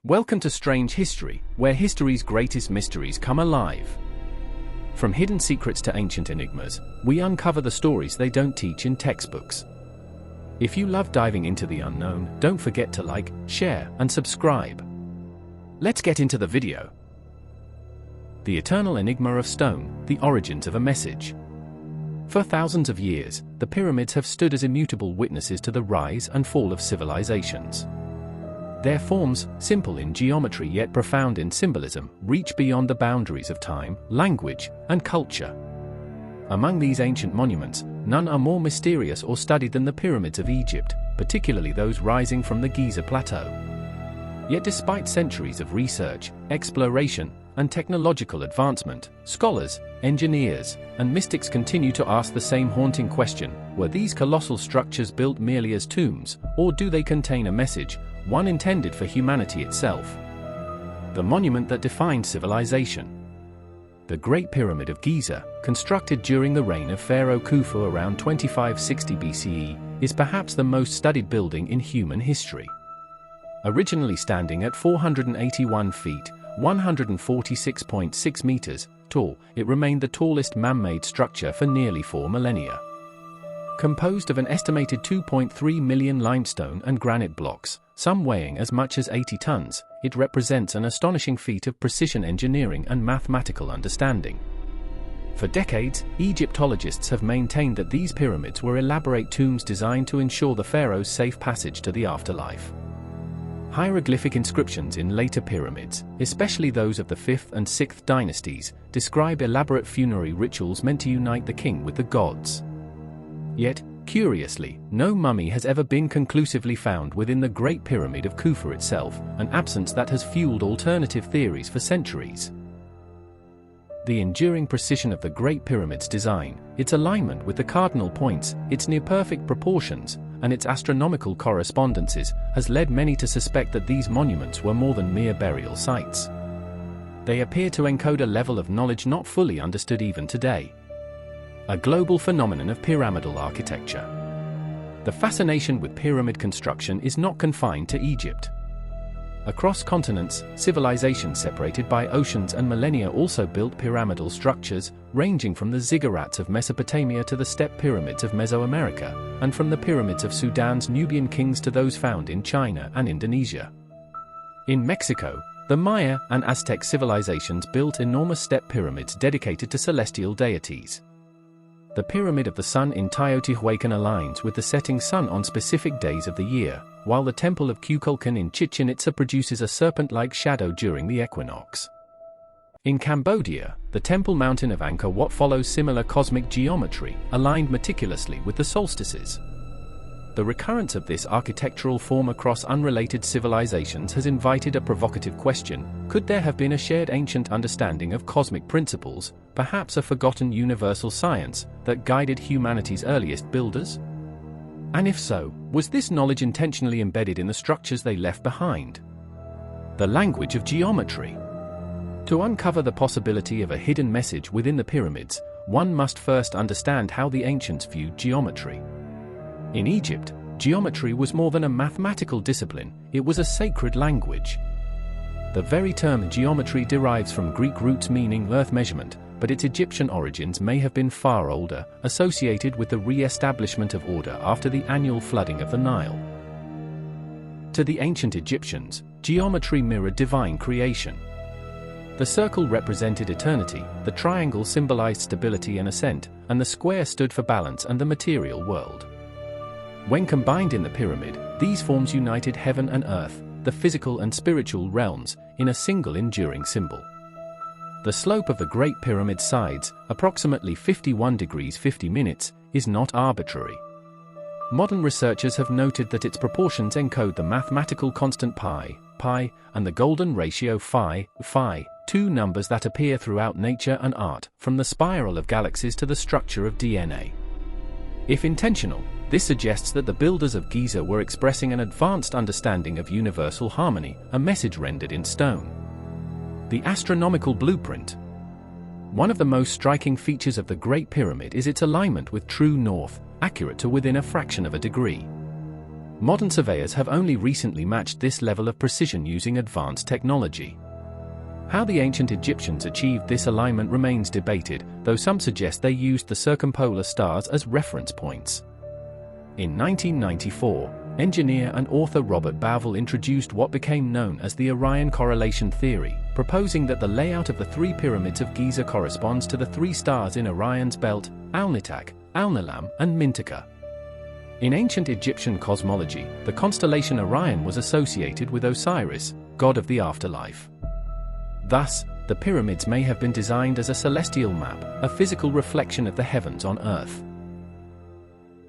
Welcome to Strange History, where history's greatest mysteries come alive. From hidden secrets to ancient enigmas, we uncover the stories they don't teach in textbooks. If you love diving into the unknown, don't forget to like, share, and subscribe. Let's get into the video. The eternal enigma of stone, the origins of a message. For thousands of years, the pyramids have stood as immutable witnesses to the rise and fall of civilizations. Their forms, simple in geometry yet profound in symbolism, reach beyond the boundaries of time, language, and culture. Among these ancient monuments, none are more mysterious or studied than the pyramids of Egypt, particularly those rising from the Giza Plateau. Yet despite centuries of research, exploration, and technological advancement, scholars, engineers, and mystics continue to ask the same haunting question: were these colossal structures built merely as tombs, or do they contain a message, one intended for humanity itself? The monument that defined civilization. The Great Pyramid of Giza, constructed during the reign of Pharaoh Khufu around 2560 BCE, is perhaps the most studied building in human history. Originally standing at 481 feet, 146.6 meters tall, it remained the tallest man-made structure for nearly 4 millennia. Composed of an estimated 2.3 million limestone and granite blocks, some weighing as much as 80 tons, it represents an astonishing feat of precision engineering and mathematical understanding. For decades, Egyptologists have maintained that these pyramids were elaborate tombs designed to ensure the pharaoh's safe passage to the afterlife. Hieroglyphic inscriptions in later pyramids, especially those of the 5th and 6th dynasties, describe elaborate funerary rituals meant to unite the king with the gods. Yet, curiously, no mummy has ever been conclusively found within the Great Pyramid of Khufu itself, an absence that has fueled alternative theories for centuries. The enduring precision of the Great Pyramid's design, its alignment with the cardinal points, its near-perfect proportions, and its astronomical correspondences, has led many to suspect that these monuments were more than mere burial sites. They appear to encode a level of knowledge not fully understood even today. A global phenomenon of pyramidal architecture. The fascination with pyramid construction is not confined to Egypt. Across continents, civilizations separated by oceans and millennia also built pyramidal structures, ranging from the ziggurats of Mesopotamia to the step pyramids of Mesoamerica, and from the pyramids of Sudan's Nubian kings to those found in China and Indonesia. In Mexico, the Maya and Aztec civilizations built enormous step pyramids dedicated to celestial deities. The Pyramid of the Sun in Teotihuacan aligns with the setting sun on specific days of the year, while the Temple of Kukulkan in Chichen Itza produces a serpent-like shadow during the equinox. In Cambodia, the Temple Mountain of Angkor Wat follows similar cosmic geometry, aligned meticulously with the solstices. The recurrence of this architectural form across unrelated civilizations has invited a provocative question: could there have been a shared ancient understanding of cosmic principles, perhaps a forgotten universal science, that guided humanity's earliest builders? And if so, was this knowledge intentionally embedded in the structures they left behind? The language of geometry. To uncover the possibility of a hidden message within the pyramids, one must first understand how the ancients viewed geometry. In Egypt, geometry was more than a mathematical discipline, it was a sacred language. The very term geometry derives from Greek roots meaning earth measurement, but its Egyptian origins may have been far older, associated with the re-establishment of order after the annual flooding of the Nile. To the ancient Egyptians, geometry mirrored divine creation. The circle represented eternity, the triangle symbolized stability and ascent, and the square stood for balance and the material world. When combined in the pyramid, these forms united heaven and earth, the physical and spiritual realms, in a single enduring symbol. The slope of the Great Pyramid's sides, approximately 51 degrees 50 minutes, is not arbitrary. Modern researchers have noted that its proportions encode the mathematical constant pi, and the golden ratio phi, two numbers that appear throughout nature and art, from the spiral of galaxies to the structure of DNA. If intentional, this suggests that the builders of Giza were expressing an advanced understanding of universal harmony, a message rendered in stone. The astronomical blueprint. One of the most striking features of the Great Pyramid is its alignment with true north, accurate to within a fraction of a degree. modern surveyors have only recently matched this level of precision using advanced technology. How the ancient Egyptians achieved this alignment remains debated, though some suggest they used the circumpolar stars as reference points. In 1994, engineer and author Robert Bauval introduced what became known as the Orion correlation theory, proposing that the layout of the three pyramids of Giza corresponds to the three stars in Orion's belt, Alnitak, Alnilam, and Mintaka. In ancient Egyptian cosmology, the constellation Orion was associated with Osiris, god of the afterlife. Thus, the pyramids may have been designed as a celestial map, a physical reflection of the heavens on Earth.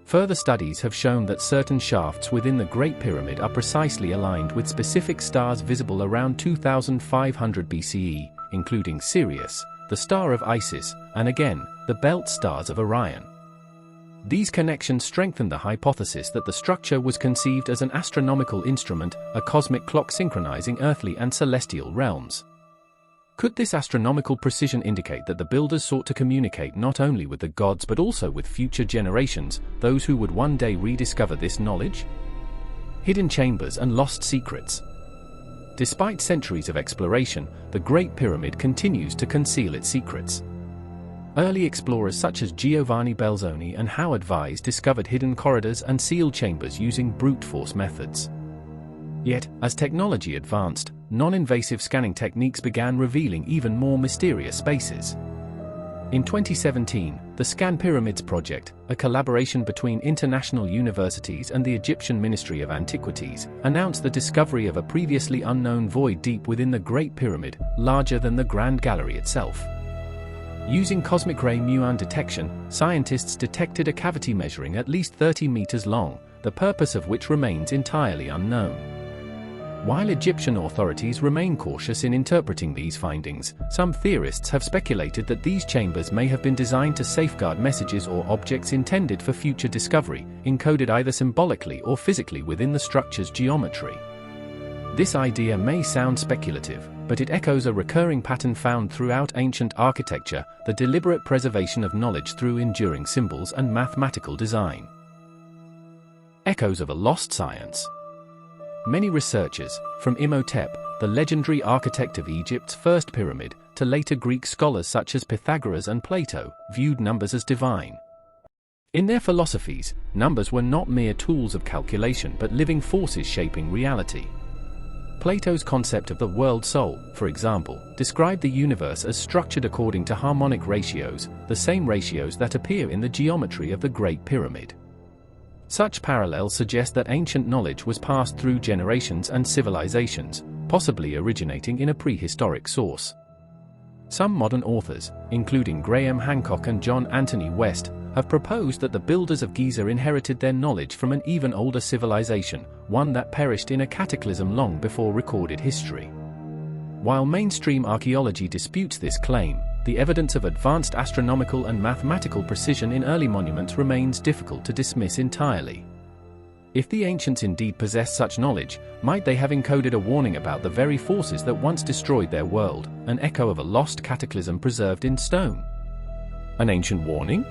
Further studies have shown that certain shafts within the Great Pyramid are precisely aligned with specific stars visible around 2500 BCE, including Sirius, the star of Isis, and again, the belt stars of Orion. These connections strengthen the hypothesis that the structure was conceived as an astronomical instrument, a cosmic clock synchronizing earthly and celestial realms. Could this astronomical precision indicate that the builders sought to communicate not only with the gods but also with future generations, those who would one day rediscover this knowledge? Hidden chambers and lost secrets. Despite centuries of exploration, the Great Pyramid continues to conceal its secrets. Early explorers such as Giovanni Belzoni and Howard Vyse discovered hidden corridors and sealed chambers using brute force methods. Yet, as technology advanced, non-invasive scanning techniques began revealing even more mysterious spaces. In 2017, the Scan Pyramids project, a collaboration between international universities and the Egyptian Ministry of Antiquities, announced the discovery of a previously unknown void deep within the Great Pyramid, larger than the Grand Gallery itself. Using cosmic ray muon detection, scientists detected a cavity measuring at least 30 meters long, the purpose of which remains entirely unknown. While Egyptian authorities remain cautious in interpreting these findings, some theorists have speculated that these chambers may have been designed to safeguard messages or objects intended for future discovery, encoded either symbolically or physically within the structure's geometry. This idea may sound speculative, but it echoes a recurring pattern found throughout ancient architecture, the deliberate preservation of knowledge through enduring symbols and mathematical design. Echoes of a lost science. Many researchers, from Imhotep, the legendary architect of Egypt's first pyramid, to later Greek scholars such as Pythagoras and Plato, viewed numbers as divine. In their philosophies, numbers were not mere tools of calculation but living forces shaping reality. Plato's concept of the world soul, for example, described the universe as structured according to harmonic ratios, the same ratios that appear in the geometry of the Great Pyramid. Such parallels suggest that ancient knowledge was passed through generations and civilizations, possibly originating in a prehistoric source. Some modern authors, including Graham Hancock and John Anthony West, have proposed that the builders of Giza inherited their knowledge from an even older civilization, one that perished in a cataclysm long before recorded history. While mainstream archaeology disputes this claim, the evidence of advanced astronomical and mathematical precision in early monuments remains difficult to dismiss entirely. If the ancients indeed possessed such knowledge, might they have encoded a warning about the very forces that once destroyed their world, an echo of a lost cataclysm preserved in stone? An ancient warning?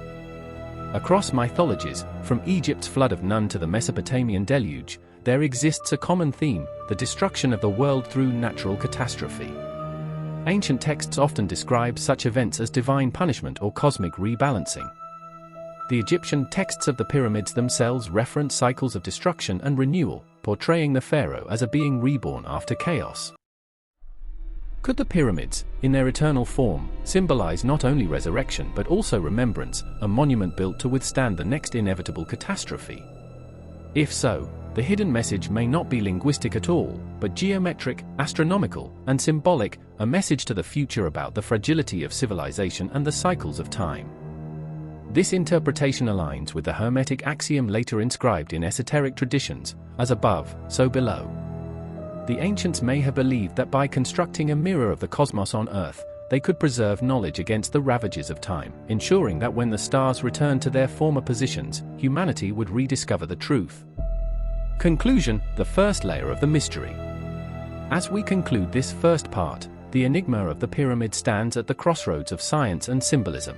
Across mythologies, from Egypt's flood of Nun to the Mesopotamian deluge, there exists a common theme, the destruction of the world through natural catastrophe. Ancient texts often describe such events as divine punishment or cosmic rebalancing. The Egyptian texts of the pyramids themselves reference cycles of destruction and renewal, portraying the pharaoh as a being reborn after chaos. Could the pyramids, in their eternal form, symbolize not only resurrection but also remembrance, a monument built to withstand the next inevitable catastrophe? If so, the hidden message may not be linguistic at all, but geometric, astronomical, and symbolic, a message to the future about the fragility of civilization and the cycles of time. This interpretation aligns with the Hermetic axiom later inscribed in esoteric traditions, as above, so below. The ancients may have believed that by constructing a mirror of the cosmos on Earth, they could preserve knowledge against the ravages of time, ensuring that when the stars returned to their former positions, humanity would rediscover the truth. Conclusion: the first layer of the mystery. As we conclude this first part, the enigma of the pyramid stands at the crossroads of science and symbolism.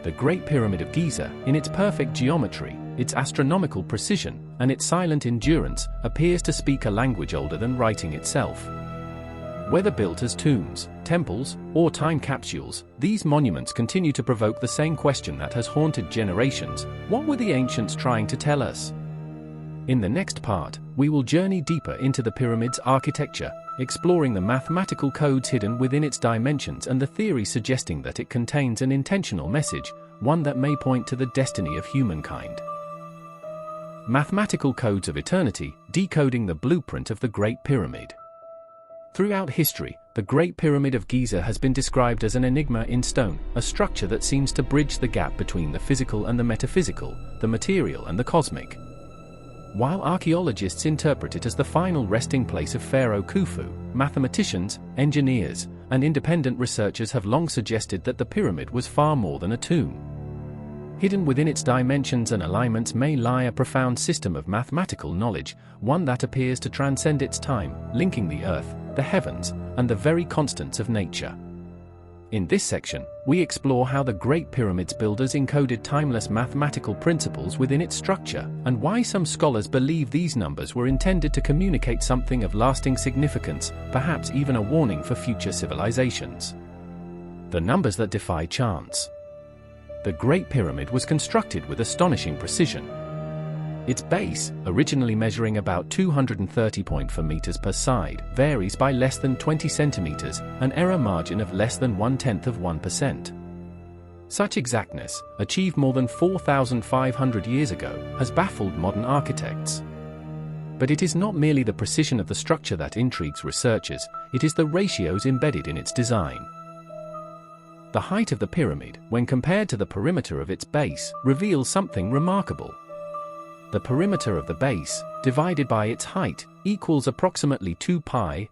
The Great Pyramid of Giza, in its perfect geometry, its astronomical precision, and its silent endurance, appears to speak a language older than writing itself. Whether built as tombs, temples, or time capsules, these monuments continue to provoke the same question that has haunted generations: what were the ancients trying to tell us? In the next part, we will journey deeper into the pyramid's architecture, exploring the mathematical codes hidden within its dimensions and the theory suggesting that it contains an intentional message, one that may point to the destiny of humankind. Mathematical codes of eternity, decoding the blueprint of the Great Pyramid. Throughout history, the Great Pyramid of Giza has been described as an enigma in stone, a structure that seems to bridge the gap between the physical and the metaphysical, the material and the cosmic. While archaeologists interpret it as the final resting place of Pharaoh Khufu, mathematicians, engineers, and independent researchers have long suggested that the pyramid was far more than a tomb. Hidden within its dimensions and alignments may lie a profound system of mathematical knowledge, one that appears to transcend its time, linking the earth, the heavens, and the very constants of nature. In this section, we explore how the Great Pyramid's builders encoded timeless mathematical principles within its structure, and why some scholars believe these numbers were intended to communicate something of lasting significance, perhaps even a warning for future civilizations. The numbers that defy chance. The Great Pyramid was constructed with astonishing precision. Its base, originally measuring about 230.4 meters per side, varies by less than 20 centimeters, an error margin of less than 0.1%. Such exactness, achieved more than 4,500 years ago, has baffled modern architects. But it is not merely the precision of the structure that intrigues researchers, it is the ratios embedded in its design. The height of the pyramid, when compared to the perimeter of its base, reveals something remarkable. The perimeter of the base, divided by its height, equals approximately 2 pi,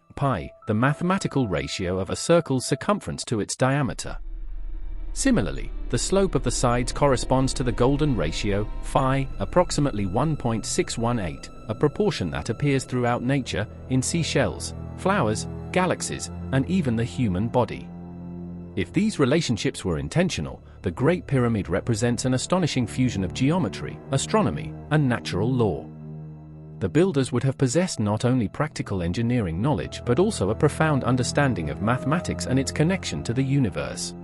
the mathematical ratio of a circle's circumference to its diameter. Similarly, the slope of the sides corresponds to the golden ratio, phi, approximately 1.618, a proportion that appears throughout nature, in seashells, flowers, galaxies, and even the human body. If these relationships were intentional, the Great Pyramid represents an astonishing fusion of geometry, astronomy, and natural law. The builders would have possessed not only practical engineering knowledge but also a profound understanding of mathematics and its connection to the universe.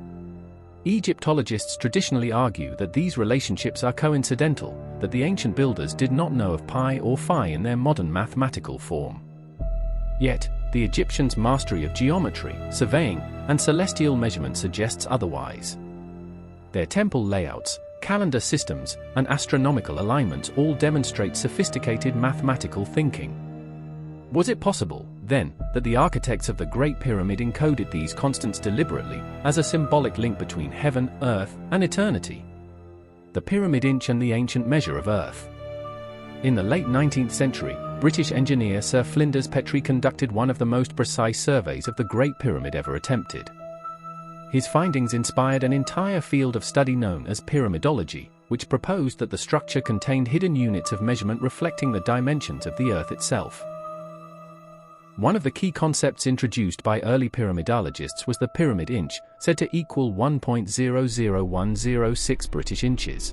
Egyptologists traditionally argue that these relationships are coincidental, that the ancient builders did not know of pi or phi in their modern mathematical form. Yet, the Egyptians' mastery of geometry, surveying, and celestial measurement suggests otherwise. Their temple layouts, calendar systems, and astronomical alignments all demonstrate sophisticated mathematical thinking. Was it possible, then, that the architects of the Great Pyramid encoded these constants deliberately, as a symbolic link between heaven, earth, and eternity? The pyramid inch and the ancient measure of earth. In the late 19th century, British engineer Sir Flinders Petrie conducted one of the most precise surveys of the Great Pyramid ever attempted. His findings inspired an entire field of study known as pyramidology, which proposed that the structure contained hidden units of measurement reflecting the dimensions of the Earth itself. One of the key concepts introduced by early pyramidologists was the pyramid inch, said to equal 1.000106 British inches.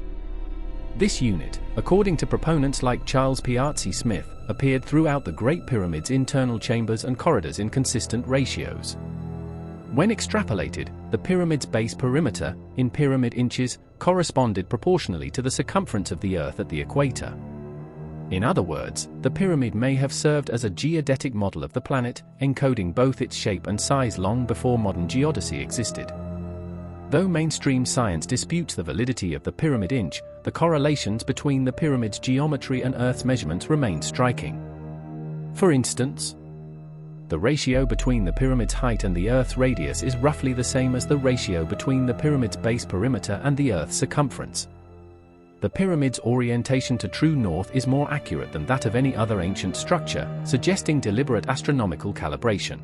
This unit, according to proponents like Charles Piazzi Smith, appeared throughout the Great Pyramid's internal chambers and corridors in consistent ratios. When extrapolated, the pyramid's base perimeter, in pyramid inches, corresponded proportionally to the circumference of the Earth at the equator. In other words, the pyramid may have served as a geodetic model of the planet, encoding both its shape and size long before modern geodesy existed. Though mainstream science disputes the validity of the pyramid inch, the correlations between the pyramid's geometry and Earth's measurements remain striking. For instance, the ratio between the pyramid's height and the Earth's radius is roughly the same as the ratio between the pyramid's base perimeter and the Earth's circumference. The pyramid's orientation to true north is more accurate than that of any other ancient structure, suggesting deliberate astronomical calibration.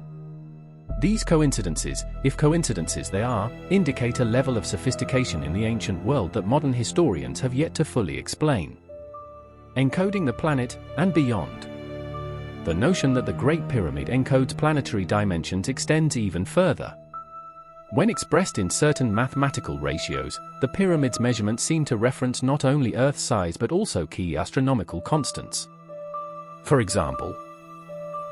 These coincidences, if coincidences they are, indicate a level of sophistication in the ancient world that modern historians have yet to fully explain. Encoding the planet, and beyond. The notion that the Great Pyramid encodes planetary dimensions extends even further. When expressed in certain mathematical ratios, the pyramid's measurements seem to reference not only Earth's size but also key astronomical constants. For example,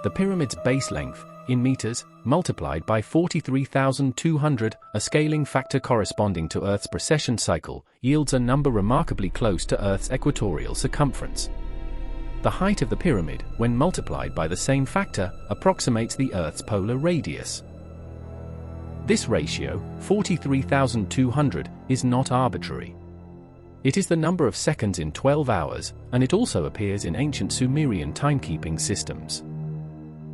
the pyramid's base length, in meters, multiplied by 43,200, a scaling factor corresponding to Earth's precession cycle, yields a number remarkably close to Earth's equatorial circumference. The height of the pyramid, when multiplied by the same factor, approximates the Earth's polar radius. This ratio, 43,200, is not arbitrary. It is the number of seconds in 12 hours, and it also appears in ancient Sumerian timekeeping systems.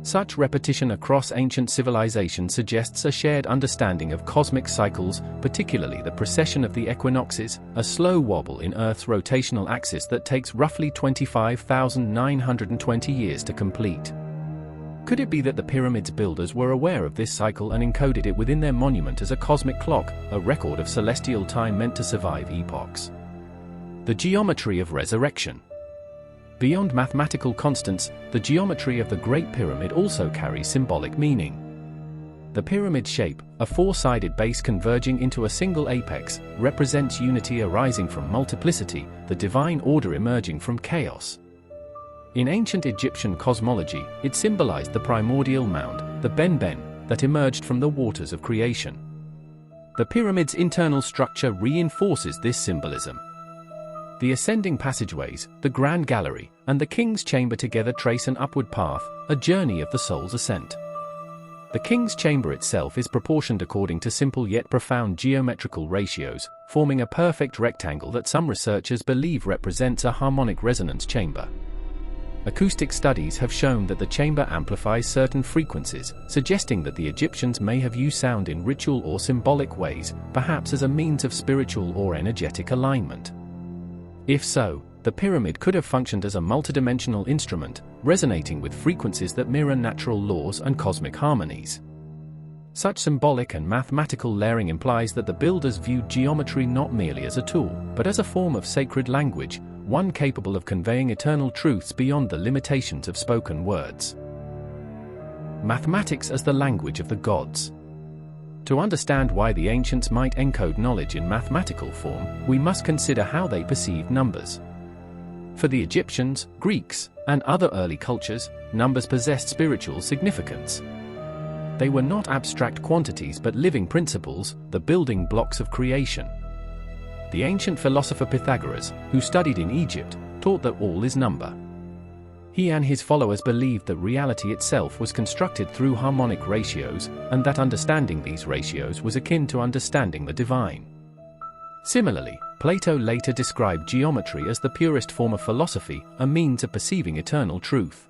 Such repetition across ancient civilization suggests a shared understanding of cosmic cycles, particularly the precession of the equinoxes, a slow wobble in Earth's rotational axis that takes roughly 25,920 years to complete. Could it be that the pyramid's builders were aware of this cycle and encoded it within their monument as a cosmic clock, a record of celestial time meant to survive epochs? The geometry of resurrection. Beyond mathematical constants, the geometry of the Great Pyramid also carries symbolic meaning. The pyramid shape, a four-sided base converging into a single apex, represents unity arising from multiplicity, the divine order emerging from chaos. In ancient Egyptian cosmology, it symbolized the primordial mound, the Ben-Ben, that emerged from the waters of creation. The pyramid's internal structure reinforces this symbolism. The ascending passageways, the Grand Gallery, and the King's Chamber together trace an upward path, a journey of the soul's ascent. The King's Chamber itself is proportioned according to simple yet profound geometrical ratios, forming a perfect rectangle that some researchers believe represents a harmonic resonance chamber. Acoustic studies have shown that the chamber amplifies certain frequencies, suggesting that the Egyptians may have used sound in ritual or symbolic ways, perhaps as a means of spiritual or energetic alignment. If so, the pyramid could have functioned as a multidimensional instrument, resonating with frequencies that mirror natural laws and cosmic harmonies. Such symbolic and mathematical layering implies that the builders viewed geometry not merely as a tool, but as a form of sacred language, one capable of conveying eternal truths beyond the limitations of spoken words. Mathematics as the language of the gods. To understand why the ancients might encode knowledge in mathematical form, we must consider how they perceived numbers. For the Egyptians, Greeks, and other early cultures, numbers possessed spiritual significance. They were not abstract quantities but living principles, the building blocks of creation. The ancient philosopher Pythagoras, who studied in Egypt, taught that all is number. He and his followers believed that reality itself was constructed through harmonic ratios, and that understanding these ratios was akin to understanding the divine. Similarly, Plato later described geometry as the purest form of philosophy, a means of perceiving eternal truth.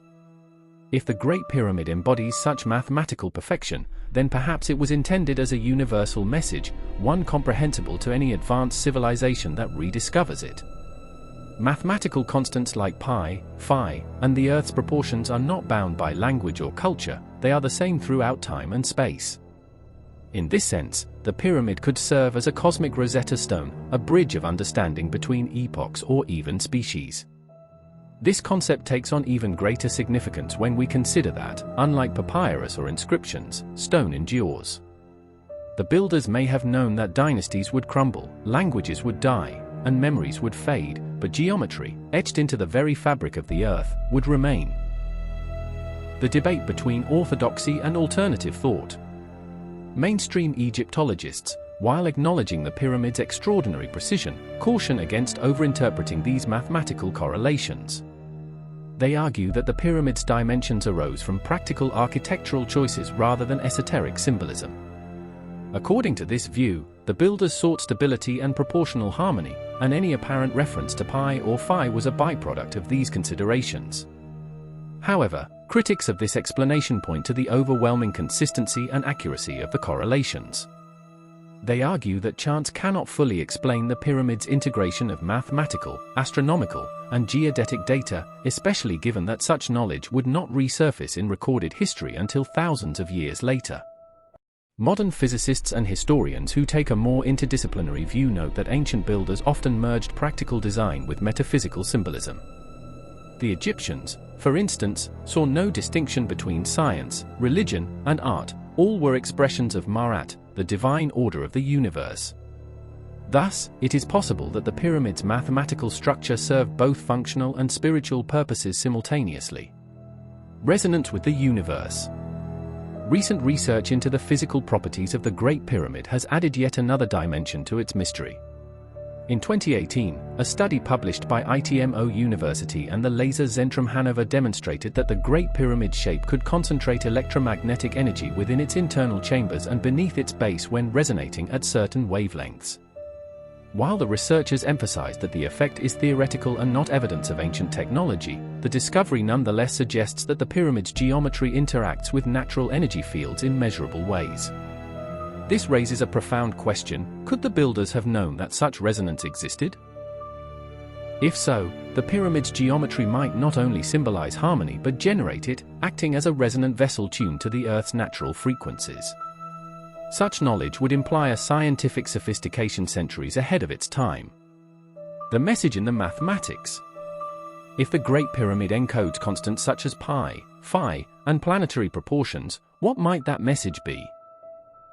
If the Great Pyramid embodies such mathematical perfection, then perhaps it was intended as a universal message, one comprehensible to any advanced civilization that rediscovers it. Mathematical constants like pi, phi, and the Earth's proportions are not bound by language or culture, they are the same throughout time and space. In this sense, the pyramid could serve as a cosmic Rosetta Stone, a bridge of understanding between epochs or even species. This concept takes on even greater significance when we consider that, unlike papyrus or inscriptions, stone endures. The builders may have known that dynasties would crumble, languages would die, and memories would fade, but geometry, etched into the very fabric of the earth, would remain. The debate between orthodoxy and alternative thought. Mainstream Egyptologists, while acknowledging the pyramid's extraordinary precision, caution against overinterpreting these mathematical correlations. They argue that the pyramid's dimensions arose from practical architectural choices rather than esoteric symbolism. According to this view, the builders sought stability and proportional harmony, and any apparent reference to pi or phi was a byproduct of these considerations. However, critics of this explanation point to the overwhelming consistency and accuracy of the correlations. They argue that chance cannot fully explain the pyramid's integration of mathematical, astronomical, and geodetic data, especially given that such knowledge would not resurface in recorded history until thousands of years later. Modern physicists and historians who take a more interdisciplinary view note that ancient builders often merged practical design with metaphysical symbolism. The Egyptians, for instance, saw no distinction between science, religion, and art. All were expressions of Ma'at, the divine order of the universe. Thus, it is possible that the pyramid's mathematical structure served both functional and spiritual purposes simultaneously. Resonance with the universe. Recent research into the physical properties of the Great Pyramid has added yet another dimension to its mystery. In 2018, a study published by ITMO University and the Laser Zentrum Hanover demonstrated that the Great Pyramid shape could concentrate electromagnetic energy within its internal chambers and beneath its base when resonating at certain wavelengths. While the researchers emphasized that the effect is theoretical and not evidence of ancient technology, the discovery nonetheless suggests that the pyramid's geometry interacts with natural energy fields in measurable ways. This raises a profound question: could the builders have known that such resonance existed? If so, the pyramid's geometry might not only symbolize harmony but generate it, acting as a resonant vessel tuned to the Earth's natural frequencies. Such knowledge would imply a scientific sophistication centuries ahead of its time. The message in the mathematics. If the Great Pyramid encodes constants such as pi, phi, and planetary proportions, what might that message be?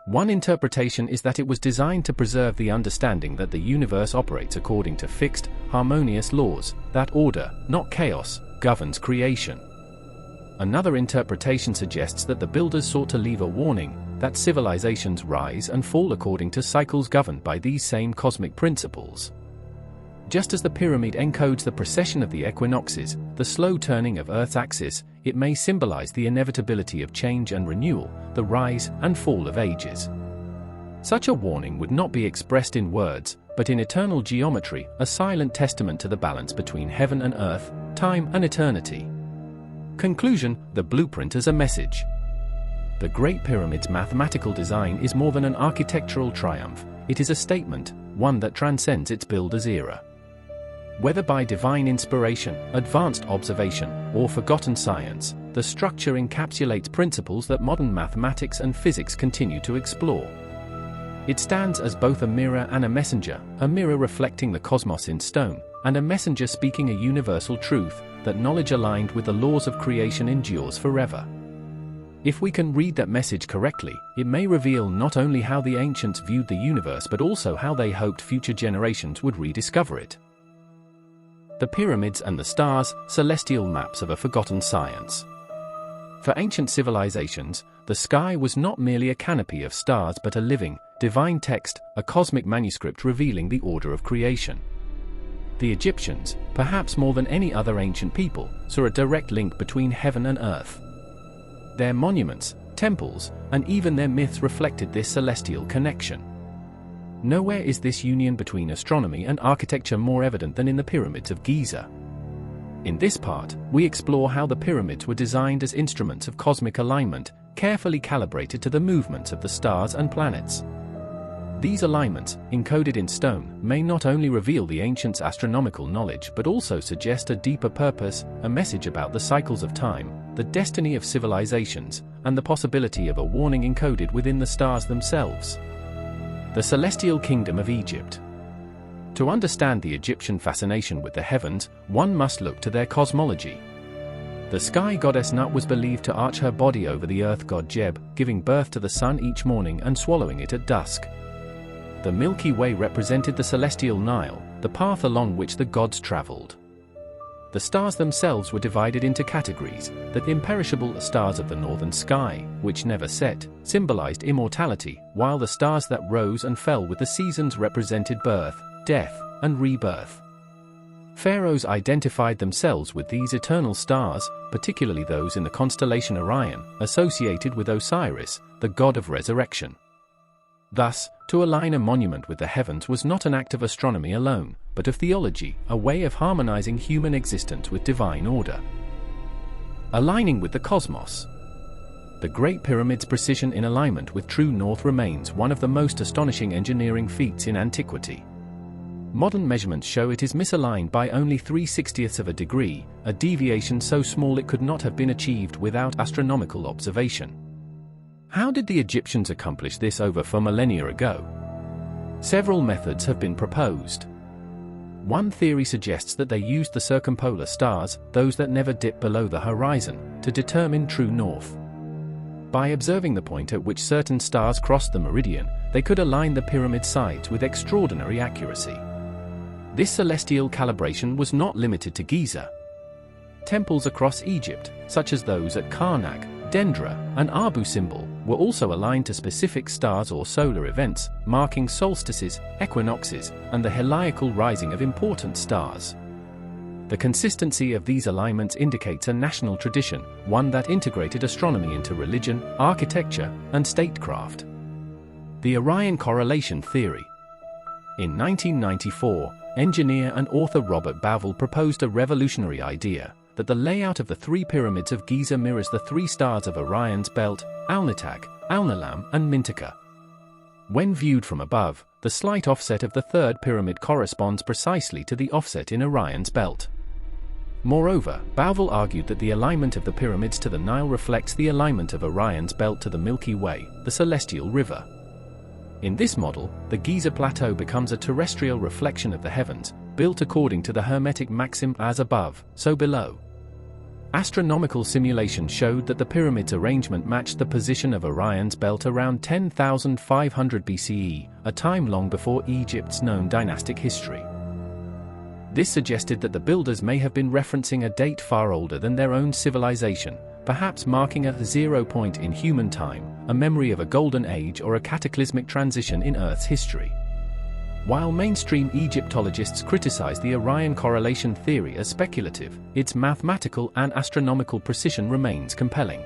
One interpretation is that it was designed to preserve the understanding that the universe operates according to fixed, harmonious laws, that order, not chaos, governs creation. Another interpretation suggests that the builders sought to leave a warning that civilizations rise and fall according to cycles governed by these same cosmic principles. Just as the pyramid encodes the precession of the equinoxes, the slow turning of Earth's axis, it may symbolize the inevitability of change and renewal, the rise and fall of ages. Such a warning would not be expressed in words, but in eternal geometry, a silent testament to the balance between heaven and earth, time and eternity. Conclusion: the blueprint as a message. The Great Pyramid's mathematical design is more than an architectural triumph, it is a statement, one that transcends its builder's era. Whether by divine inspiration, advanced observation, or forgotten science, the structure encapsulates principles that modern mathematics and physics continue to explore. It stands as both a mirror and a messenger, a mirror reflecting the cosmos in stone, and a messenger speaking a universal truth, that knowledge aligned with the laws of creation endures forever. If we can read that message correctly, it may reveal not only how the ancients viewed the universe but also how they hoped future generations would rediscover it. The pyramids and the stars, celestial maps of a forgotten science. For ancient civilizations, the sky was not merely a canopy of stars but a living, divine text, a cosmic manuscript revealing the order of creation. The Egyptians, perhaps more than any other ancient people, saw a direct link between heaven and earth. Their monuments, temples, and even their myths reflected this celestial connection. Nowhere is this union between astronomy and architecture more evident than in the pyramids of Giza. In this part, we explore how the pyramids were designed as instruments of cosmic alignment, carefully calibrated to the movements of the stars and planets. These alignments, encoded in stone, may not only reveal the ancients' astronomical knowledge but also suggest a deeper purpose, a message about the cycles of time, the destiny of civilizations, and the possibility of a warning encoded within the stars themselves. The Celestial Kingdom of Egypt. To understand the Egyptian fascination with the heavens, one must look to their cosmology. The sky goddess Nut was believed to arch her body over the earth god Geb, giving birth to the sun each morning and swallowing it at dusk. The Milky Way represented the celestial Nile, the path along which the gods traveled. The stars themselves were divided into categories. The imperishable stars of the northern sky, which never set, symbolized immortality, while the stars that rose and fell with the seasons represented birth, death, and rebirth. Pharaohs identified themselves with these eternal stars, particularly those in the constellation Orion, associated with Osiris, the god of resurrection. Thus, to align a monument with the heavens was not an act of astronomy alone, but of theology, a way of harmonizing human existence with divine order. Aligning with the cosmos. The Great Pyramid's precision in alignment with true north remains one of the most astonishing engineering feats in antiquity. Modern measurements show it is misaligned by only 3/60ths of a degree, a deviation so small it could not have been achieved without astronomical observation. How did the Egyptians accomplish this over 4 millennia ago? Several methods have been proposed. One theory suggests that they used the circumpolar stars, those that never dip below the horizon, to determine true north. By observing the point at which certain stars crossed the meridian, they could align the pyramid sides with extraordinary accuracy. This celestial calibration was not limited to Giza. Temples across Egypt, such as those at Karnak, Dendra, and Abu Simbel, were also aligned to specific stars or solar events, marking solstices, equinoxes, and the heliacal rising of important stars. The consistency of these alignments indicates a national tradition, one that integrated astronomy into religion, architecture, and statecraft. The Orion correlation theory. In 1994, engineer and author Robert Bauval proposed a revolutionary idea that the layout of the three pyramids of Giza mirrors the three stars of Orion's belt, Alnitak, Alnilam, and Mintaka. When viewed from above, the slight offset of the third pyramid corresponds precisely to the offset in Orion's belt. Moreover, Bauval argued that the alignment of the pyramids to the Nile reflects the alignment of Orion's belt to the Milky Way, the celestial river. In this model, the Giza Plateau becomes a terrestrial reflection of the heavens, built according to the Hermetic maxim as above, so below. Astronomical simulations showed that the pyramid's arrangement matched the position of Orion's belt around 10,500 BCE, a time long before Egypt's known dynastic history. This suggested that the builders may have been referencing a date far older than their own civilization, perhaps marking a zero point in human time, a memory of a golden age or a cataclysmic transition in Earth's history. While mainstream Egyptologists criticize the Orion correlation theory as speculative, its mathematical and astronomical precision remains compelling.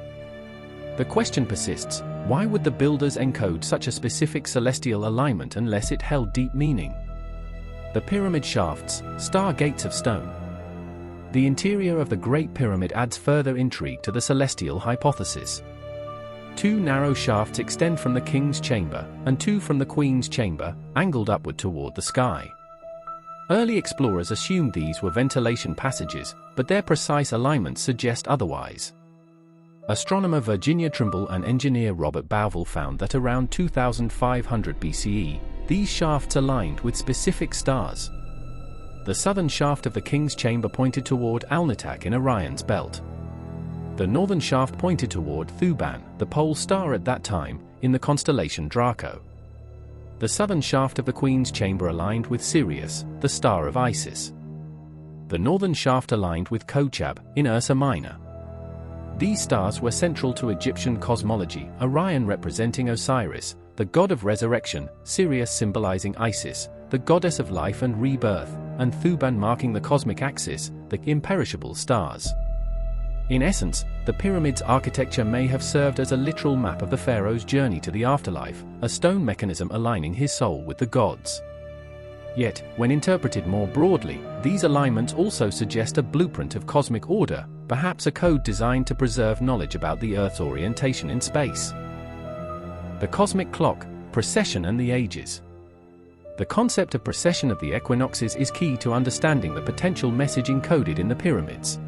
The question persists: why would the builders encode such a specific celestial alignment unless it held deep meaning? The pyramid shafts, star gates of stone. The interior of the Great Pyramid adds further intrigue to the celestial hypothesis. Two narrow shafts extend from the king's chamber, and two from the queen's chamber, angled upward toward the sky. Early explorers assumed these were ventilation passages, but their precise alignments suggest otherwise. Astronomer Virginia Trimble and engineer Robert Bauval found that around 2500 BCE, these shafts aligned with specific stars. The southern shaft of the king's chamber pointed toward Alnitak in Orion's belt. The northern shaft pointed toward Thuban, the pole star at that time, in the constellation Draco. The southern shaft of the queen's chamber aligned with Sirius, the star of Isis. The northern shaft aligned with Kochab, in Ursa Minor. These stars were central to Egyptian cosmology, Orion representing Osiris, the god of resurrection, Sirius symbolizing Isis, the goddess of life and rebirth, and Thuban marking the cosmic axis, the imperishable stars. In essence, the pyramid's architecture may have served as a literal map of the pharaoh's journey to the afterlife, a stone mechanism aligning his soul with the gods. Yet, when interpreted more broadly, these alignments also suggest a blueprint of cosmic order, perhaps a code designed to preserve knowledge about the Earth's orientation in space. The cosmic clock, precession and the ages. The concept of precession of the equinoxes is key to understanding the potential message encoded in the pyramids.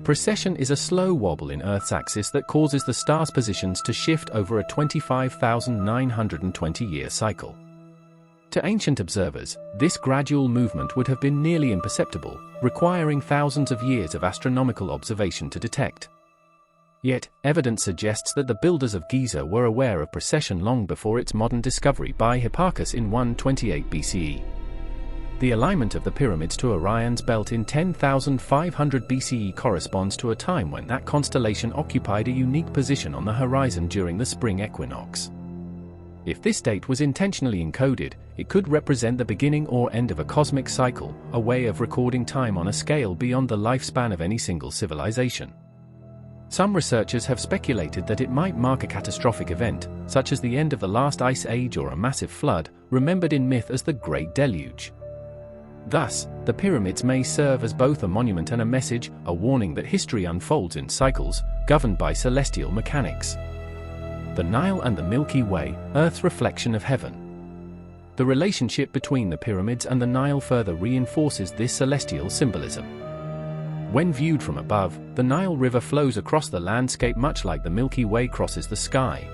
Precession is a slow wobble in Earth's axis that causes the stars' positions to shift over a 25,920-year cycle. To ancient observers, this gradual movement would have been nearly imperceptible, requiring thousands of years of astronomical observation to detect. Yet, evidence suggests that the builders of Giza were aware of precession long before its modern discovery by Hipparchus in 128 BCE. The alignment of the pyramids to Orion's belt in 10,500 BCE corresponds to a time when that constellation occupied a unique position on the horizon during the spring equinox. If this date was intentionally encoded, it could represent the beginning or end of a cosmic cycle, a way of recording time on a scale beyond the lifespan of any single civilization. Some researchers have speculated that it might mark a catastrophic event, such as the end of the last ice age or a massive flood, remembered in myth as the Great Deluge. Thus, the pyramids may serve as both a monument and a message, a warning that history unfolds in cycles, governed by celestial mechanics. The Nile and the Milky Way, Earth's reflection of heaven. The relationship between the pyramids and the Nile further reinforces this celestial symbolism. When viewed from above, the Nile River flows across the landscape much like the Milky Way crosses the sky.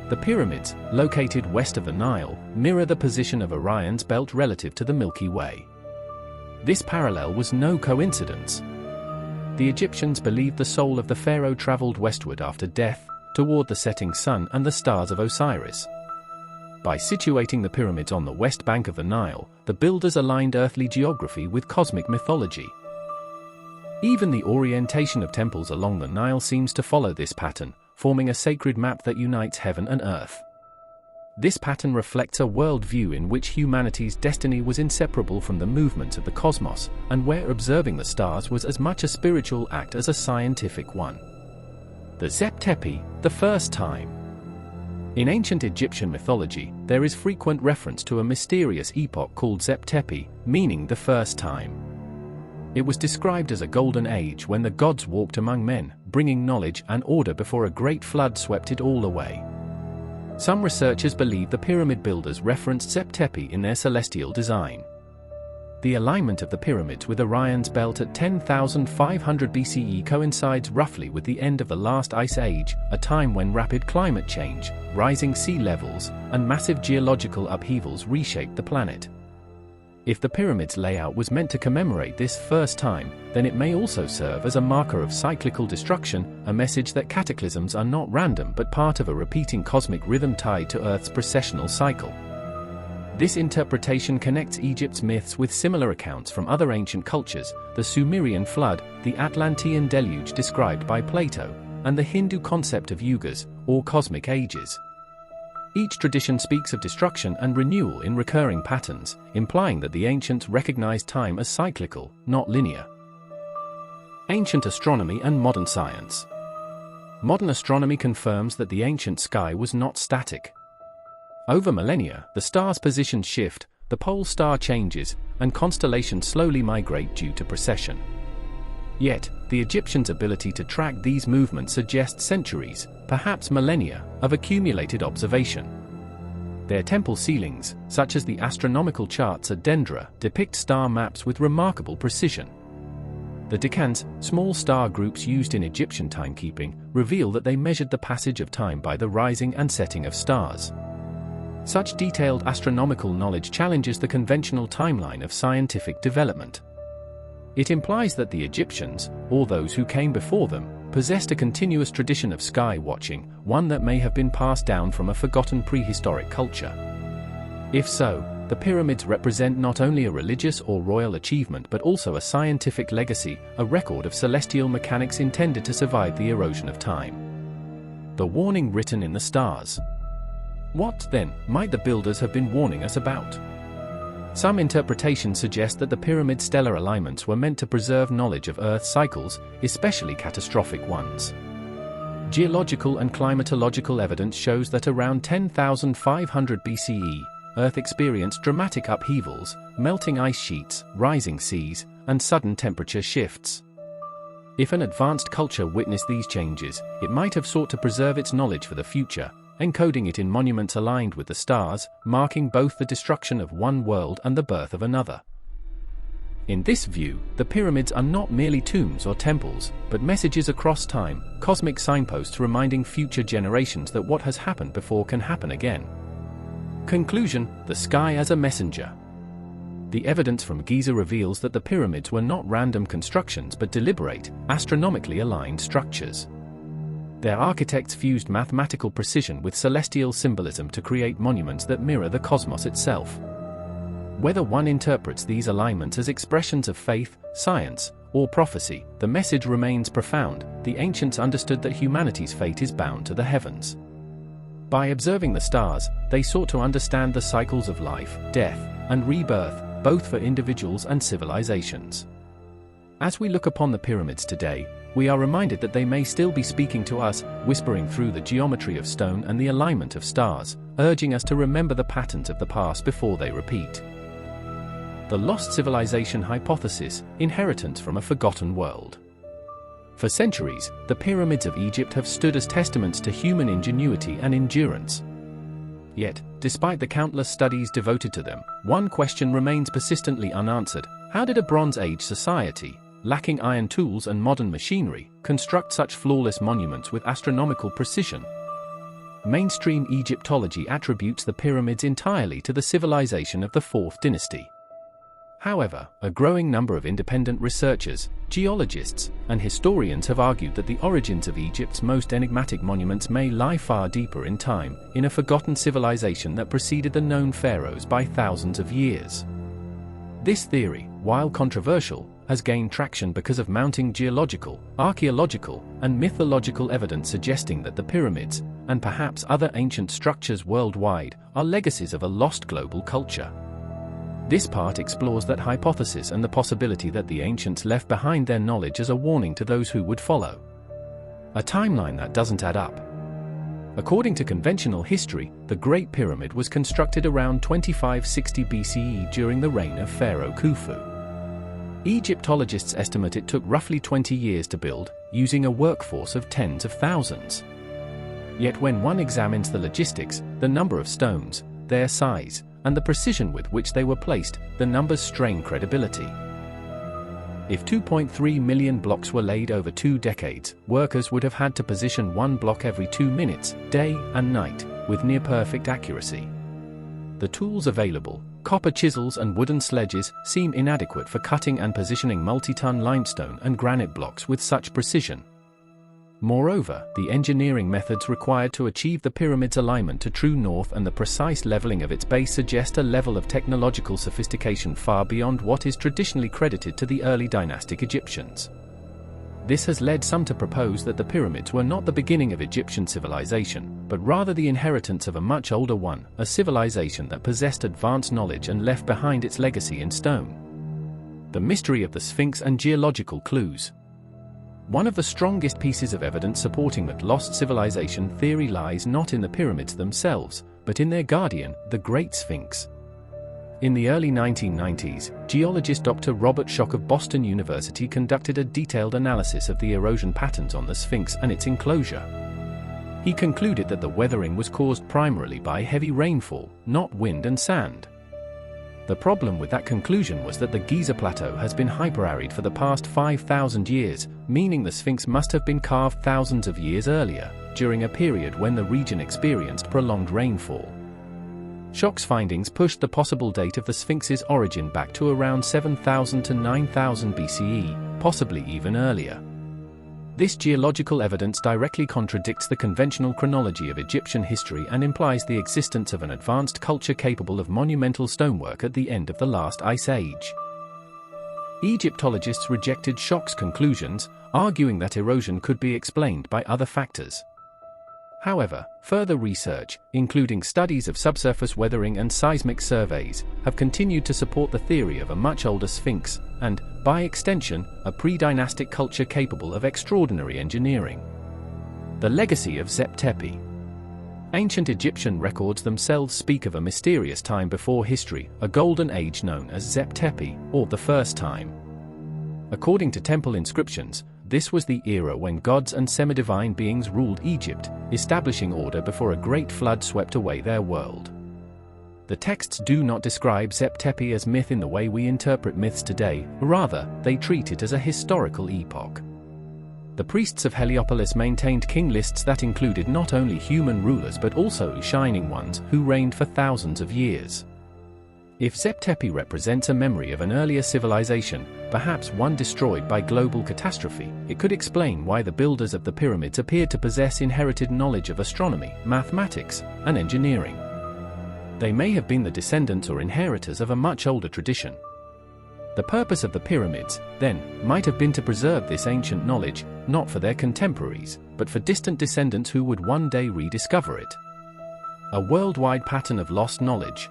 The pyramids, located west of the Nile, mirror the position of Orion's belt relative to the Milky Way. This parallel was no coincidence. The Egyptians believed the soul of the pharaoh traveled westward after death, toward the setting sun and the stars of Osiris. By situating the pyramids on the west bank of the Nile, the builders aligned earthly geography with cosmic mythology. Even the orientation of temples along the Nile seems to follow this pattern, forming a sacred map that unites heaven and earth. This pattern reflects a worldview in which humanity's destiny was inseparable from the movements of the cosmos, and where observing the stars was as much a spiritual act as a scientific one. The Zep Tepi, the first time. In ancient Egyptian mythology, there is frequent reference to a mysterious epoch called Zep Tepi, meaning the first time. It was described as a golden age when the gods walked among men, bringing knowledge and order before a great flood swept it all away. Some researchers believe the pyramid builders referenced Zep Tepi in their celestial design. The alignment of the pyramids with Orion's belt at 10,500 BCE coincides roughly with the end of the last ice age, a time when rapid climate change, rising sea levels, and massive geological upheavals reshaped the planet. If the pyramid's layout was meant to commemorate this first time, then it may also serve as a marker of cyclical destruction, a message that cataclysms are not random but part of a repeating cosmic rhythm tied to Earth's precessional cycle. This interpretation connects Egypt's myths with similar accounts from other ancient cultures, the Sumerian flood, the Atlantean deluge described by Plato, and the Hindu concept of yugas, or cosmic ages. Each tradition speaks of destruction and renewal in recurring patterns, implying that the ancients recognized time as cyclical, not linear. Ancient astronomy and modern science. Modern astronomy confirms that the ancient sky was not static. Over millennia, the stars' positions shift, the pole star changes, and constellations slowly migrate due to precession. Yet, the Egyptians' ability to track these movements suggests centuries, perhaps millennia, of accumulated observation. Their temple ceilings, such as the astronomical charts at Dendra, depict star maps with remarkable precision. The decans, small star groups used in Egyptian timekeeping, reveal that they measured the passage of time by the rising and setting of stars. Such detailed astronomical knowledge challenges the conventional timeline of scientific development. It implies that the Egyptians, or those who came before them, possessed a continuous tradition of sky watching, one that may have been passed down from a forgotten prehistoric culture. If so, the pyramids represent not only a religious or royal achievement but also a scientific legacy, a record of celestial mechanics intended to survive the erosion of time. The warning written in the stars. What, then, might the builders have been warning us about? Some interpretations suggest that the pyramid stellar alignments were meant to preserve knowledge of Earth's cycles, especially catastrophic ones. Geological and climatological evidence shows that around 10,500 BCE, Earth experienced dramatic upheavals, melting ice sheets, rising seas, and sudden temperature shifts. If an advanced culture witnessed these changes, it might have sought to preserve its knowledge for the future, encoding it in monuments aligned with the stars, marking both the destruction of one world and the birth of another. In this view, the pyramids are not merely tombs or temples, but messages across time, cosmic signposts reminding future generations that what has happened before can happen again. Conclusion: the sky as a messenger. The evidence from Giza reveals that the pyramids were not random constructions but deliberate, astronomically aligned structures. Their architects fused mathematical precision with celestial symbolism to create monuments that mirror the cosmos itself. Whether one interprets these alignments as expressions of faith, science, or prophecy, the message remains profound. The ancients understood that humanity's fate is bound to the heavens. By observing the stars, they sought to understand the cycles of life, death, and rebirth, both for individuals and civilizations. As we look upon the pyramids today, we are reminded that they may still be speaking to us, whispering through the geometry of stone and the alignment of stars, urging us to remember the patterns of the past before they repeat. The lost civilization hypothesis: inheritance from a forgotten world. For centuries, the pyramids of Egypt have stood as testaments to human ingenuity and endurance. Yet, despite the countless studies devoted to them, one question remains persistently unanswered: how did a Bronze Age society, lacking iron tools and modern machinery, construct such flawless monuments with astronomical precision? Mainstream Egyptology attributes the pyramids entirely to the civilization of the 4th dynasty. However, a growing number of independent researchers, geologists, and historians have argued that the origins of Egypt's most enigmatic monuments may lie far deeper in time, in a forgotten civilization that preceded the known pharaohs by thousands of years. This theory, while controversial, has gained traction because of mounting geological, archaeological, and mythological evidence suggesting that the pyramids, and perhaps other ancient structures worldwide, are legacies of a lost global culture. This part explores that hypothesis and the possibility that the ancients left behind their knowledge as a warning to those who would follow. A timeline that doesn't add up. According to conventional history, the Great Pyramid was constructed around 2560 BCE during the reign of Pharaoh Khufu. Egyptologists estimate it took roughly 20 years to build, using a workforce of tens of thousands. Yet when one examines the logistics, the number of stones, their size, and the precision with which they were placed, the numbers strain credibility. If 2.3 million blocks were laid over 2 decades, workers would have had to position one block every 2 minutes, day and night, with near-perfect accuracy. The tools available, copper chisels and wooden sledges, seem inadequate for cutting and positioning multi-ton limestone and granite blocks with such precision. Moreover, the engineering methods required to achieve the pyramid's alignment to true north and the precise leveling of its base suggest a level of technological sophistication far beyond what is traditionally credited to the early dynastic Egyptians. This has led some to propose that the pyramids were not the beginning of Egyptian civilization, but rather the inheritance of a much older one, a civilization that possessed advanced knowledge and left behind its legacy in stone. The mystery of the Sphinx and geological clues. One of the strongest pieces of evidence supporting that lost civilization theory lies not in the pyramids themselves, but in their guardian, the Great Sphinx. In the early 1990s, geologist Dr. Robert Schoch of Boston University conducted a detailed analysis of the erosion patterns on the Sphinx and its enclosure. He concluded that the weathering was caused primarily by heavy rainfall, not wind and sand. The problem with that conclusion was that the Giza Plateau has been hyperarid for the past 5,000 years, meaning the Sphinx must have been carved thousands of years earlier, during a period when the region experienced prolonged rainfall. Schoch's findings pushed the possible date of the Sphinx's origin back to around 7,000 to 9,000 BCE, possibly even earlier. This geological evidence directly contradicts the conventional chronology of Egyptian history and implies the existence of an advanced culture capable of monumental stonework at the end of the last ice age. Egyptologists rejected Schoch's conclusions, arguing that erosion could be explained by other factors. However, further research, including studies of subsurface weathering and seismic surveys, have continued to support the theory of a much older Sphinx, and, by extension, a pre-dynastic culture capable of extraordinary engineering. The legacy of Zep-Tepi. Ancient Egyptian records themselves speak of a mysterious time before history, a golden age known as Zep-Tepi, or the first time. According to temple inscriptions, this was the era when gods and semi-divine beings ruled Egypt, establishing order before a great flood swept away their world. The texts do not describe Zep-Tepi as myth in the way we interpret myths today, rather, they treat it as a historical epoch. The priests of Heliopolis maintained king lists that included not only human rulers but also shining ones who reigned for thousands of years. If Zep-Tepi represents a memory of an earlier civilization, perhaps one destroyed by global catastrophe, it could explain why the builders of the pyramids appeared to possess inherited knowledge of astronomy, mathematics, and engineering. They may have been the descendants or inheritors of a much older tradition. The purpose of the pyramids, then, might have been to preserve this ancient knowledge, not for their contemporaries, but for distant descendants who would one day rediscover it. A worldwide pattern of lost knowledge.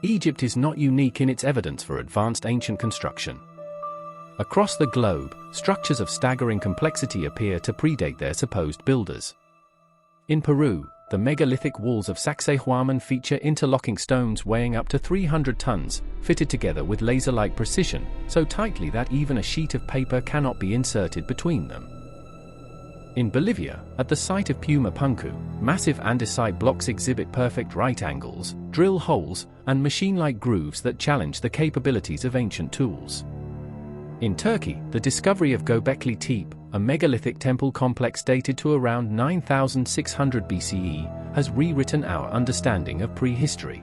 Egypt is not unique in its evidence for advanced ancient construction. Across the globe, structures of staggering complexity appear to predate their supposed builders. In Peru, the megalithic walls of Sacsayhuaman feature interlocking stones weighing up to 300 tons, fitted together with laser-like precision, so tightly that even a sheet of paper cannot be inserted between them. In Bolivia, at the site of Pumapunku, massive andesite blocks exhibit perfect right angles, drill holes, and machine-like grooves that challenge the capabilities of ancient tools. In Turkey, the discovery of Göbekli Tepe, a megalithic temple complex dated to around 9,600 BCE, has rewritten our understanding of prehistory.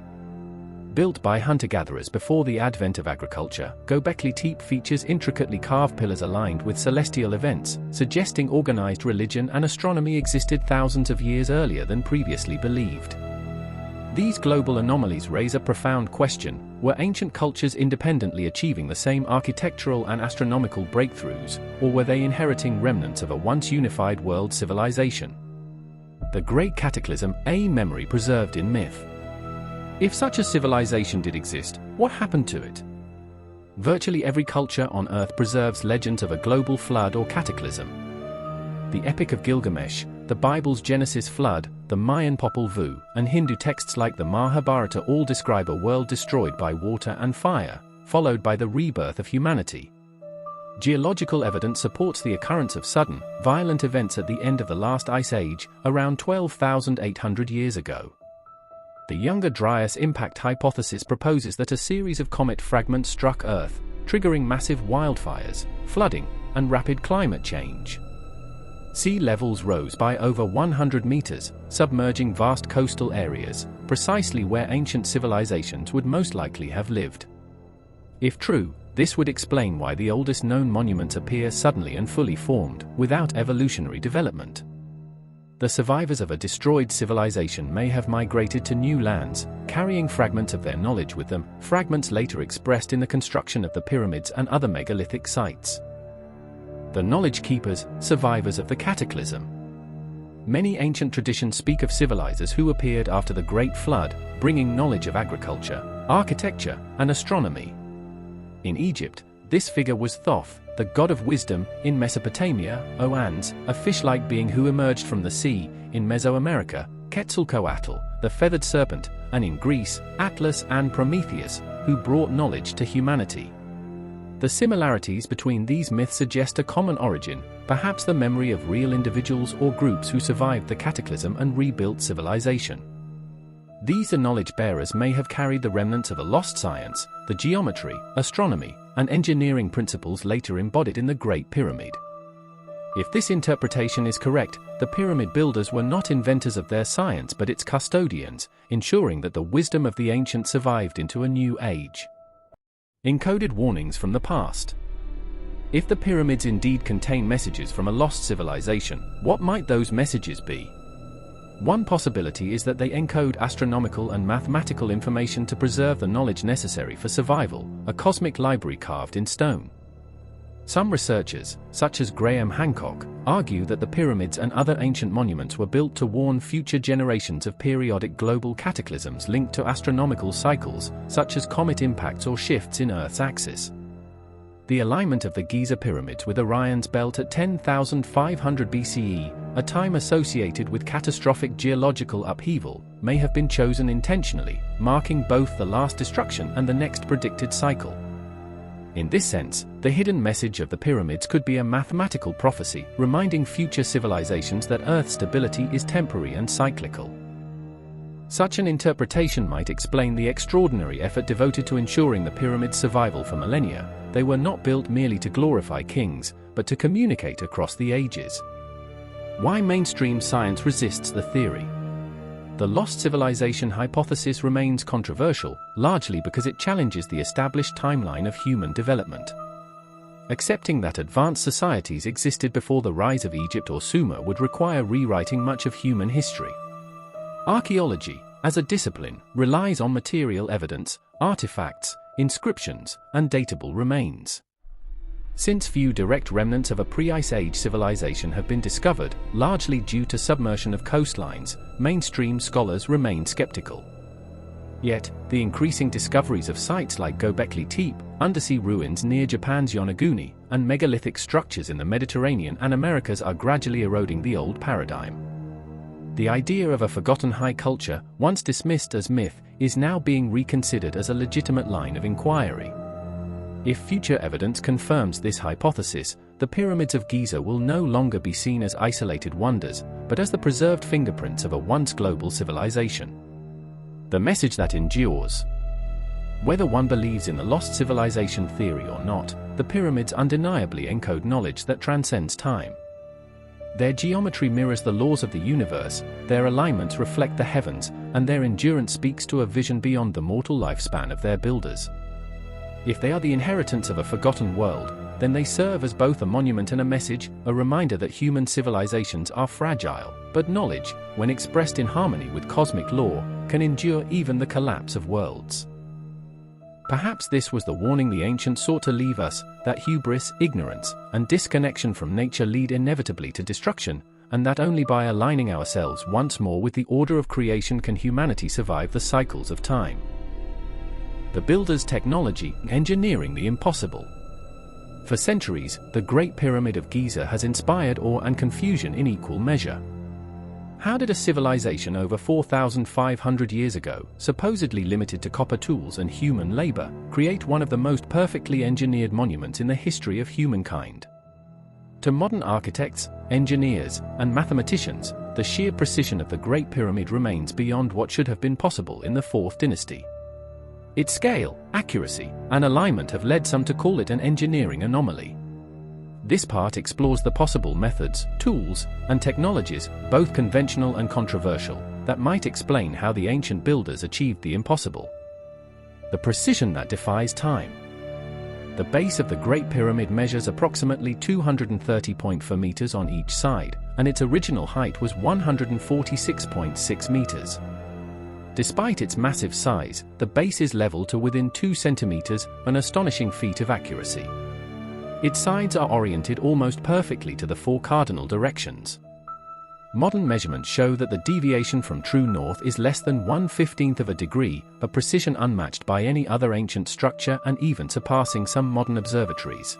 Built by hunter-gatherers before the advent of agriculture, Göbekli Tepe features intricately carved pillars aligned with celestial events, suggesting organized religion and astronomy existed thousands of years earlier than previously believed. These global anomalies raise a profound question: were ancient cultures independently achieving the same architectural and astronomical breakthroughs, or were they inheriting remnants of a once unified world civilization? The Great Cataclysm, a memory preserved in myth. If such a civilization did exist, what happened to it? Virtually every culture on Earth preserves legends of a global flood or cataclysm. The Epic of Gilgamesh, the Bible's Genesis flood, the Mayan Popol Vuh, and Hindu texts like the Mahabharata all describe a world destroyed by water and fire, followed by the rebirth of humanity. Geological evidence supports the occurrence of sudden, violent events at the end of the last ice age, around 12,800 years ago. The Younger Dryas impact hypothesis proposes that a series of comet fragments struck Earth, triggering massive wildfires, flooding, and rapid climate change. Sea levels rose by over 100 meters, submerging vast coastal areas, precisely where ancient civilizations would most likely have lived. If true, this would explain why the oldest known monuments appear suddenly and fully formed, without evolutionary development. The survivors of a destroyed civilization may have migrated to new lands, carrying fragments of their knowledge with them, fragments later expressed in the construction of the pyramids and other megalithic sites. The knowledge keepers, survivors of the cataclysm. Many ancient traditions speak of civilizers who appeared after the Great Flood, bringing knowledge of agriculture, architecture, and astronomy. In Egypt, this figure was Thoth, the god of wisdom; in Mesopotamia, Oannes, a fish-like being who emerged from the sea; in Mesoamerica, Quetzalcoatl, the feathered serpent; and in Greece, Atlas and Prometheus, who brought knowledge to humanity. The similarities between these myths suggest a common origin, perhaps the memory of real individuals or groups who survived the cataclysm and rebuilt civilization. These knowledge bearers may have carried the remnants of a lost science, the geometry, astronomy, and engineering principles later embodied in the Great Pyramid. If this interpretation is correct, the pyramid builders were not inventors of their science but its custodians, ensuring that the wisdom of the ancients survived into a new age. Encoded warnings from the past. If the pyramids indeed contain messages from a lost civilization, what might those messages be? One possibility is that they encode astronomical and mathematical information to preserve the knowledge necessary for survival, a cosmic library carved in stone. Some researchers, such as Graham Hancock, argue that the pyramids and other ancient monuments were built to warn future generations of periodic global cataclysms linked to astronomical cycles, such as comet impacts or shifts in Earth's axis. The alignment of the Giza pyramids with Orion's belt at 10,500 BCE, a time associated with catastrophic geological upheaval, may have been chosen intentionally, marking both the last destruction and the next predicted cycle. In this sense, the hidden message of the pyramids could be a mathematical prophecy, reminding future civilizations that Earth's stability is temporary and cyclical. Such an interpretation might explain the extraordinary effort devoted to ensuring the pyramids' survival for millennia. They were not built merely to glorify kings, but to communicate across the ages. Why mainstream science resists the theory? The lost civilization hypothesis remains controversial, largely because it challenges the established timeline of human development. Accepting that advanced societies existed before the rise of Egypt or Sumer would require rewriting much of human history. Archaeology, as a discipline, relies on material evidence, artifacts, inscriptions, and datable remains. Since few direct remnants of a pre-Ice Age civilization have been discovered, largely due to submersion of coastlines, mainstream scholars remain skeptical. Yet, the increasing discoveries of sites like Göbekli Tepe, undersea ruins near Japan's Yonaguni, and megalithic structures in the Mediterranean and Americas are gradually eroding the old paradigm. The idea of a forgotten high culture, once dismissed as myth, is now being reconsidered as a legitimate line of inquiry. If future evidence confirms this hypothesis, the pyramids of Giza will no longer be seen as isolated wonders, but as the preserved fingerprints of a once global civilization. The message that endures. Whether one believes in the lost civilization theory or not, the pyramids undeniably encode knowledge that transcends time. Their geometry mirrors the laws of the universe, their alignments reflect the heavens, and their endurance speaks to a vision beyond the mortal lifespan of their builders. If they are the inheritance of a forgotten world, then they serve as both a monument and a message, a reminder that human civilizations are fragile, but knowledge, when expressed in harmony with cosmic law, can endure even the collapse of worlds. Perhaps this was the warning the ancients sought to leave us, that hubris, ignorance, and disconnection from nature lead inevitably to destruction, and that only by aligning ourselves once more with the order of creation can humanity survive the cycles of time. The builders' technology, engineering the impossible. For centuries, the Great Pyramid of Giza has inspired awe and confusion in equal measure. How did a civilization over 4,500 years ago, supposedly limited to copper tools and human labor, create one of the most perfectly engineered monuments in the history of humankind? To modern architects, engineers, and mathematicians, the sheer precision of the Great Pyramid remains beyond what should have been possible in the Fourth Dynasty. Its scale, accuracy, and alignment have led some to call it an engineering anomaly. This part explores the possible methods, tools, and technologies, both conventional and controversial, that might explain how the ancient builders achieved the impossible. The precision that defies time. The base of the Great Pyramid measures approximately 230.4 meters on each side, and its original height was 146.6 meters. Despite its massive size, the base is level to within 2 centimeters, an astonishing feat of accuracy. Its sides are oriented almost perfectly to the 4 cardinal directions. Modern measurements show that the deviation from true north is less than 1/15 of a degree, a precision unmatched by any other ancient structure and even surpassing some modern observatories.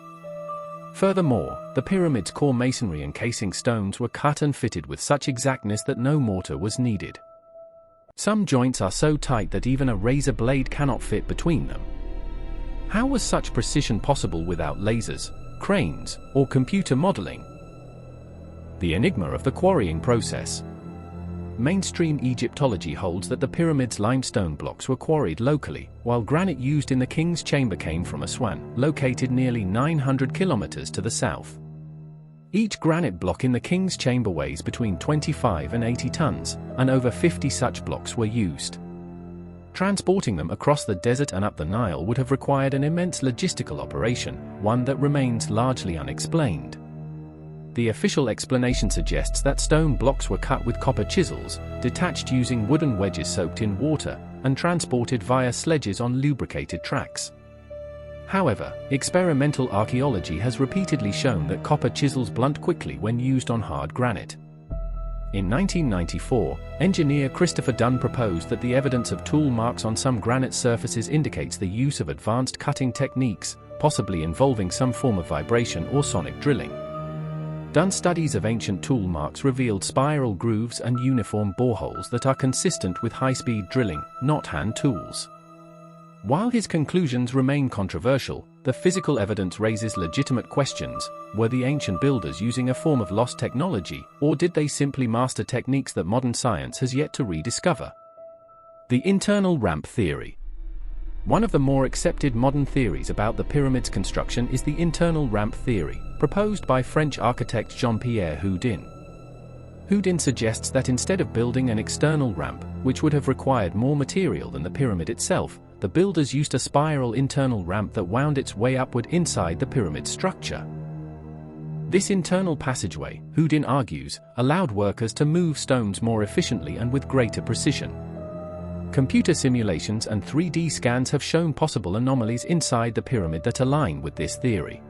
Furthermore, the pyramid's core masonry and casing stones were cut and fitted with such exactness that no mortar was needed. Some joints are so tight that even a razor blade cannot fit between them. How was such precision possible without lasers, cranes, or computer modeling? The enigma of the quarrying process. Mainstream Egyptology holds that the pyramid's limestone blocks were quarried locally, while granite used in the king's chamber came from Aswan, located nearly 900 kilometers to the south. Each granite block in the king's chamber weighs between 25 and 80 tons, and over 50 such blocks were used. Transporting them across the desert and up the Nile would have required an immense logistical operation, one that remains largely unexplained. The official explanation suggests that stone blocks were cut with copper chisels, detached using wooden wedges soaked in water, and transported via sledges on lubricated tracks. However, experimental archaeology has repeatedly shown that copper chisels blunt quickly when used on hard granite. In 1994, engineer Christopher Dunn proposed that the evidence of tool marks on some granite surfaces indicates the use of advanced cutting techniques, possibly involving some form of vibration or sonic drilling. Dunn's studies of ancient tool marks revealed spiral grooves and uniform boreholes that are consistent with high-speed drilling, not hand tools. While his conclusions remain controversial, the physical evidence raises legitimate questions. Were the ancient builders using a form of lost technology, or did they simply master techniques that modern science has yet to rediscover? The internal ramp theory. One of the more accepted modern theories about the pyramid's construction is the internal ramp theory, proposed by French architect Jean-Pierre Houdin. Houdin suggests that instead of building an external ramp, which would have required more material than the pyramid itself, the builders used a spiral internal ramp that wound its way upward inside the pyramid structure. This internal passageway, Houdin argues, allowed workers to move stones more efficiently and with greater precision. Computer simulations and 3D scans have shown possible anomalies inside the pyramid that align with this theory.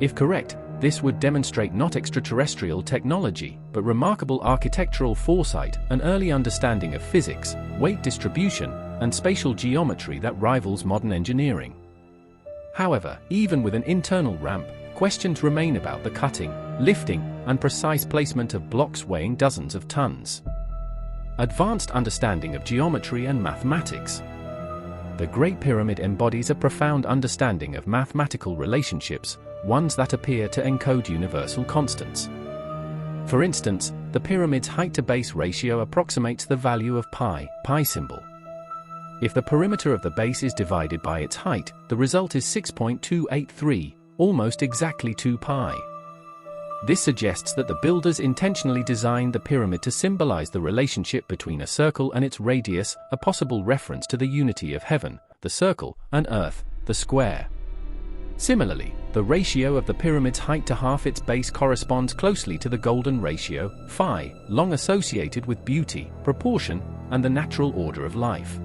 If correct, this would demonstrate not extraterrestrial technology, but remarkable architectural foresight, an early understanding of physics, weight distribution, and spatial geometry that rivals modern engineering. However, even with an internal ramp, questions remain about the cutting, lifting, and precise placement of blocks weighing dozens of tons. Advanced understanding of geometry and mathematics. The Great Pyramid embodies a profound understanding of mathematical relationships, ones that appear to encode universal constants. For instance, the pyramid's height-to-base ratio approximates the value of pi symbol. If the perimeter of the base is divided by its height, the result is 6.283, almost exactly 2 pi. This suggests that the builders intentionally designed the pyramid to symbolize the relationship between a circle and its radius, a possible reference to the unity of heaven, the circle, and earth, the square. Similarly, the ratio of the pyramid's height to half its base corresponds closely to the golden ratio, phi, long associated with beauty, proportion, and the natural order of life.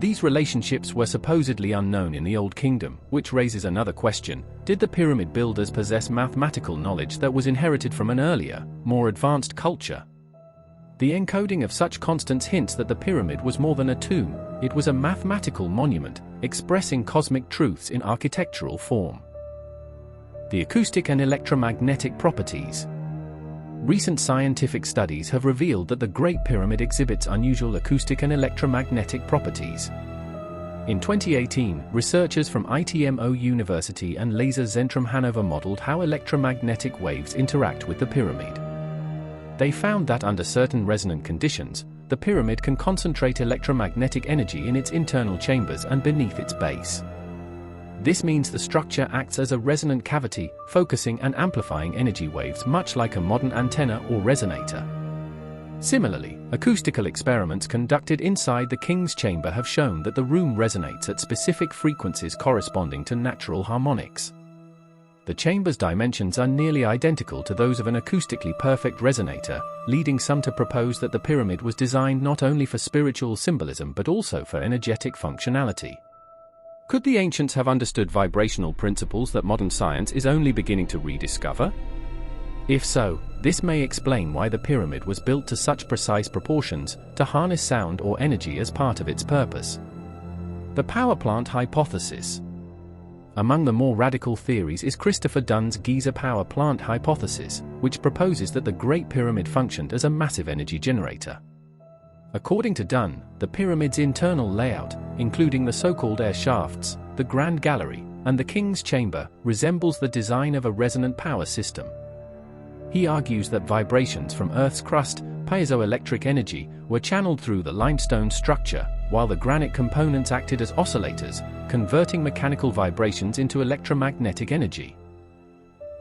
These relationships were supposedly unknown in the Old Kingdom, which raises another question: did the pyramid builders possess mathematical knowledge that was inherited from an earlier, more advanced culture? The encoding of such constants hints that the pyramid was more than a tomb; it was a mathematical monument, expressing cosmic truths in architectural form. The acoustic and electromagnetic properties. Recent scientific studies have revealed that the Great Pyramid exhibits unusual acoustic and electromagnetic properties. In 2018, researchers from ITMO University and Laser Zentrum Hannover modeled how electromagnetic waves interact with the pyramid. They found that under certain resonant conditions, the pyramid can concentrate electromagnetic energy in its internal chambers and beneath its base. This means the structure acts as a resonant cavity, focusing and amplifying energy waves much like a modern antenna or resonator. Similarly, acoustical experiments conducted inside the king's chamber have shown that the room resonates at specific frequencies corresponding to natural harmonics. The chamber's dimensions are nearly identical to those of an acoustically perfect resonator, leading some to propose that the pyramid was designed not only for spiritual symbolism but also for energetic functionality. Could the ancients have understood vibrational principles that modern science is only beginning to rediscover? If so, this may explain why the pyramid was built to such precise proportions, to harness sound or energy as part of its purpose. The power plant hypothesis. Among the more radical theories is Christopher Dunn's Giza power plant hypothesis, which proposes that the Great Pyramid functioned as a massive energy generator. According to Dunn, the pyramid's internal layout, including the so-called air shafts, the Grand Gallery, and the King's Chamber, resembles the design of a resonant power system. He argues that vibrations from Earth's crust, piezoelectric energy, were channeled through the limestone structure, while the granite components acted as oscillators, converting mechanical vibrations into electromagnetic energy.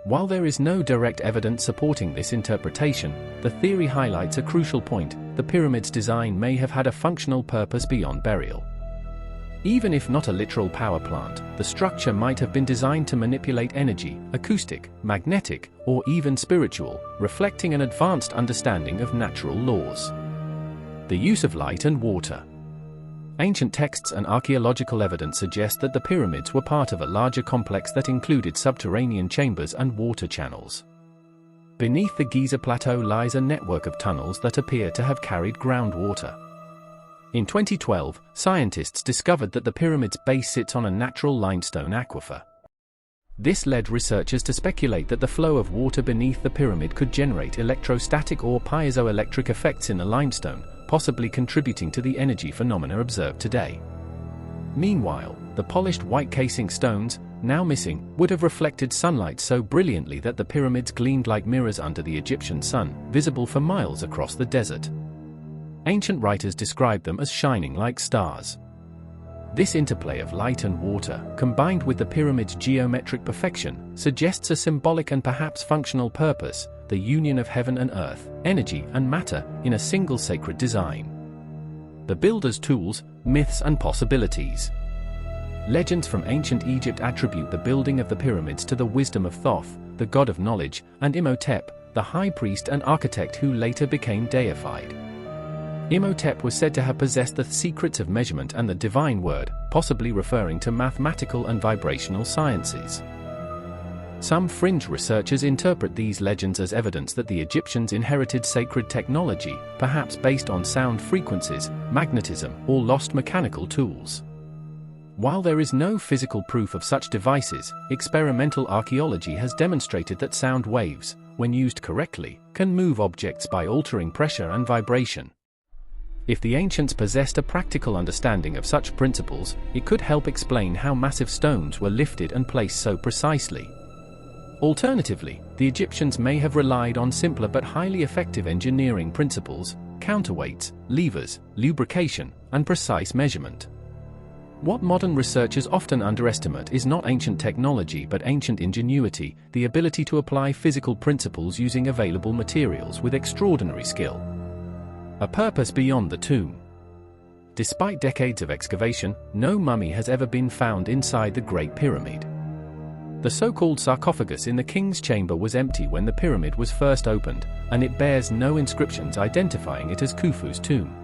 While there is no direct evidence supporting this interpretation, the theory highlights a crucial point: the pyramid's design may have had a functional purpose beyond burial. Even if not a literal power plant, the structure might have been designed to manipulate energy, acoustic, magnetic, or even spiritual, reflecting an advanced understanding of natural laws. The use of light and water. Ancient texts and archaeological evidence suggest that the pyramids were part of a larger complex that included subterranean chambers and water channels. Beneath the Giza Plateau lies a network of tunnels that appear to have carried groundwater. In 2012, scientists discovered that the pyramid's base sits on a natural limestone aquifer. This led researchers to speculate that the flow of water beneath the pyramid could generate electrostatic or piezoelectric effects in the limestone, possibly contributing to the energy phenomena observed today. Meanwhile, the polished white casing stones, now missing, would have reflected sunlight so brilliantly that the pyramids gleamed like mirrors under the Egyptian sun, visible for miles across the desert. Ancient writers described them as shining like stars. This interplay of light and water, combined with the pyramid's geometric perfection, suggests a symbolic and perhaps functional purpose: the union of heaven and earth, energy and matter, in a single sacred design. The builder's tools, myths and possibilities. Legends from ancient Egypt attribute the building of the pyramids to the wisdom of Thoth, the god of knowledge, and Imhotep, the high priest and architect who later became deified. Imhotep was said to have possessed the secrets of measurement and the divine word, possibly referring to mathematical and vibrational sciences. Some fringe researchers interpret these legends as evidence that the Egyptians inherited sacred technology, perhaps based on sound frequencies, magnetism, or lost mechanical tools. While there is no physical proof of such devices, experimental archaeology has demonstrated that sound waves, when used correctly, can move objects by altering pressure and vibration. If the ancients possessed a practical understanding of such principles, it could help explain how massive stones were lifted and placed so precisely. Alternatively, the Egyptians may have relied on simpler but highly effective engineering principles: counterweights, levers, lubrication, and precise measurement. What modern researchers often underestimate is not ancient technology but ancient ingenuity, the ability to apply physical principles using available materials with extraordinary skill. A purpose beyond the tomb. Despite decades of excavation, no mummy has ever been found inside the Great Pyramid. The so-called sarcophagus in the king's chamber was empty when the pyramid was first opened, and it bears no inscriptions identifying it as Khufu's tomb.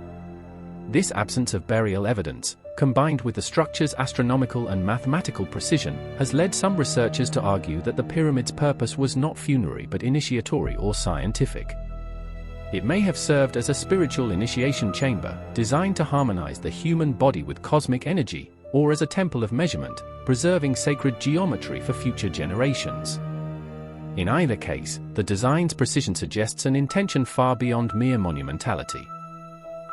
This absence of burial evidence, combined with the structure's astronomical and mathematical precision, has led some researchers to argue that the pyramid's purpose was not funerary but initiatory or scientific. It may have served as a spiritual initiation chamber, designed to harmonize the human body with cosmic energy, or as a temple of measurement, preserving sacred geometry for future generations. In either case, the design's precision suggests an intention far beyond mere monumentality.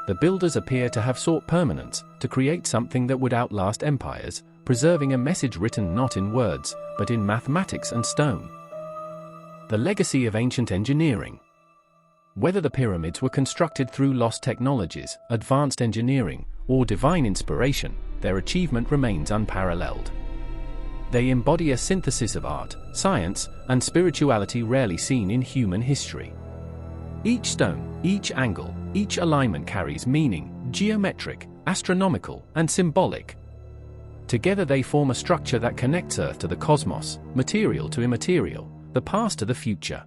The builders appear to have sought permanence, to create something that would outlast empires, preserving a message written not in words, but in mathematics and stone. The legacy of ancient engineering. Whether the pyramids were constructed through lost technologies, advanced engineering, or divine inspiration, their achievement remains unparalleled. They embody a synthesis of art, science, and spirituality rarely seen in human history. Each stone, each angle, each alignment carries meaning, geometric, astronomical, and symbolic. Together they form a structure that connects Earth to the cosmos, material to immaterial, the past to the future.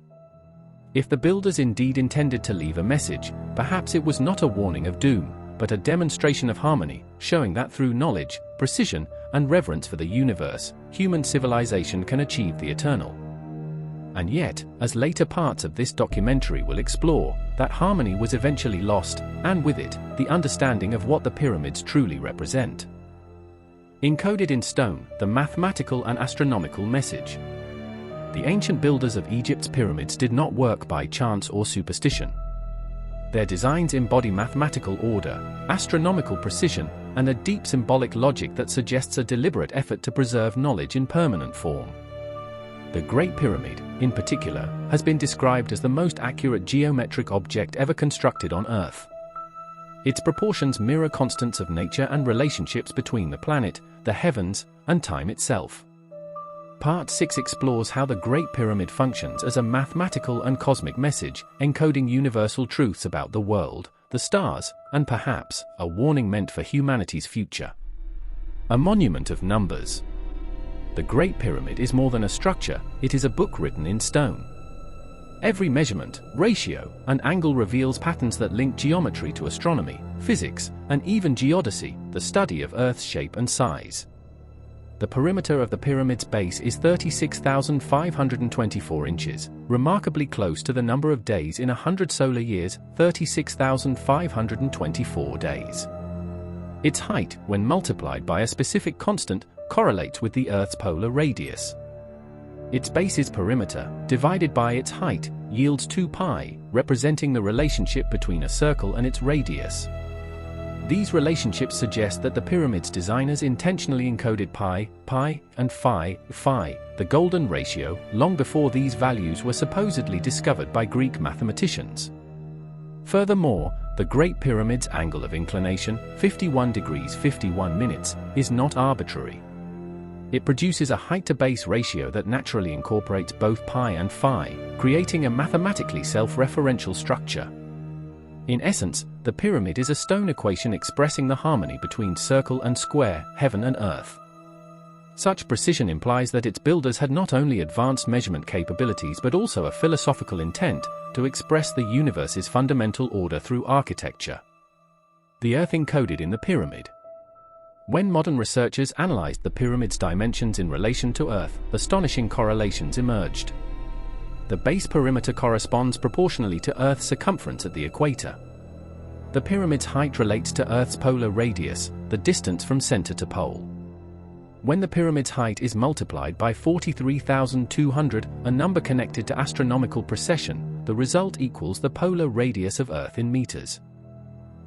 If the builders indeed intended to leave a message, perhaps it was not a warning of doom, but a demonstration of harmony, showing that through knowledge, precision, and reverence for the universe, human civilization can achieve the eternal. And yet, as later parts of this documentary will explore, that harmony was eventually lost, and with it, the understanding of what the pyramids truly represent. Encoded in stone, the mathematical and astronomical message. The ancient builders of Egypt's pyramids did not work by chance or superstition. Their designs embody mathematical order, astronomical precision, and a deep symbolic logic that suggests a deliberate effort to preserve knowledge in permanent form. The Great Pyramid, in particular, has been described as the most accurate geometric object ever constructed on Earth. Its proportions mirror constants of nature and relationships between the planet, the heavens, and time itself. Part 6 explores how the Great Pyramid functions as a mathematical and cosmic message, encoding universal truths about the world, the stars, and perhaps, a warning meant for humanity's future. A monument of numbers. The Great Pyramid is more than a structure, it is a book written in stone. Every measurement, ratio, and angle reveals patterns that link geometry to astronomy, physics, and even geodesy, the study of Earth's shape and size. The perimeter of the pyramid's base is 36,524 inches, remarkably close to the number of days in 100 solar years, 36,524 days. Its height, when multiplied by a specific constant, correlates with the Earth's polar radius. Its base's perimeter, divided by its height, yields 2 pi, representing the relationship between a circle and its radius. These relationships suggest that the pyramid's designers intentionally encoded pi, and phi, the golden ratio, long before these values were supposedly discovered by Greek mathematicians. Furthermore, the Great Pyramid's angle of inclination, 51 degrees 51 minutes, is not arbitrary. It produces a height-to-base ratio that naturally incorporates both pi and phi, creating a mathematically self-referential structure. In essence, the pyramid is a stone equation expressing the harmony between circle and square, heaven and earth. Such precision implies that its builders had not only advanced measurement capabilities but also a philosophical intent to express the universe's fundamental order through architecture. The earth encoded in the pyramid. When modern researchers analyzed the pyramid's dimensions in relation to Earth, astonishing correlations emerged. The base perimeter corresponds proportionally to Earth's circumference at the equator. The pyramid's height relates to Earth's polar radius, the distance from center to pole. When the pyramid's height is multiplied by 43,200, a number connected to astronomical precession, the result equals the polar radius of Earth in meters.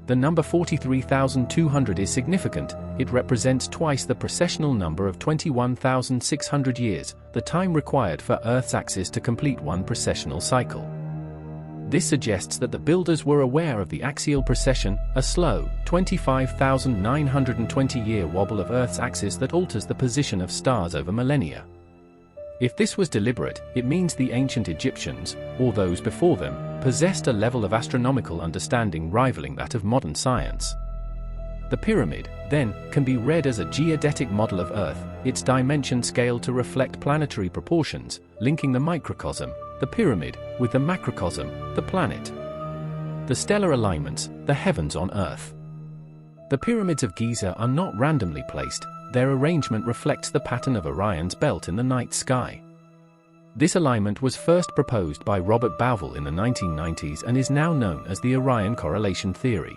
The number 43,200 is significant, it represents twice the precessional number of 21,600 years, the time required for Earth's axis to complete one precessional cycle. This suggests that the builders were aware of the axial precession, a slow, 25,920-year wobble of Earth's axis that alters the position of stars over millennia. If this was deliberate, it means the ancient Egyptians, or those before them, possessed a level of astronomical understanding rivaling that of modern science. The pyramid, then, can be read as a geodetic model of Earth, its dimension scaled to reflect planetary proportions, linking the microcosm, the pyramid, with the macrocosm, the planet. The stellar alignments, the heavens on Earth. The pyramids of Giza are not randomly placed, their arrangement reflects the pattern of Orion's belt in the night sky. This alignment was first proposed by Robert Bauval in the 1990s and is now known as the Orion correlation theory.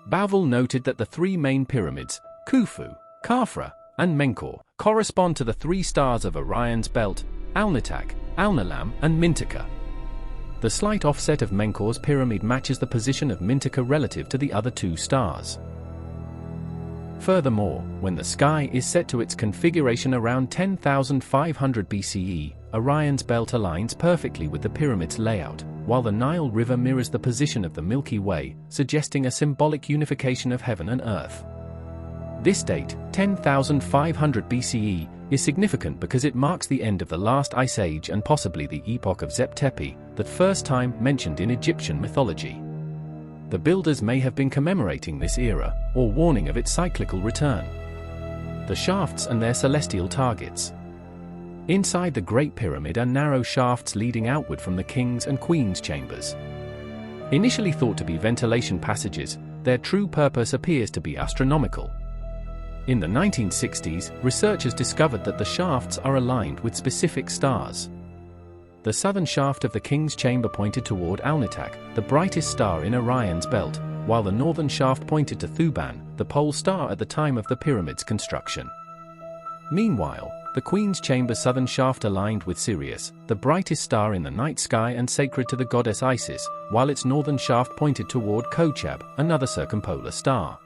Bauval noted that the three main pyramids, Khufu, Khafra, and Menkaure, correspond to the three stars of Orion's belt, Alnitak, Alnilam, and Mintaka. The slight offset of Menkaure's pyramid matches the position of Mintaka relative to the other two stars. Furthermore, when the sky is set to its configuration around 10,500 BCE, Orion's belt aligns perfectly with the pyramid's layout, while the Nile River mirrors the position of the Milky Way, suggesting a symbolic unification of heaven and earth. This date, 10,500 BCE, is significant because it marks the end of the last ice age and possibly the epoch of Zep Tepi, the first time mentioned in Egyptian mythology. The builders may have been commemorating this era, or warning of its cyclical return. The shafts and their celestial targets. Inside the Great Pyramid are narrow shafts leading outward from the king's and queen's chambers. Initially thought to be ventilation passages, their true purpose appears to be astronomical. In the 1960s, researchers discovered that the shafts are aligned with specific stars. The southern shaft of the king's chamber pointed toward Alnitak, the brightest star in Orion's belt, while the northern shaft pointed to Thuban, the pole star at the time of the pyramid's construction. Meanwhile, the queen's chamber's southern shaft aligned with Sirius, the brightest star in the night sky and sacred to the goddess Isis, while its northern shaft pointed toward Kochab, another circumpolar star.